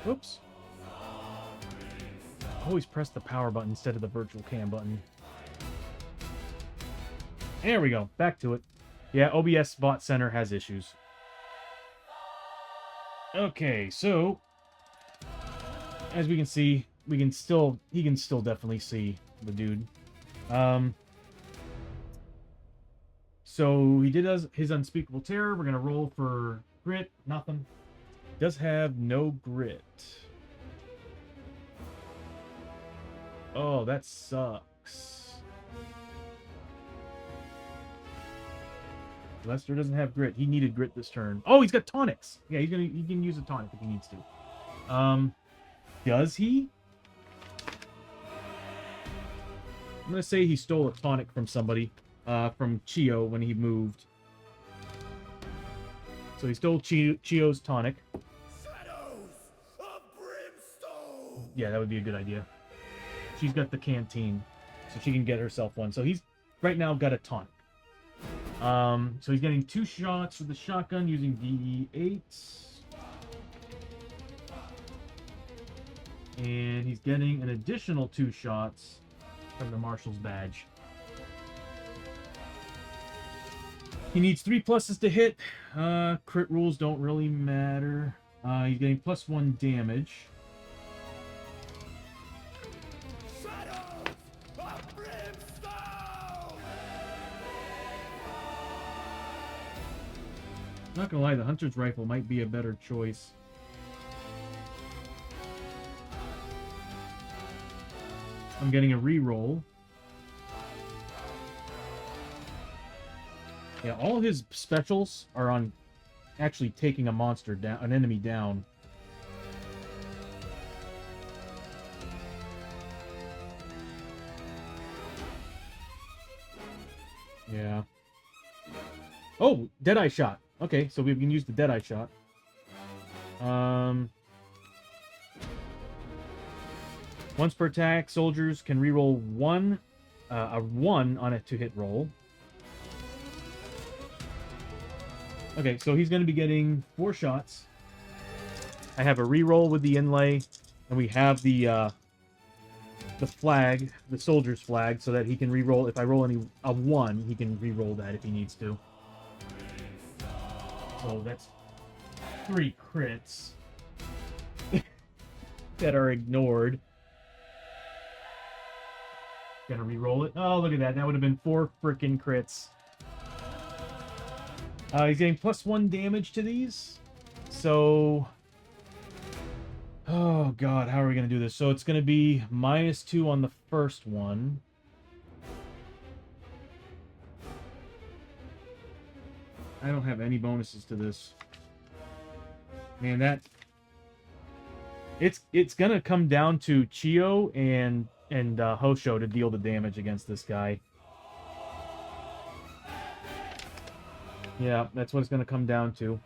Oops. Always press the power button instead of the virtual cam button. There we go. Back to it. Yeah, OBS Bot Center has issues. Okay, so as we can see, he can still definitely see the dude. So he did his Unspeakable Terror. We're gonna roll for grit. Nothing. Does have no grit. Oh, that sucks. Lester doesn't have grit. He needed grit this turn. Oh, he's got tonics. Yeah, he can use a tonic if he needs to. Does he? I'm gonna say he stole a tonic from somebody, from Chio when he moved. So he stole Chio's tonic. Shadows of Brimstone. Yeah, that would be a good idea. She's got the canteen, so she can get herself one. So he's right now got a tonic. So he's getting 2 shots with the shotgun using DE8. And he's getting an additional 2 shots from the Marshal's badge. He needs 3 pluses to hit. Crit rules don't really matter. He's getting +1 damage. Shadows of Brimstone. Not gonna lie, the Hunter's Rifle might be a better choice. I'm getting a reroll. Yeah, all his specials are on actually taking a monster down, an enemy down. Yeah. Oh, Deadeye shot. Okay, so we can use the Deadeye shot. Once per attack, soldiers can reroll a 1 on a to-hit roll. Okay, so he's going to be getting 4 shots. I have a reroll with the inlay, and we have the flag, the soldier's flag, so that he can reroll. If I roll a 1, he can reroll that if he needs to. So that's 3 crits that are ignored. Gotta reroll it. Oh, look at that. That would have been 4 freaking crits. He's getting +1 damage to these. So... oh, God. How are we going to do this? So it's going to be -2 on the first one. I don't have any bonuses to this. Man, that... It's going to come down to Chio and Hosho to deal the damage against this guy. Yeah, that's what it's going to come down to.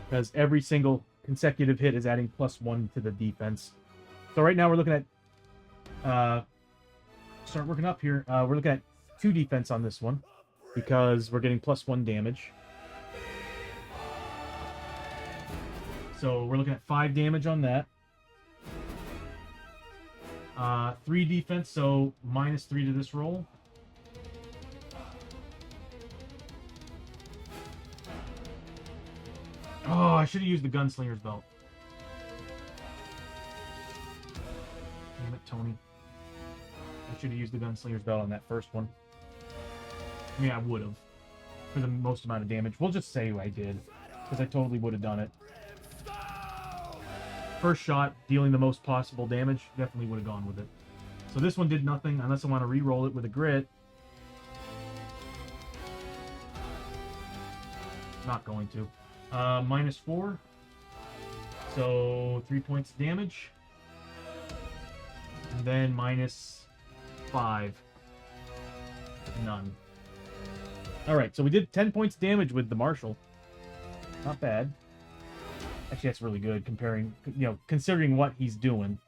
Because every single consecutive hit is adding +1 to the defense. So right now we're looking at... start working up here. We're looking at 2 defense on this one. Because we're getting +1 damage. So we're looking at 5 damage on that. 3 defense, so -3 to this roll. Oh, I should have used the gunslinger's belt. Damn it, Tony. I should have used the gunslinger's belt on that first one. I mean, I would have. For the most amount of damage. We'll just say I did. Because I totally would have done it. First shot, dealing the most possible damage, definitely would have gone with it. So this one did nothing, unless I want to re-roll it with a grit. Not going to. -4. So 3 points damage. And then -5. None. Alright, so we did 10 points damage with the Marshal. Not bad. Actually, that's really good comparing, considering what he's doing.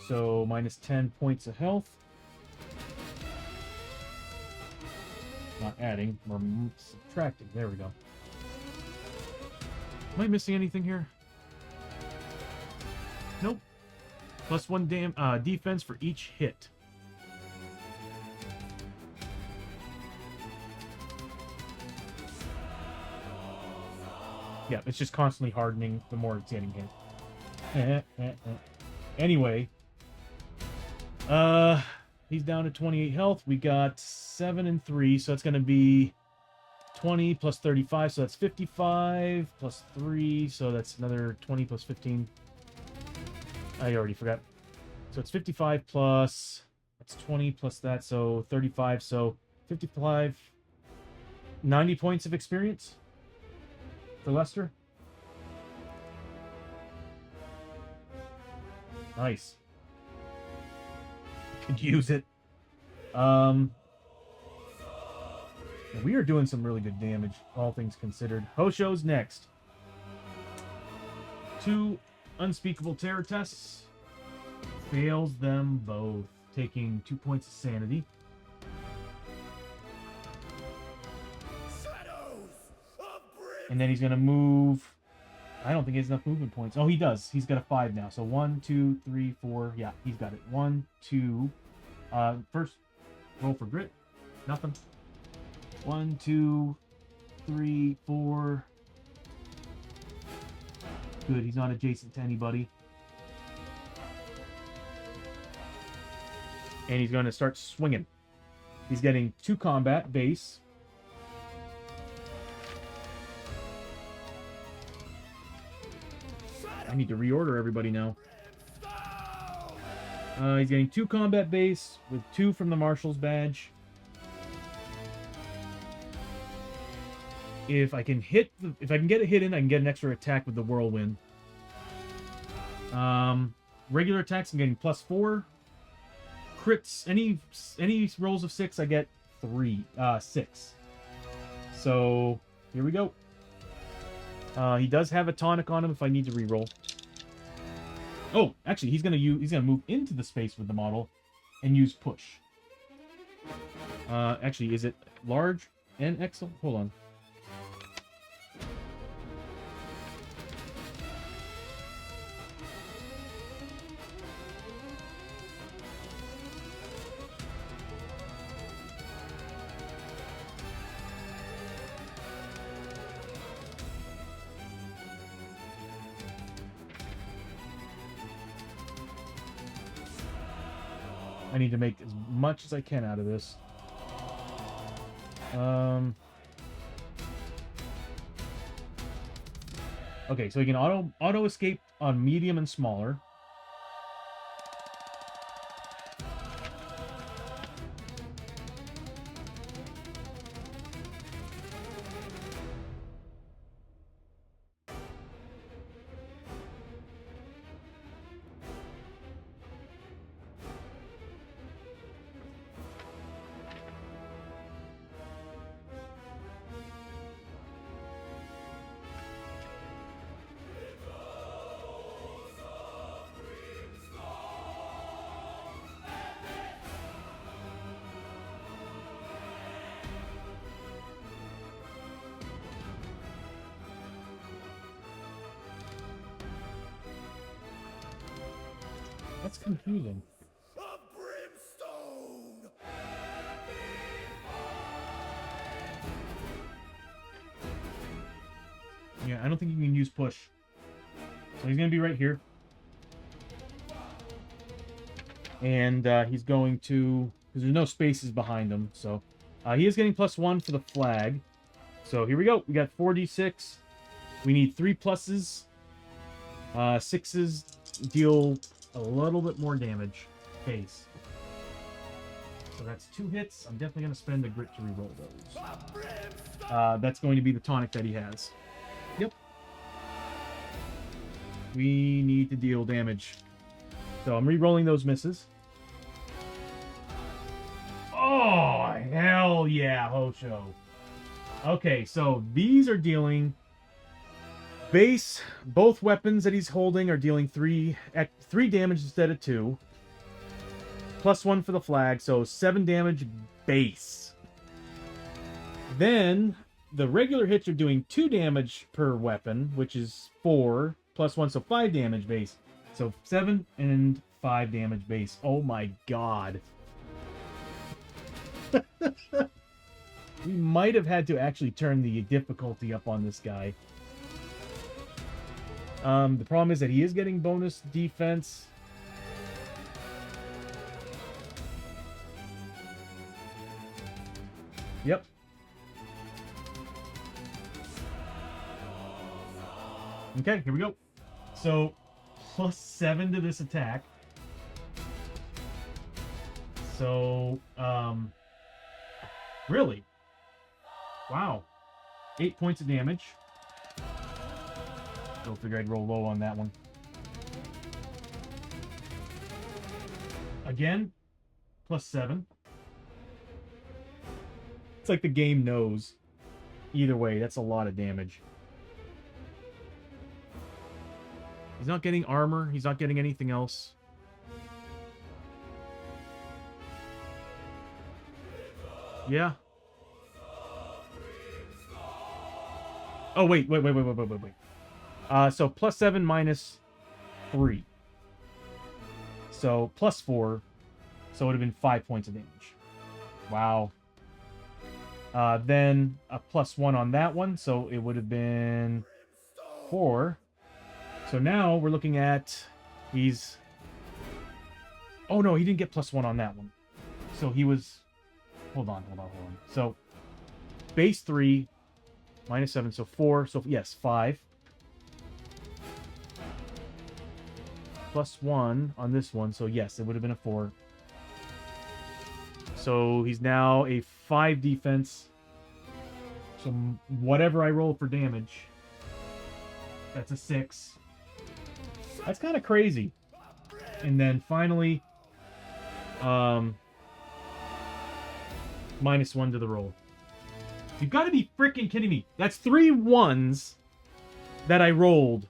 So, -10 points of health. Not adding, we're subtracting. There we go. Am I missing anything here? Nope. +1 defense for each hit. Yeah, it's just constantly hardening the more it's getting hit. Anyway. He's down to 28 health. We got 7 and 3, so it's going to be 20 plus 35, so that's 55 plus 3, so that's another 20 plus 15. I already forgot. So it's 55 plus It's 20 plus that, so 35. So 55, 90 points of experience for Lester. Nice. Could use it. We are doing some really good damage, all things considered. Hosho's next. 2 unspeakable terror tests. Fails them both, taking 2 points of sanity. And then he's going to move. I don't think he has enough movement points. Oh, he does. He's got a 5 now. So 1, 2, 3, 4. Yeah, he's got it. 1, 2. First, roll for grit. Nothing. 1, 2, 3, 4. Good. He's not adjacent to anybody. And he's going to start swinging. He's getting 2 combat base. I need to reorder everybody now. He's getting 2 combat base with 2 from the Marshal's badge. If I can get a hit in, I can get an extra attack with the whirlwind. Regular attacks, I'm getting +4. Crits, any rolls of 6, I get 6. So here we go. He does have a tonic on him if I need to reroll. Oh, actually, he's gonna move into the space with the model and use push. Actually, is it large and excellent? Hold on. I need to make as much as I can out of this. Okay, so you can auto escape on medium and smaller. That's confusing. Brimstone! Yeah, I don't think you can use push. So he's going to be right here. And he's going to... because there's no spaces behind him. So he is getting +1 for the flag. So here we go. We got 4d6. We need 3 pluses. 6s deal a little bit more damage. Base. So that's 2 hits. I'm definitely going to spend a grit to reroll those. That's going to be the tonic that he has. Yep. We need to deal damage. So I'm re-rolling those misses. Oh, hell yeah, Hosho. Okay, so these are dealing... base, both weapons that he's holding are dealing 3 damage instead of 2. +1 for the flag, so 7 damage base. Then, the regular hits are doing 2 damage per weapon, which is 4, +1, so 5 damage base. So 7 and 5 damage base. Oh my god. We might have had to actually turn the difficulty up on this guy. The problem is that he is getting bonus defense. Yep. Okay, here we go. So, +7 to this attack. So, really? Wow. 8 points of damage. Go figure I'd roll low on that one. Again, +7. It's like the game knows. Either way, that's a lot of damage. He's not getting armor. He's not getting anything else. Yeah. Oh, wait. So +7 -3. So +4. So it would have been 5 points of damage. Wow. Then a +1 on that one. So it would have been 4. So now we're looking at he's... Oh, no, he didn't get +1 on that one. So he was... Hold on. So base 3 -7, so 4. So yes, 5. +1 on this one, so yes, it would have been a 4. So he's now a 5 defense. So whatever I roll for damage, that's a 6. That's kind of crazy. And then finally, -1 to the roll. You've got to be freaking kidding me. That's 3 1s that I rolled.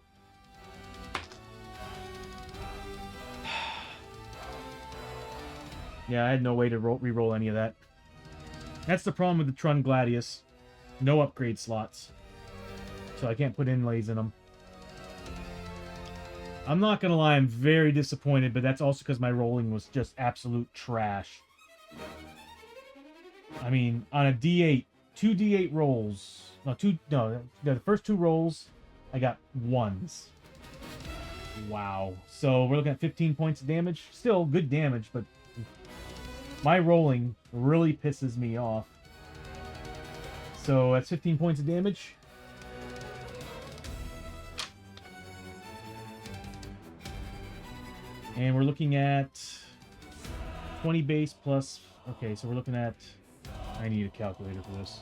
Yeah, I had no way to re-roll any of that. That's the problem with the Trun Gladius. No upgrade slots. So I can't put inlays in them. I'm not going to lie, I'm very disappointed, but that's also because my rolling was just absolute trash. I mean, on a D8, 2 D8 rolls. The first 2 rolls, I got 1s. Wow. So we're looking at 15 points of damage. Still good damage, but my rolling really pisses me off. So that's 15 points of damage. And we're looking at 20 base plus... Okay, so we're looking at... I need a calculator for this.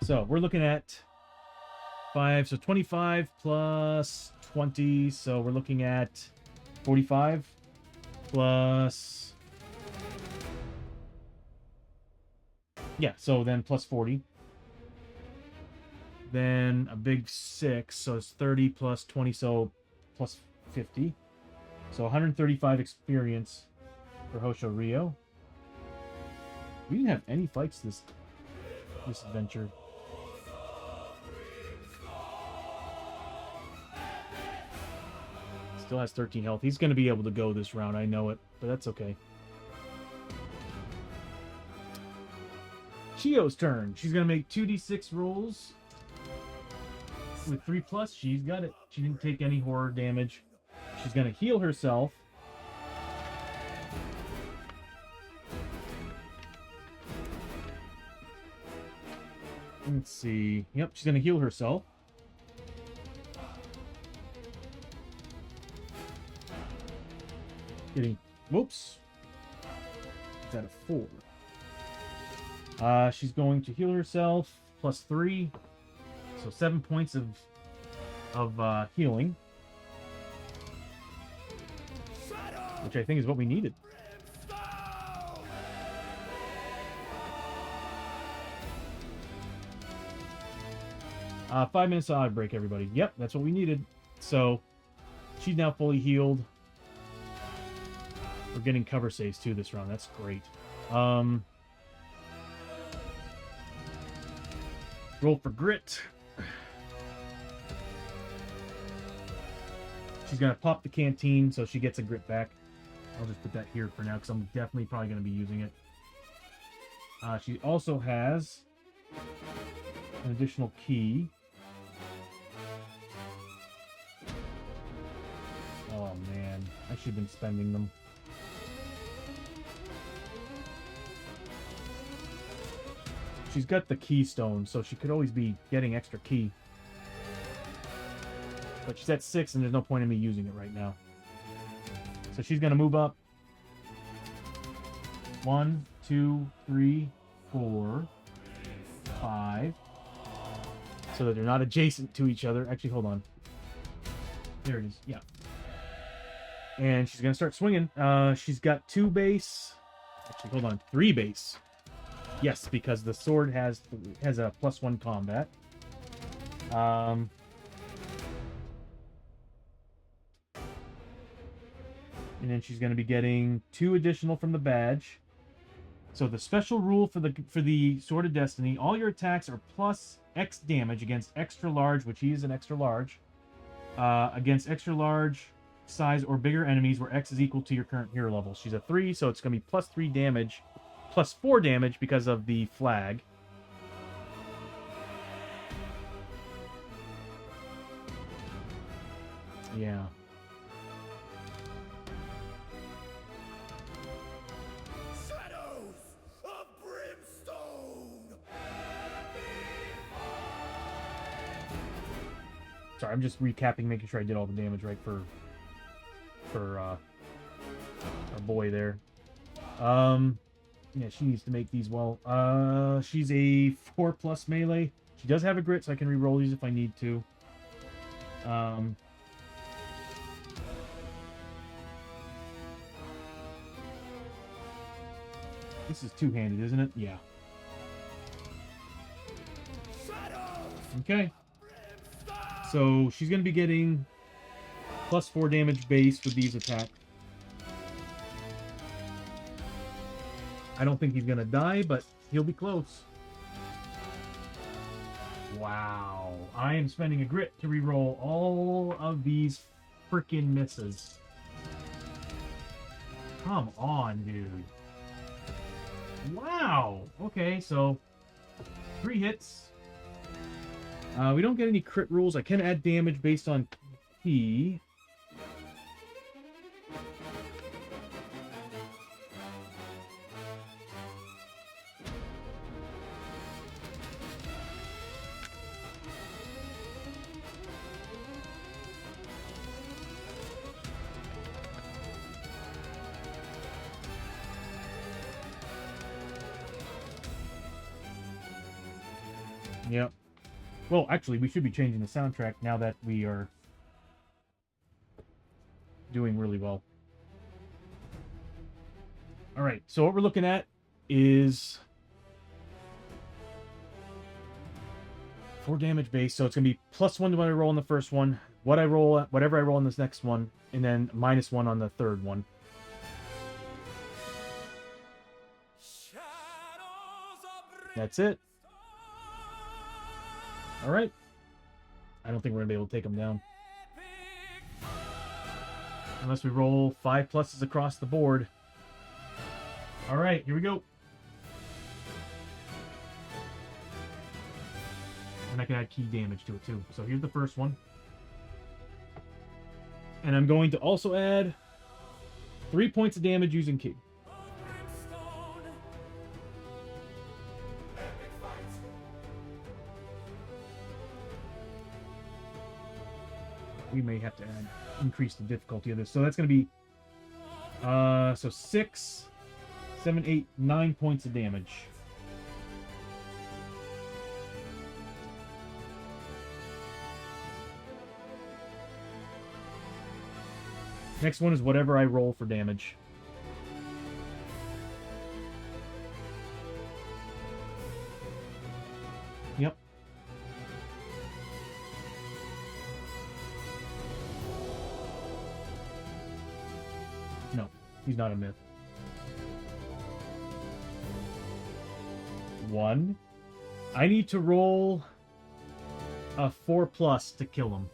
So we're looking at 5, so 25 plus 20, so we're looking at 45 plus... Yeah, so then plus 40. Then a big 6, so it's 30 plus 20, so plus 50. So 135 experience for Hosho Rio. We didn't have any fights this adventure. Still has 13 health. He's going to be able to go this round, I know it, but that's okay. Chio's turn. She's going to make 2d6 rolls. With 3+, she's got it. She didn't take any horror damage. She's going to heal herself. Let's see. Yep, she's going to heal herself. Getting... Whoops. Is that a 4? She's going to heal herself. +3. So 7 points of healing. Which I think is what we needed. Uh, 5 minutes of auto break, everybody. Yep, that's what we needed. So she's now fully healed. We're getting cover saves too this round. That's great. Roll for grit. She's going to pop the canteen, so she gets a grit back. I'll just put that here for now, because I'm definitely probably going to be using it. She also has an additional key. Oh, man. I should have been spending them. She's got the keystone, so she could always be getting extra key. But she's at 6, and there's no point in me using it right now. So she's going to move up. 1, 2, 3, 4, 5. So that they're not adjacent to each other. Actually, hold on. There it is. Yeah. And she's going to start swinging. She's got 2 base. Actually, hold on. 3 base. Yes, because the sword has a +1 combat. And then she's going to be getting 2 additional from the badge. So the special rule for the Sword of Destiny: all your attacks are +X damage against extra large, which he is an extra large, against extra large size or bigger enemies where X is equal to your current hero level. She's a 3, so it's going to be +3 damage, +4 damage because of the flag. Yeah. Shadows of Brimstone. Sorry, I'm just recapping, making sure I did all the damage right for our boy there. Yeah, she needs to make these well. She's a 4+ melee. She does have a grit, so I can re-roll these if I need to. This is two-handed, isn't it? Yeah. Okay. So she's going to be getting +4 damage base with these attacks. I don't think he's going to die, but he'll be close. Wow. I am spending a grit to reroll all of these freaking misses. Come on, dude. Wow. Okay, so 3 hits. We don't get any crit rules. I can add damage based on P. Yep. Well, actually, we should be changing the soundtrack now that we are doing really well. All right, so what we're looking at is 4 damage base. So it's going to be +1 to what I roll on the first one, whatever I roll on this next one, and then -1 on the third one. That's it. All right. I don't think we're going to be able to take them down. Unless we roll 5 pluses across the board. All right, here we go. And I can add key damage to it too. So here's the first one. And I'm going to also add 3 points of damage using key. We may have to increase the difficulty of this. So that's going to be so 6, 7, 8, 9 points of damage. Next one is whatever I roll for damage. Yep. No, he's not a myth. 1. I need to roll a 4+ to kill him.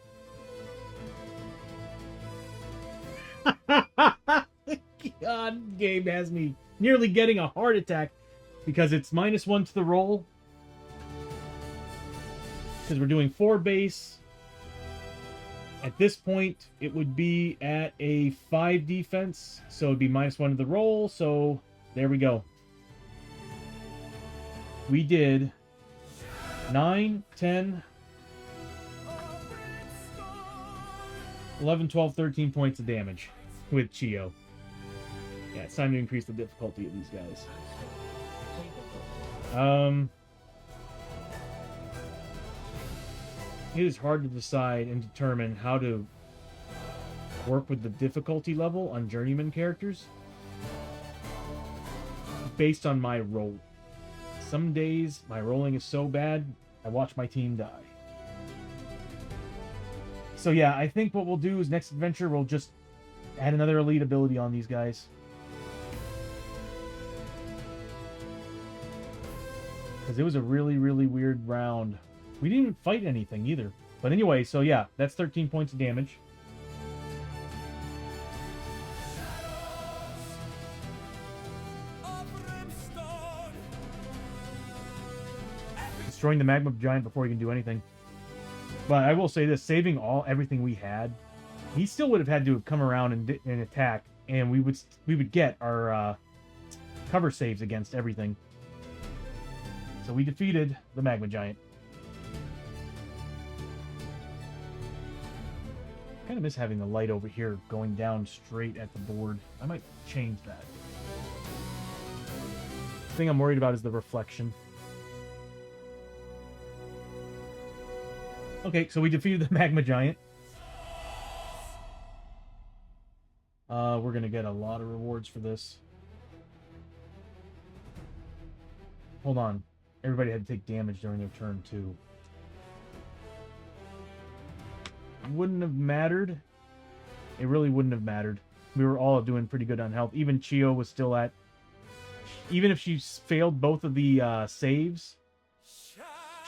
God, game has me nearly getting a heart attack because it's -1 to the roll. Because we're doing 4 base. At this point, it would be at a 5 defense, so it'd be -1 to the roll. So there we go. We did 9, 10, 11, 12, 13 points of damage with Chio. Yeah, it's time to increase the difficulty of these guys. It is hard to decide and determine how to work with the difficulty level on journeyman characters based on my roll. Some days my rolling is so bad, I watch my team die. So yeah, I think what we'll do is next adventure we'll just add another elite ability on these guys. Because it was a really, really weird round. We didn't even fight anything either. But anyway, so yeah, that's 13 points of damage. of Brimstone. Destroying the magma giant before he can do anything. But I will say this, saving everything we had, he still would have had to have come around and attack, and we would get our cover saves against everything. So we defeated the magma giant. Kind of miss having the light over here going down straight at the board. I might change that. The thing I'm worried about is the reflection. Okay, so we defeated the magma giant. We're gonna get a lot of rewards for this. Hold on. Everybody had to take damage during their turn, too. Wouldn't have mattered. It really wouldn't have mattered. We were all doing pretty good on health. Even Chio was still at... Even if she failed both of the saves,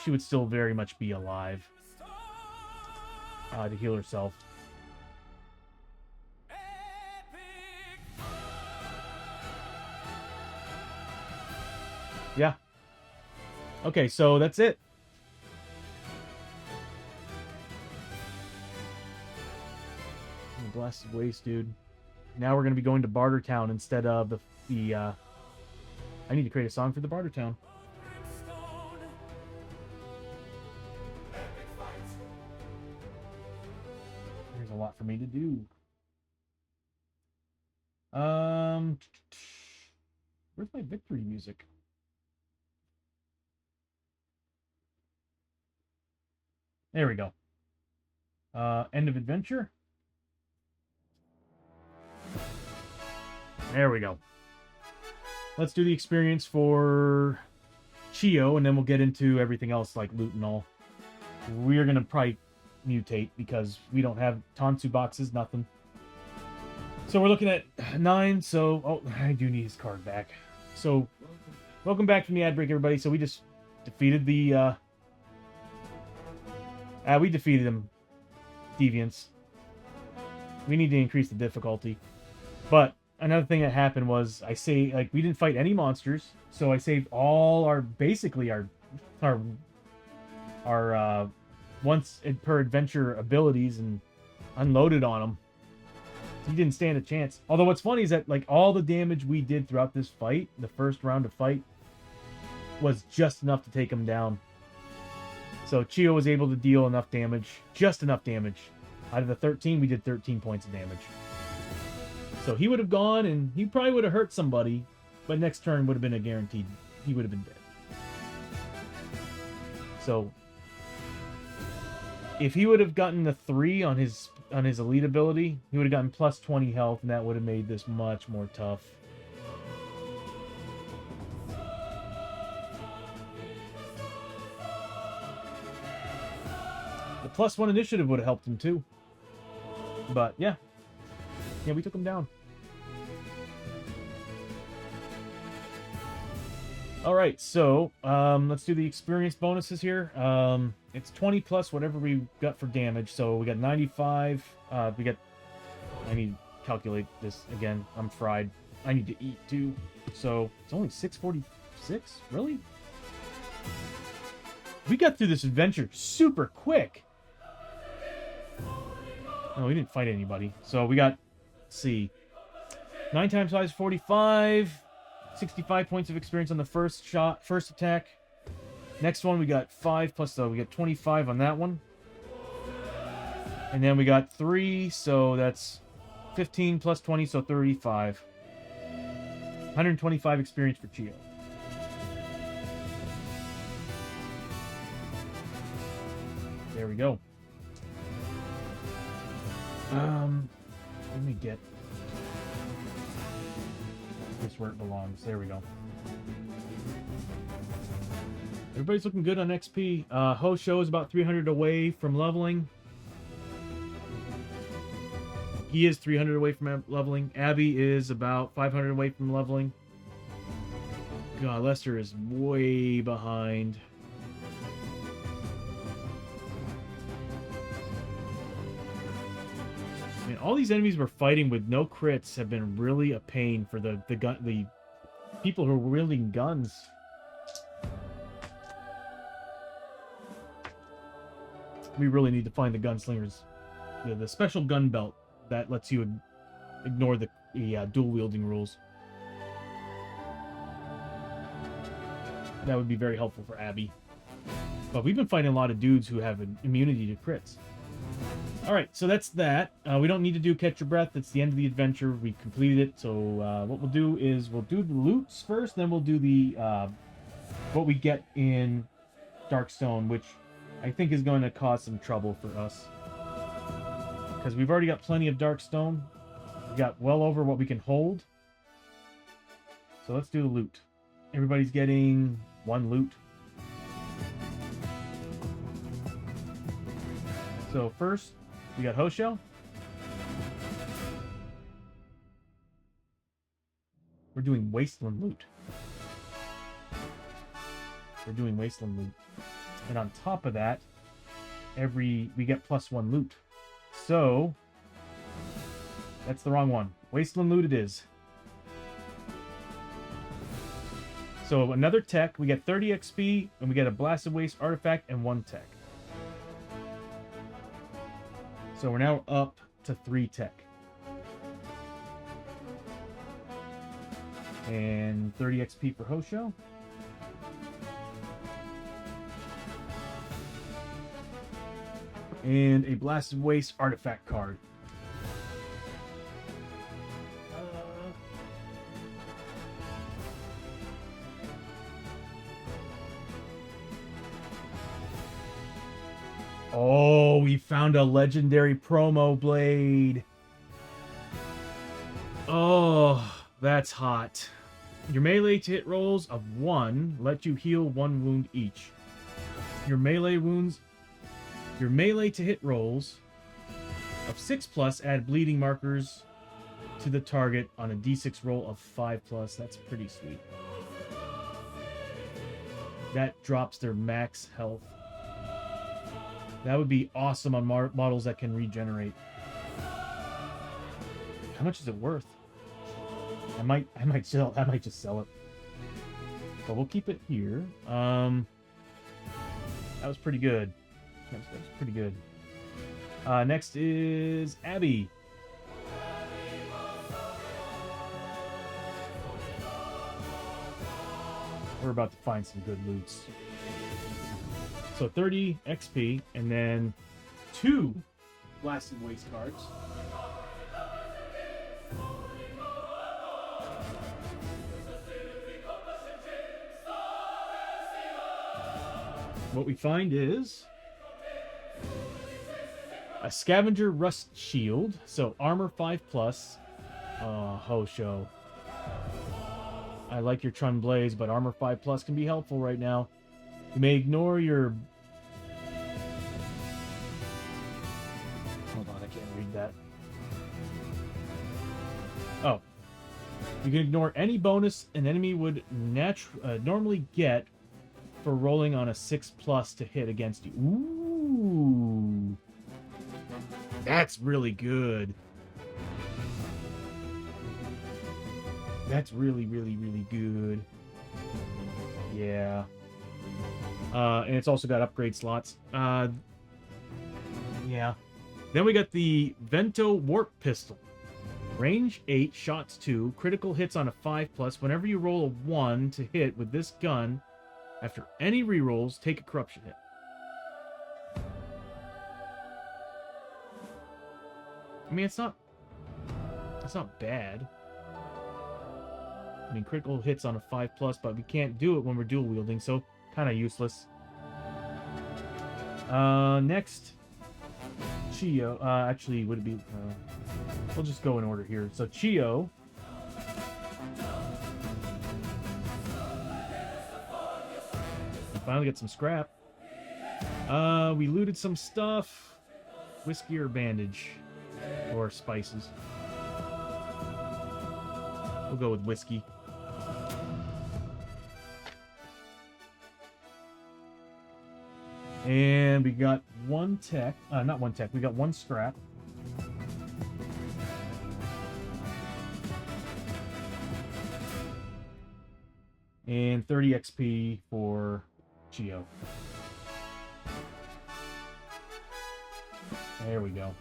she would still very much be alive to heal herself. Yeah. Okay, so that's it. Blasted waste, dude. Now we're gonna be going to Barter Town instead of the I need to create a song for the Barter Town. Brimstone. Epic fight. There's a lot for me to do. Where's my victory music? There we go. End of adventure. There we go. Let's do the experience for Chio, and then we'll get into everything else like loot and all. We're gonna probably mutate because we don't have Tansu boxes, nothing. So we're looking at 9, so... Oh, I do need his card back. So, welcome back from the ad break, everybody. So we just defeated the... we defeated him. Deviants. We need to increase the difficulty. But another thing that happened was we didn't fight any monsters, so I saved all our once per adventure abilities and unloaded on him. He didn't stand a chance. Although what's funny is that like all the damage we did throughout this fight, the first round of fight, was just enough to take him down. So Chio was able to deal enough damage, just enough damage. Out of the 13, we did 13 points of damage. So he would have gone, and he probably would have hurt somebody, but next turn would have been a guaranteed. He would have been dead. So if he would have gotten the 3 on his elite ability, he would have gotten plus 20 health, and that would have made this much more tough. The plus 1 initiative would have helped him too. But yeah. Yeah, we took him down. Alright, so let's do the experience bonuses here. It's 20 plus whatever we got for damage. So we got 95. I need to calculate this again. I'm fried. I need to eat too. So it's only 646? Really? We got through this adventure super quick. Oh, we didn't fight anybody. So we got, let's see, 9 times 5 is 45. 65 points of experience on the first attack. Next one we got 5 plus, we got 25 on that one. And then we got 3, so that's 15 plus 20, so 35. 125 experience for Chio. There we go. Let me get this where it belongs. There we go. Everybody's looking good on XP. Hosho is about 300 away from leveling. He is 300 away from leveling. Abby is about 500 away from leveling. God, Lester is way behind. I mean, all these enemies we're fighting with no crits have been really a pain for the people who are wielding guns. We really need to find the gunslingers. The special gun belt that lets you ignore the dual wielding rules. That would be very helpful for Abby. But we've been fighting a lot of dudes who have an immunity to crits. Alright, so that's that. We don't need to do Catch Your Breath. It's the end of the adventure. We completed it. So what we'll do is we'll do the loots first, then we'll do the what we get in Darkstone, which I think is going to cause some trouble for us. Because we've already got plenty of Darkstone. We got well over what we can hold. So let's do the loot. Everybody's getting 1 loot. So first, we got Hosho. We're doing Wasteland loot. We're doing Wasteland loot. And on top of that, we get +1 loot. So, that's the wrong one. Wasteland loot it is. So another tech, we get 30 XP, and we get a Blasted Waste artifact and 1 tech. So we're now up to 3 tech. And 30 XP for Hosho. And a Blasted Waste artifact card. Oh, we found a legendary promo blade. Oh, that's hot. Your melee to hit rolls of 1 let you heal 1 wound each. Your melee to hit rolls of 6+ add bleeding markers to the target on a d6 roll of 5+. That's pretty sweet. That drops their max health. That would be awesome on models that can regenerate. How much is it worth? I might just sell it. But we'll keep it here. That was pretty good. That was pretty good. Next is Abby. We're about to find some good loots. So 30 XP, and then 2 Blasted Waste cards. What we find is a Scavenger Rust Shield, so armor 5+. Oh, Hosho. I like your Trun Blaze, but armor 5+ can be helpful right now. You may ignore your... Hold on, I can't read that. Oh. You can ignore any bonus an enemy would normally get for rolling on a 6+ to hit against you. Ooh. That's really good. That's really, really, really good. Yeah. And it's also got upgrade slots. Yeah. Then we got the Vento Warp Pistol. Range 8, shots 2, critical hits on a 5+. Whenever you roll a 1 to hit with this gun, after any rerolls, take a corruption hit. I mean, it's not bad. I mean, critical hits on a 5+, but we can't do it when we're dual wielding, so kind of useless. Next, Chio. Actually, would it be? We'll just go in order here. So Chio. We finally get some scrap. We looted some stuff. Whiskey or bandage, or spices. We'll go with whiskey. And we got one tech. Not one tech. We got one scrap. And 30 XP for Chio. There we go.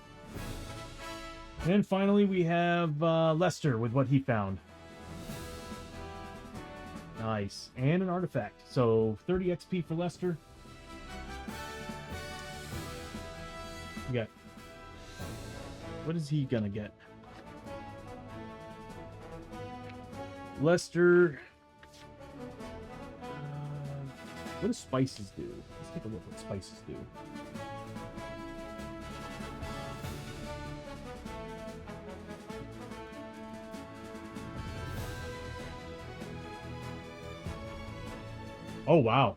And then finally we have Lester with what he found. Nice. And an artifact. So 30 XP for Lester. We got... What is he gonna get? Lester... what do spices do? Let's take a look what spices do. Oh, wow.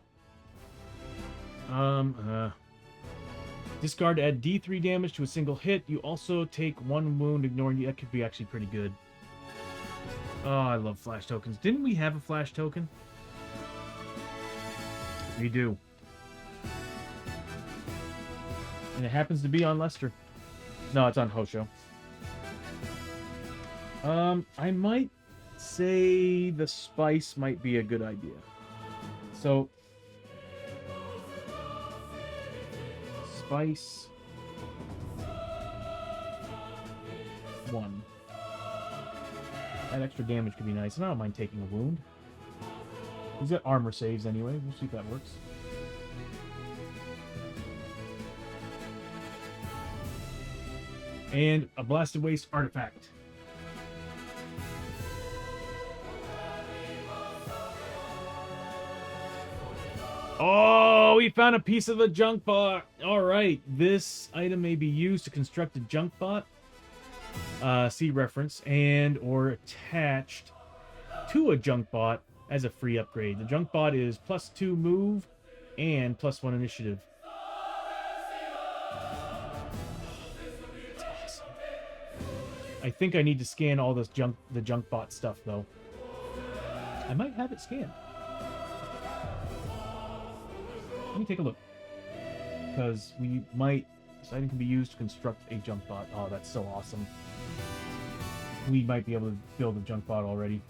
Discard, add D3 damage to a single hit. You also take 1 wound, ignoring you. That could be actually pretty good. Oh, I love flash tokens. Didn't we have a flash token? We do. And it happens to be on Lester. No, it's on Hosho. I might say the spice might be a good idea. So, spice 1. That extra damage could be nice, and I don't mind taking a wound. He's got armor saves anyway. We'll see if that works. And a blasted waste artifact. Oh, we found a piece of a junk bot. All right, this item may be used to construct a junk bot. See reference, and or attached to a junk bot as a free upgrade. The junk bot is +2 move and +1 initiative. That's awesome. I think I need to scan all this the junk bot stuff though. I might have it scanned. Let me take a look. Because we might... This item can be used to construct a junk bot. Oh, that's so awesome. We might be able to build a junk bot already.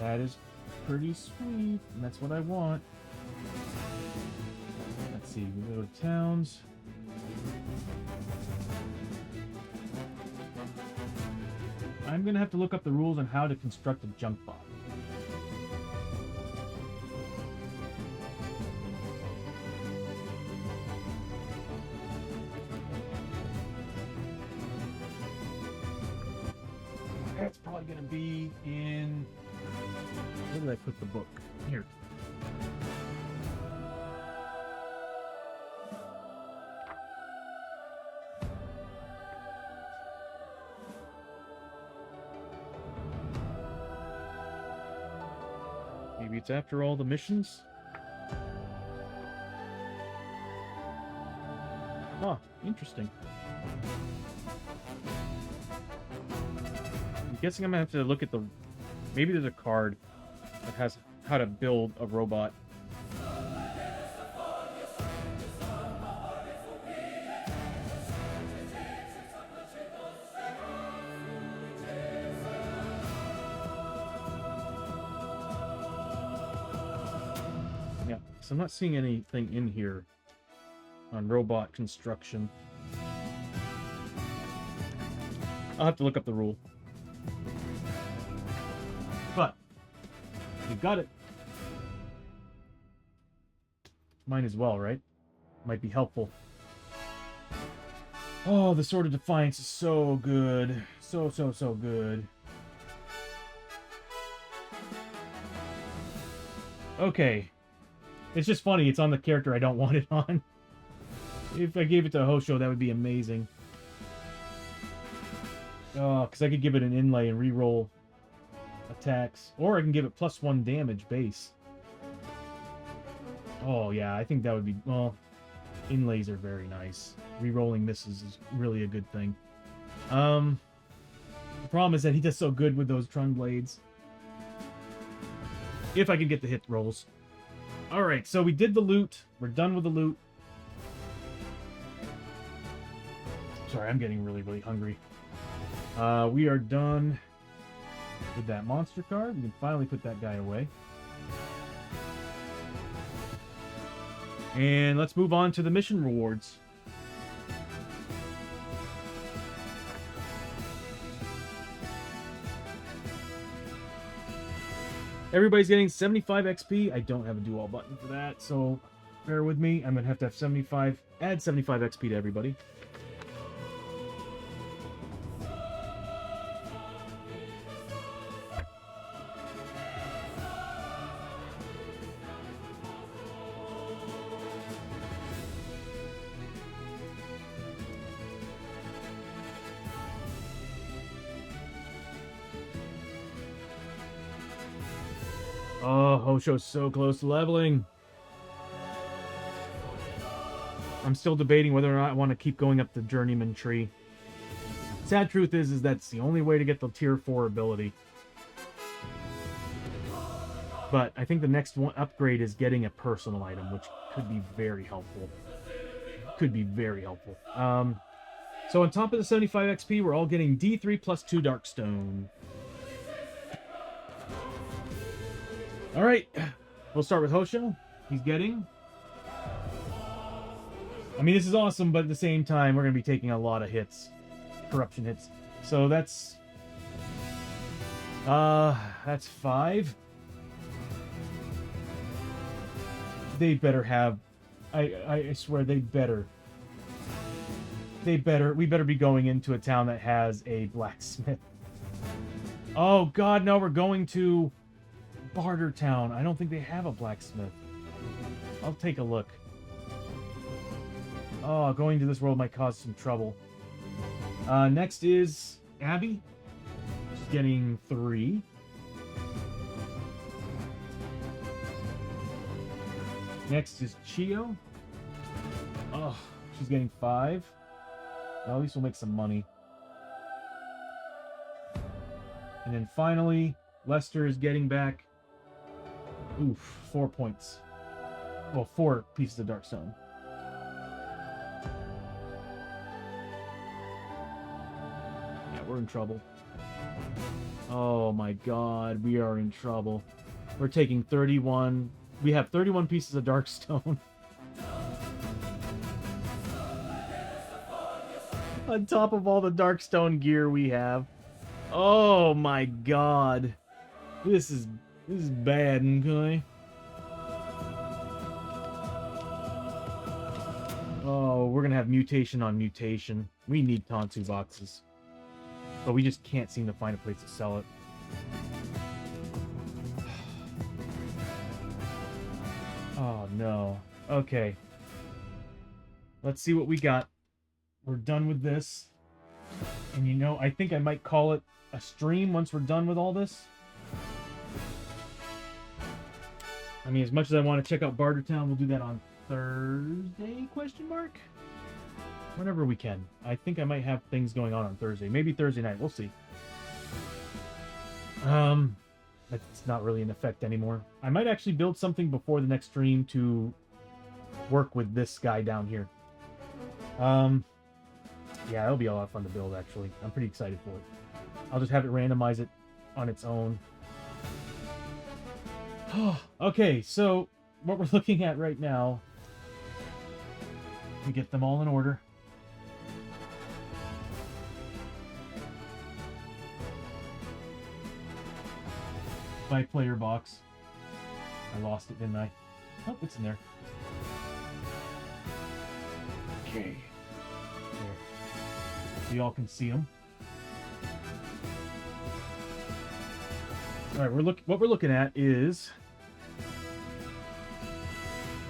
That is pretty sweet. And that's what I want. Let's see. We go to towns. I'm going to have to look up the rules on how to construct a junk bot. That's probably going to be in... Where did I put the book? Here. Maybe it's after all the missions? Huh, interesting. I'm guessing I'm gonna have to look at the... Maybe there's a card that has how to build a robot. Yeah, so I'm not seeing anything in here on robot construction. I'll have to look up the rule. But you got it. Might as well, right? Might be helpful. Oh, the Sword of Defiance is so good. So good. Okay. It's just funny. It's on the character I don't want it on. If I gave it to Hosho, that would be amazing. Oh, because I could give it an inlay and reroll attacks. Or I can give it +1 damage base. Oh, yeah. I think that would be... Well, inlays are very nice. Rerolling misses is really a good thing. The problem is that he does so good with those Trun Blades. If I can get the hit rolls. Alright, so we did the loot. We're done with the loot. Sorry, I'm getting really hungry. We are done with that monster card. We can finally put that guy away. And let's move on to the mission rewards. Everybody's getting 75 XP. I don't have a do all button for that, so bear with me. I'm going to have 75, add 75 XP to everybody. Oh, Hosho's so close to leveling. I'm still debating whether or not I want to keep going up the Journeyman tree. Sad truth is that's the only way to get the tier 4 ability. But I think the next one upgrade is getting a personal item, which could be very helpful. Could be very helpful. So on top of the 75 XP, we're all getting D3 plus 2 darkstone. Alright, we'll start with Hosho. He's getting... I mean, this is awesome, but at the same time, we're going to be taking a lot of hits. Corruption hits. So that's... that's 5. They better have... I swear, they better... We better be going into a town that has a blacksmith. Oh, God, no, we're going to... Barter Town. I don't think they have a blacksmith. I'll take a look. Oh, going to this world might cause some trouble. Next is Abby. She's getting 3. Next is Chio. Oh, she's getting 5. Well, at least we'll make some money. And then finally, Lester is getting back... Oof, 4 points. Well, 4 pieces of darkstone. Yeah, we're in trouble. Oh my God, we are in trouble. We're taking 31. We have 31 pieces of darkstone. On top of all the darkstone gear we have. Oh my God. This is bad, okay? Oh, we're gonna have mutation on mutation. We need Tansu boxes. But we just can't seem to find a place to sell it. Oh, no. Okay. Let's see what we got. We're done with this. And you know, I think I might call it a stream once we're done with all this. I mean, as much as I want to check out Bartertown, we'll do that on Thursday, question mark? Whenever we can. I think I might have things going on Thursday. Maybe Thursday night. We'll see. That's not really in effect anymore. I might actually build something before the next stream to work with this guy down here. Yeah, it'll be a lot of fun to build, actually. I'm pretty excited for it. I'll just have it randomize it on its own. Okay, so what we're looking at right now, we get them all in order. By player box. I lost it, didn't I? Oh, it's in there. Okay. There. so y'all can see them. All right, what we're looking at is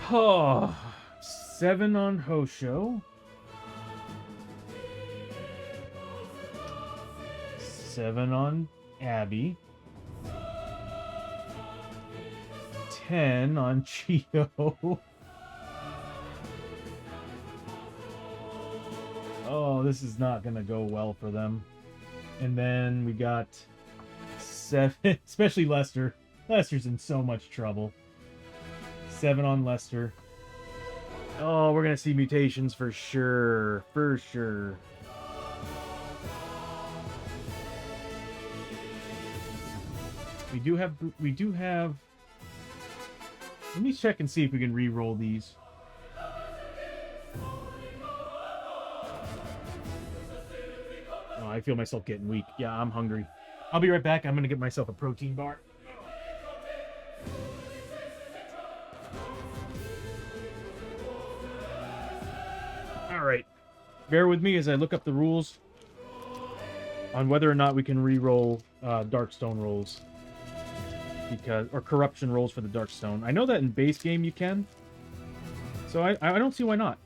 7 on Hosho, 7 on Abby, 10 on Chio. Oh, this is not gonna go well for them. And then we got 7, especially Lester. Lester's in so much trouble. 7 on Lester. Oh, we're gonna see mutations for sure. For sure. We do have. Let me check and see if we can re-roll these. Oh, I feel myself getting weak. Yeah, I'm hungry. I'll be right back. I'm gonna get myself a protein bar. All right. Bear with me as I look up the rules on whether or not we can re-roll darkstone rolls. Or corruption rolls for the darkstone. I know that in base game you can. So I don't see why not.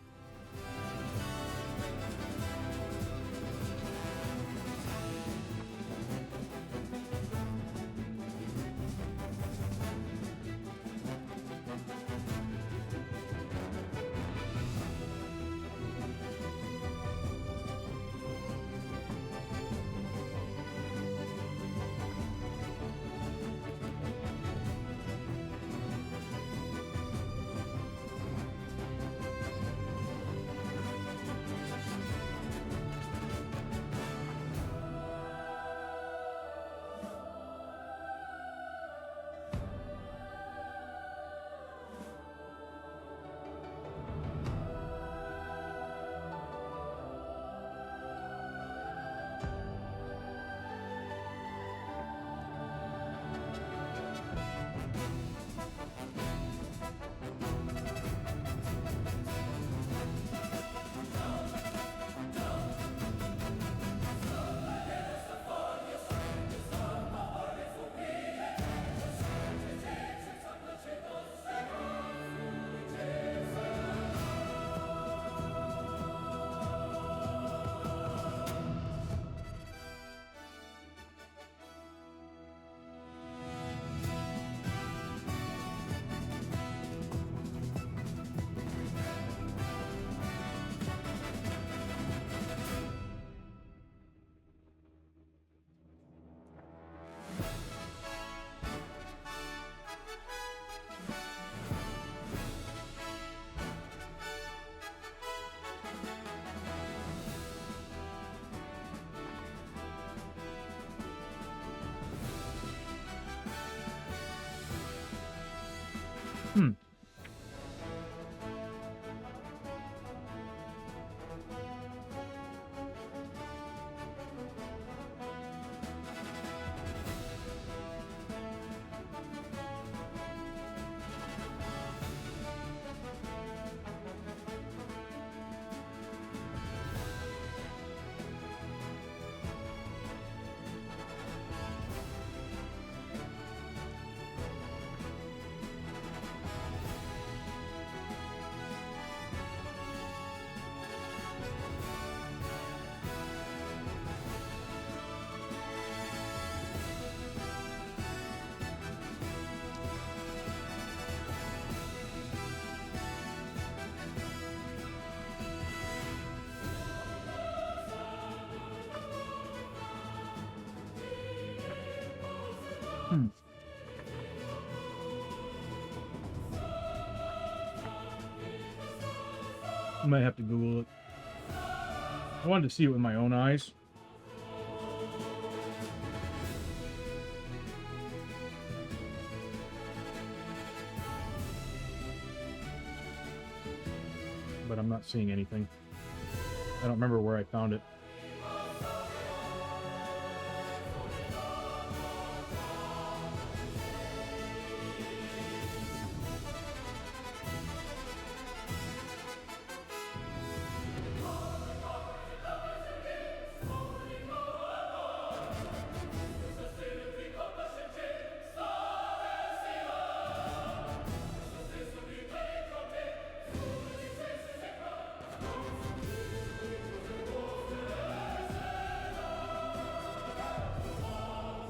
I might have to Google it. I wanted to see it with my own eyes. But I'm not seeing anything. I don't remember where I found it.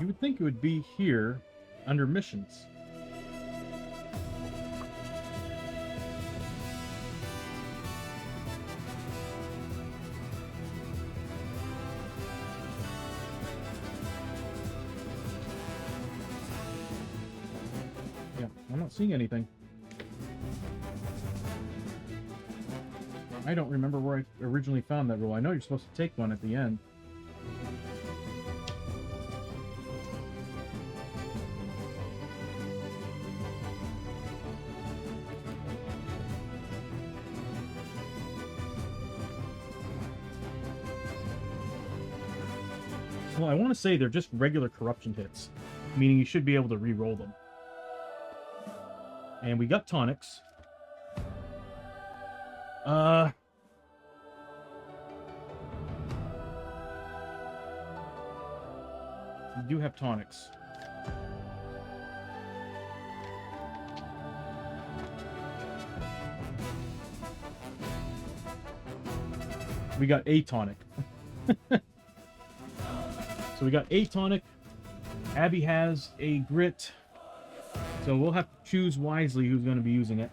You would think it would be here under missions. Yeah, I'm not seeing anything. I don't remember where I originally found that rule. I know you're supposed to take one at the end. Well, I want to say they're just regular corruption hits, meaning you should be able to re-roll them. And we got tonics. We do have tonics. We got a tonic. So we got a tonic. Abby has a grit. So we'll have to choose wisely who's going to be using it.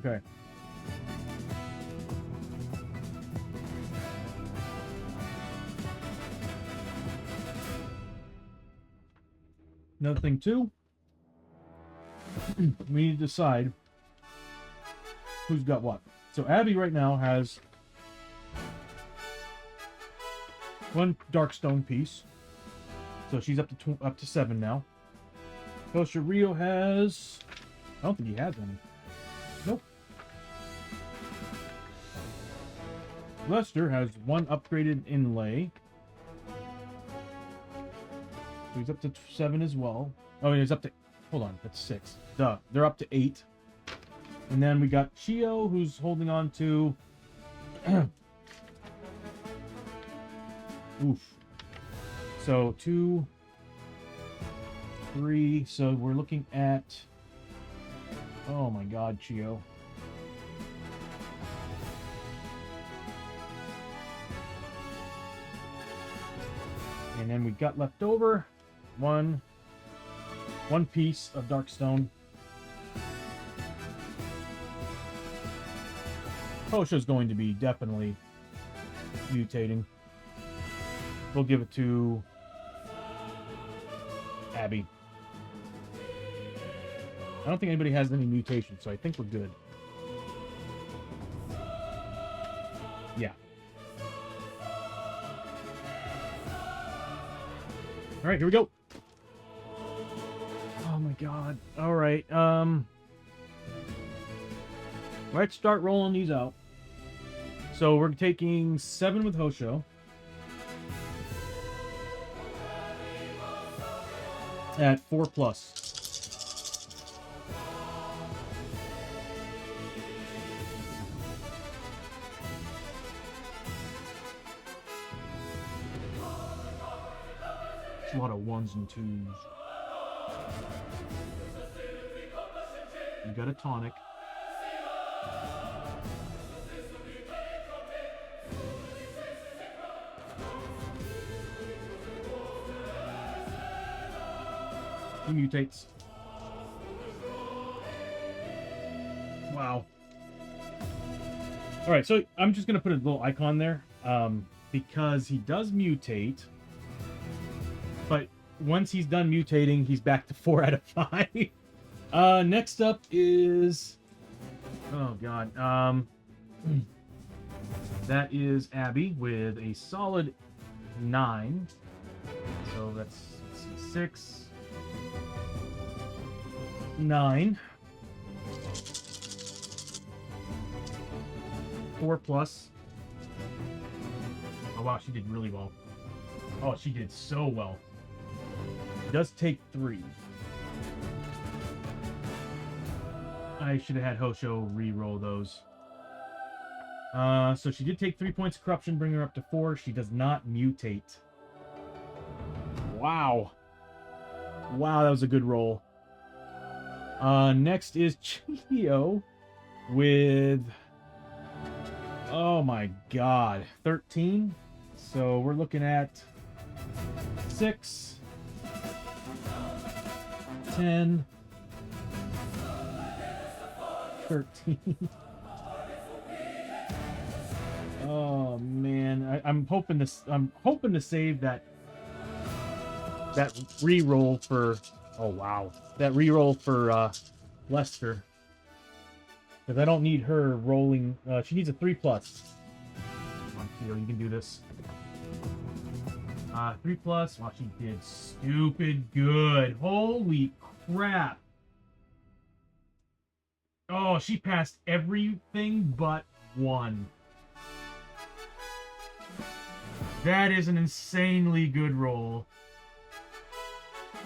Okay. Another thing too, we need to decide who's got what. So Abby right now has one darkstone piece, so she's up to 7 now. Costa Rio has, I don't think he has any. Nope. Lester has one upgraded inlay. So he's up to 7 as well. Oh, he's up to... Hold on, that's 6. Duh. They're up to 8. And then we got Chio, who's holding on to... Oof. So, 2... 3... So, we're looking at... Oh my god, Chio. And then we got left over... One piece of darkstone. Kosha's going to be definitely mutating. We'll give it to Abby. I don't think anybody has any mutations, so I think we're good. Yeah. All right, here we go. Oh my god. All right. Let's start rolling these out. So we're taking 7 with Hosho. At 4+. It's a lot of 1s and 2s. You got a tonic. He mutates. Wow. Alright, so I'm just going to put a little icon there. Because he does mutate. But once he's done mutating, he's back to 4 out of 5. Next up is... Oh, God. That is Abby with a solid 9. So that's, let's see, 6... 9. 4+. Oh, wow, she did really well. Oh, she did so well. She does take 3. I should have had Hosho re-roll those. So she did take 3 points of corruption, bring her up to 4. She does not mutate. Wow. Wow, that was a good roll. Next is Chio with, oh my god, 13. So we're looking at 6, 10, 13. Oh man, I'm hoping to save that re-roll for, oh wow, that re-roll for Lester, because I don't need her rolling. She needs a 3+. Come on, Theo, you can do this. 3+. Wow, she did stupid good. Holy crap. Oh, she passed everything but 1. That is an insanely good roll.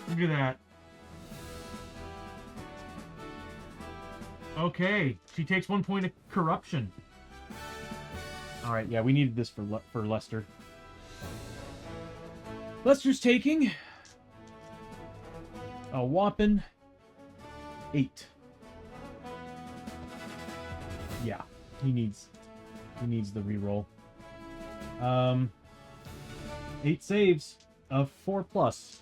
Look at that. Okay, she takes 1 point of corruption. All right, yeah, we needed this for Lester. Lester's taking a whopping 8. Yeah, he needs the reroll. 8 saves of 4+.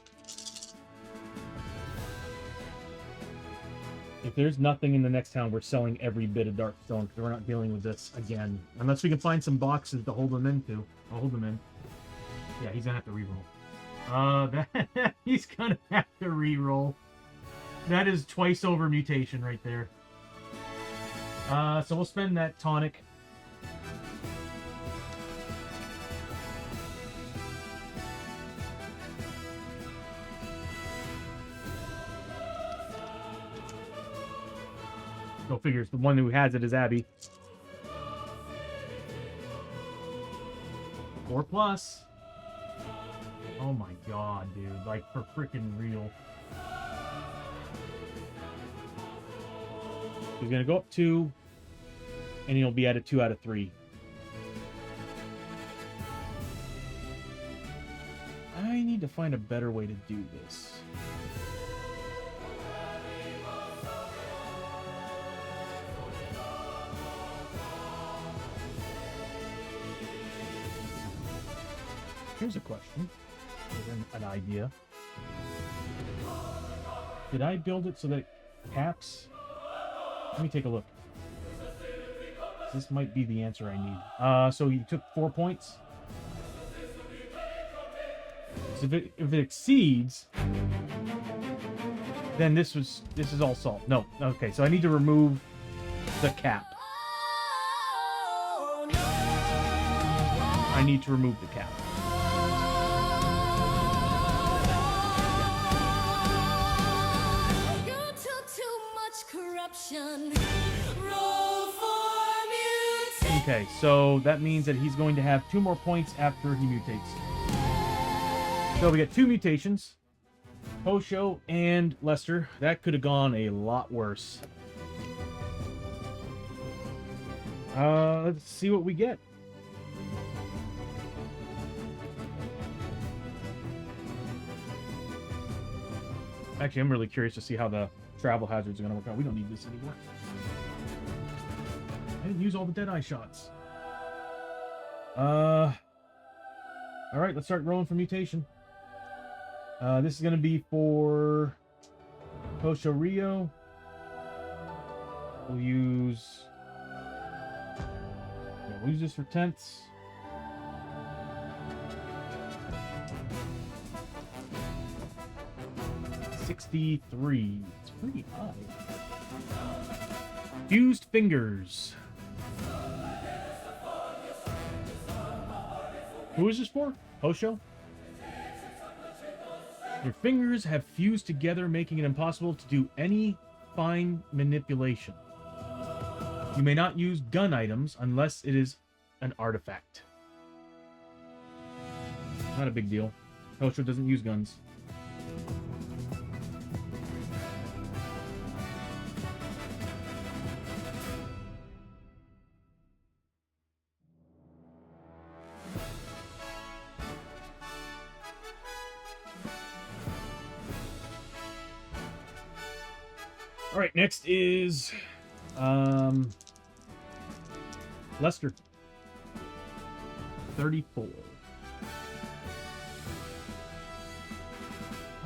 If there's nothing in the next town, we're selling every bit of darkstone because we're not dealing with this again. Unless we can find some boxes to hold them into. I'll hold them in. Yeah, he's gonna have to reroll. He's gonna have to reroll. That is twice over mutation right there. So we'll spend that tonic. Go figures. The one who has it is Abby. 4+. Oh my god, dude. Like, for freaking real. He's gonna go up 2, and he'll be at a 2 out of 3. I need to find a better way to do this. Here's a question. An idea. Did I build it so that it caps? Let me take a look. This might be the answer I need. So you took 4 points. So if it exceeds, then this is all salt. No, okay. So I need to remove the cap. I need to remove the cap. Okay, so that means that he's going to have 2 more points after he mutates. So we got 2 mutations. Posho and Lester. That could have gone a lot worse. Let's see what we get. Actually, I'm really curious to see how the travel hazards are going to work out. We don't need this anymore. I didn't use all the Deadeye shots. Alright, let's start rolling for mutation. This is going to be for Posho Rio. We'll use this for tenths. $63. It's pretty high. Fused fingers. Who is this for? Posho? Your fingers have fused together, making it impossible to do any fine manipulation. You may not use gun items unless it is an artifact. Not a big deal. Posho doesn't use guns. right, next is Lester. 34.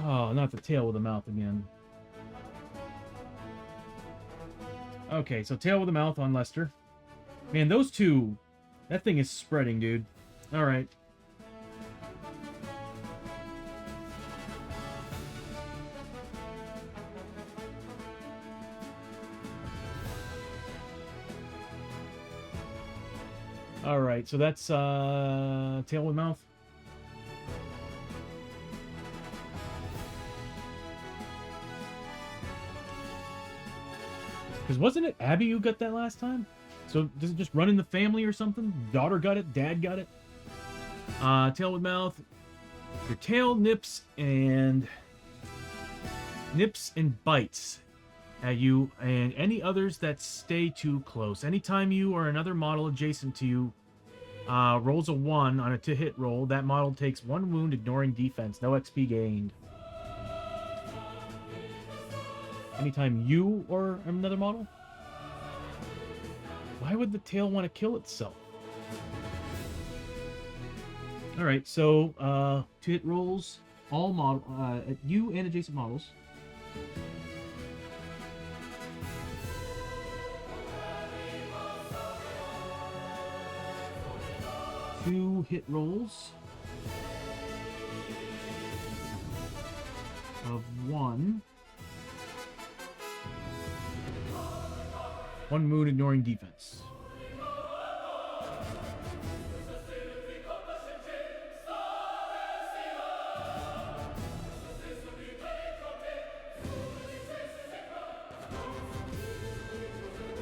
Oh, not the tail with the mouth again. Okay, so tail with the mouth on Lester. Man, those two, that thing is spreading, dude. All right. All right, so that's tail with mouth. Because wasn't it Abby who got that last time? So does it just run in the family or something? Daughter got it, dad got it. Tail with mouth. Your tail nips and bites at you and any others that stay too close. Anytime you or another model adjacent to you rolls a 1 on a to-hit roll, that model takes 1 wound, ignoring defense. No XP gained. Anytime you or another model? Why would the tail want to kill itself? Alright, so to-hit rolls, all model at you and adjacent models. Two hit rolls of 1. 1 mood, ignoring defense.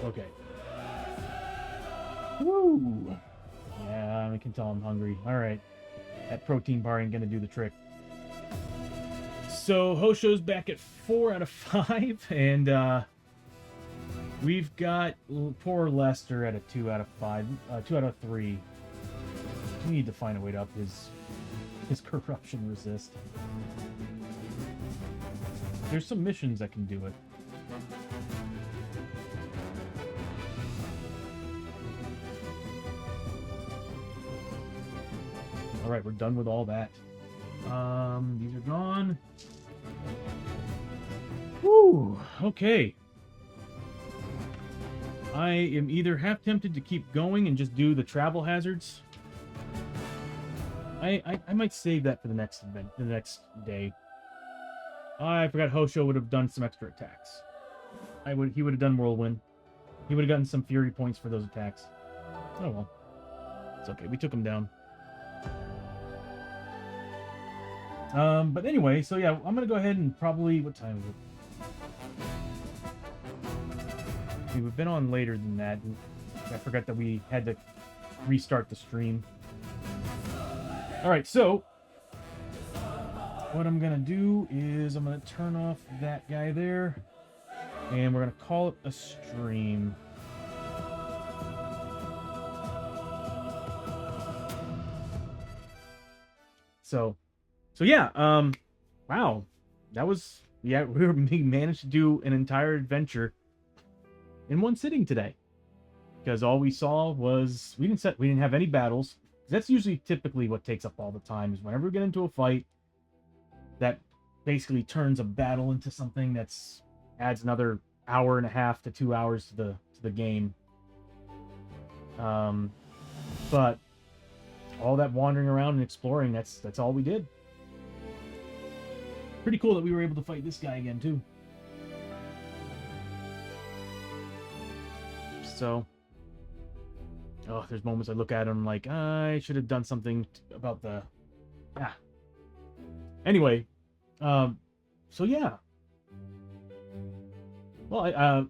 Okay. Woo! Yeah, I can tell I'm hungry. Alright. That protein bar ain't gonna do the trick. So, Hosho's back at 4 out of 5, and we've got poor Lester at a 2 out of 5, 2 out of 3. We need to find a way to up his corruption resist. There's some missions that can do it. Alright, we're done with all that. These are gone. Whew, okay. I am either half tempted to keep going and just do the travel hazards. I might save that for the next event, the next day. I forgot Hosho would have done some extra attacks. He would have done Whirlwind. He would have gotten some Fury points for those attacks. Oh well. It's okay, we took him down. But anyway, so yeah, I'm gonna go ahead and probably, what time is it? See, we've been on later than that. I forgot that we had to restart the stream. Alright, so what I'm gonna do is I'm gonna turn off that guy there, and we're gonna call it a stream. So yeah, wow, that was, yeah, we managed to do an entire adventure in one sitting today, because all we saw was we didn't have any battles. That's usually typically what takes up all the time, is whenever we get into a fight that basically turns a battle into something that's adds another hour and a half to 2 hours to the game. But all that wandering around and exploring, that's all we did. Pretty cool that we were able to fight this guy again too. So, oh, there's moments I look at him like, I should have done something about the, Anyway, so yeah. Well, I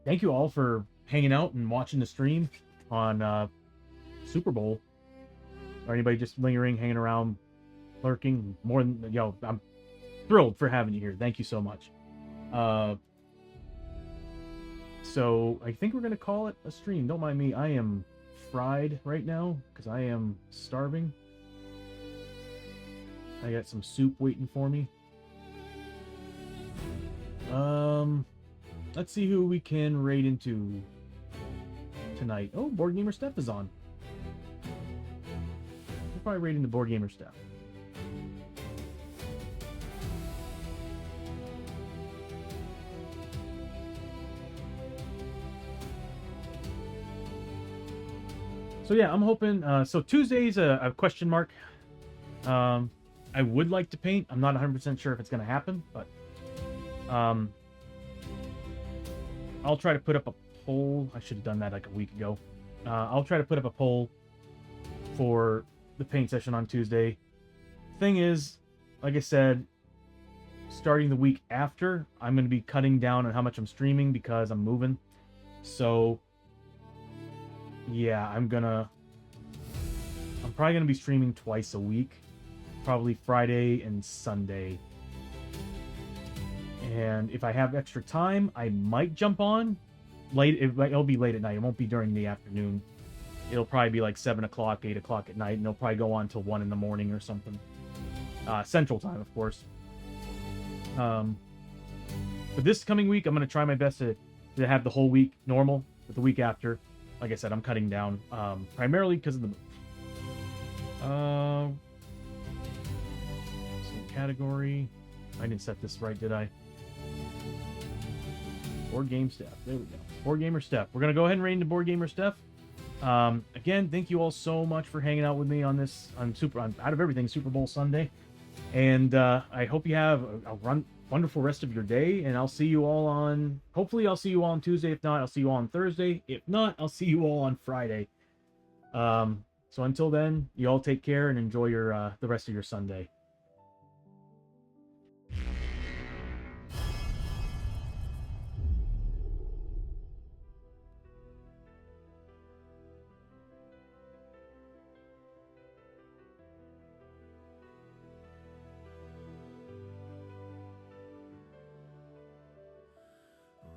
thank you all for hanging out and watching the stream on Super Bowl, or anybody just lingering, hanging around, lurking. More than, I'm thrilled for having you here. Thank you so much. So I think we're gonna call it a stream. Don't mind me. I am fried right now because I am starving. I got some soup waiting for me. let's see who we can raid into tonight. Oh, Board Gamer Steph is on. We'll probably raid into Board Gamer Steph. So yeah, I'm hoping. So Tuesday's a question mark. I would like to paint. I'm not 100% sure if it's going to happen, but I'll try to put up a poll. I should have done that like a week ago. I'll try to put up a poll for the paint session on Tuesday. Thing is, like I said, starting the week after, I'm going to be cutting down on how much I'm streaming because I'm moving. So yeah, I'm probably gonna be streaming twice a week, probably Friday and Sunday. And if I have extra time, I might jump on late. It'll be late at night. It won't be during the afternoon. It'll probably be like 7 o'clock, 8 o'clock at night, and it'll probably go on till 1 in the morning or something. Central time, of course. But this coming week, I'm gonna try my best to have the whole week normal. But the week after, like I said, I'm cutting down primarily because of the move. So category. I didn't set this right, did I? Board Game Steph. There we go. Board Gamer Steph. We're gonna go ahead and raid into Board Gamer Steph. Again, thank you all so much for hanging out with me on this out of everything Super Bowl Sunday, and I hope you have a wonderful rest of your day. And I'll see you all on. Hopefully, I'll see you all on Tuesday. If not, I'll see you all on Thursday. If not, I'll see you all on Friday. So until then, you all take care and enjoy your the rest of your Sunday.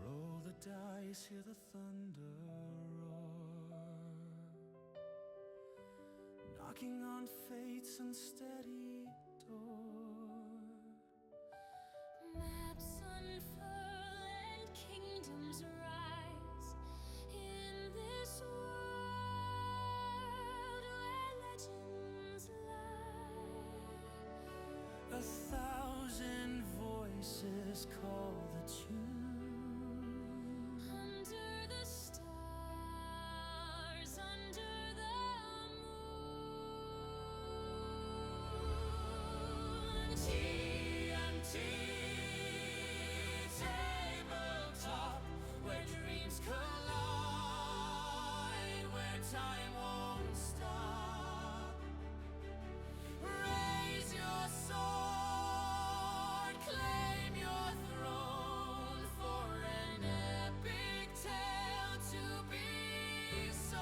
Roll the dice, hear the thunder roar, knocking on fate's unsteady door. Maps unfurl and kingdoms rise in this world where legends lie. 1,000 voices call the tune. Under the stars, under the moon. TNT tabletop, where dreams collide, where time won't stop. Raise your sword, claim your throne, for an epic tale to be sown.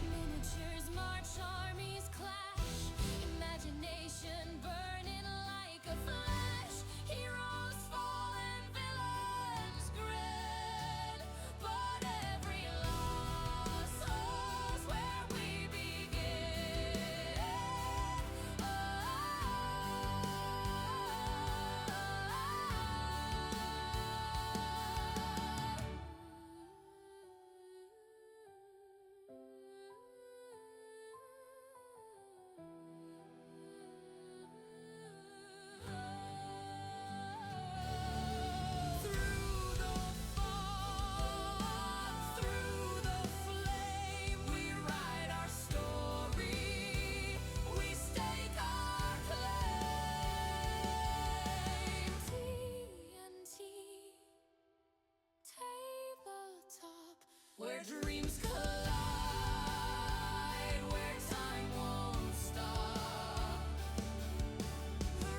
Miniatures march, armies clash, imagination burning like a flash. Heroes fall and villains grin, but every loss holds where we begin. Through the fog, through the flame, we write our story. We stake our claim. TNT tabletop, Where dreams collide, where time won't stop.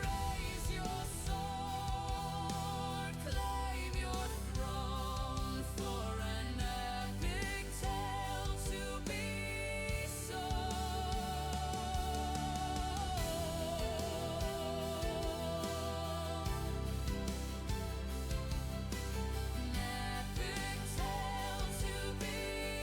Raise your sword, claim your throne, for an epic tale to be sown. An epic tale to be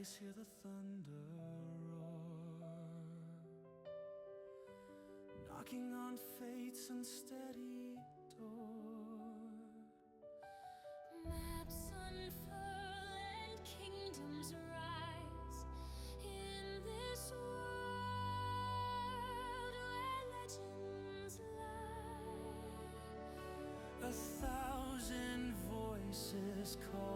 eyes hear the thunder roar, knocking on fate's unsteady door. Maps unfurl and kingdoms rise in this world where legends lie. 1,000 voices call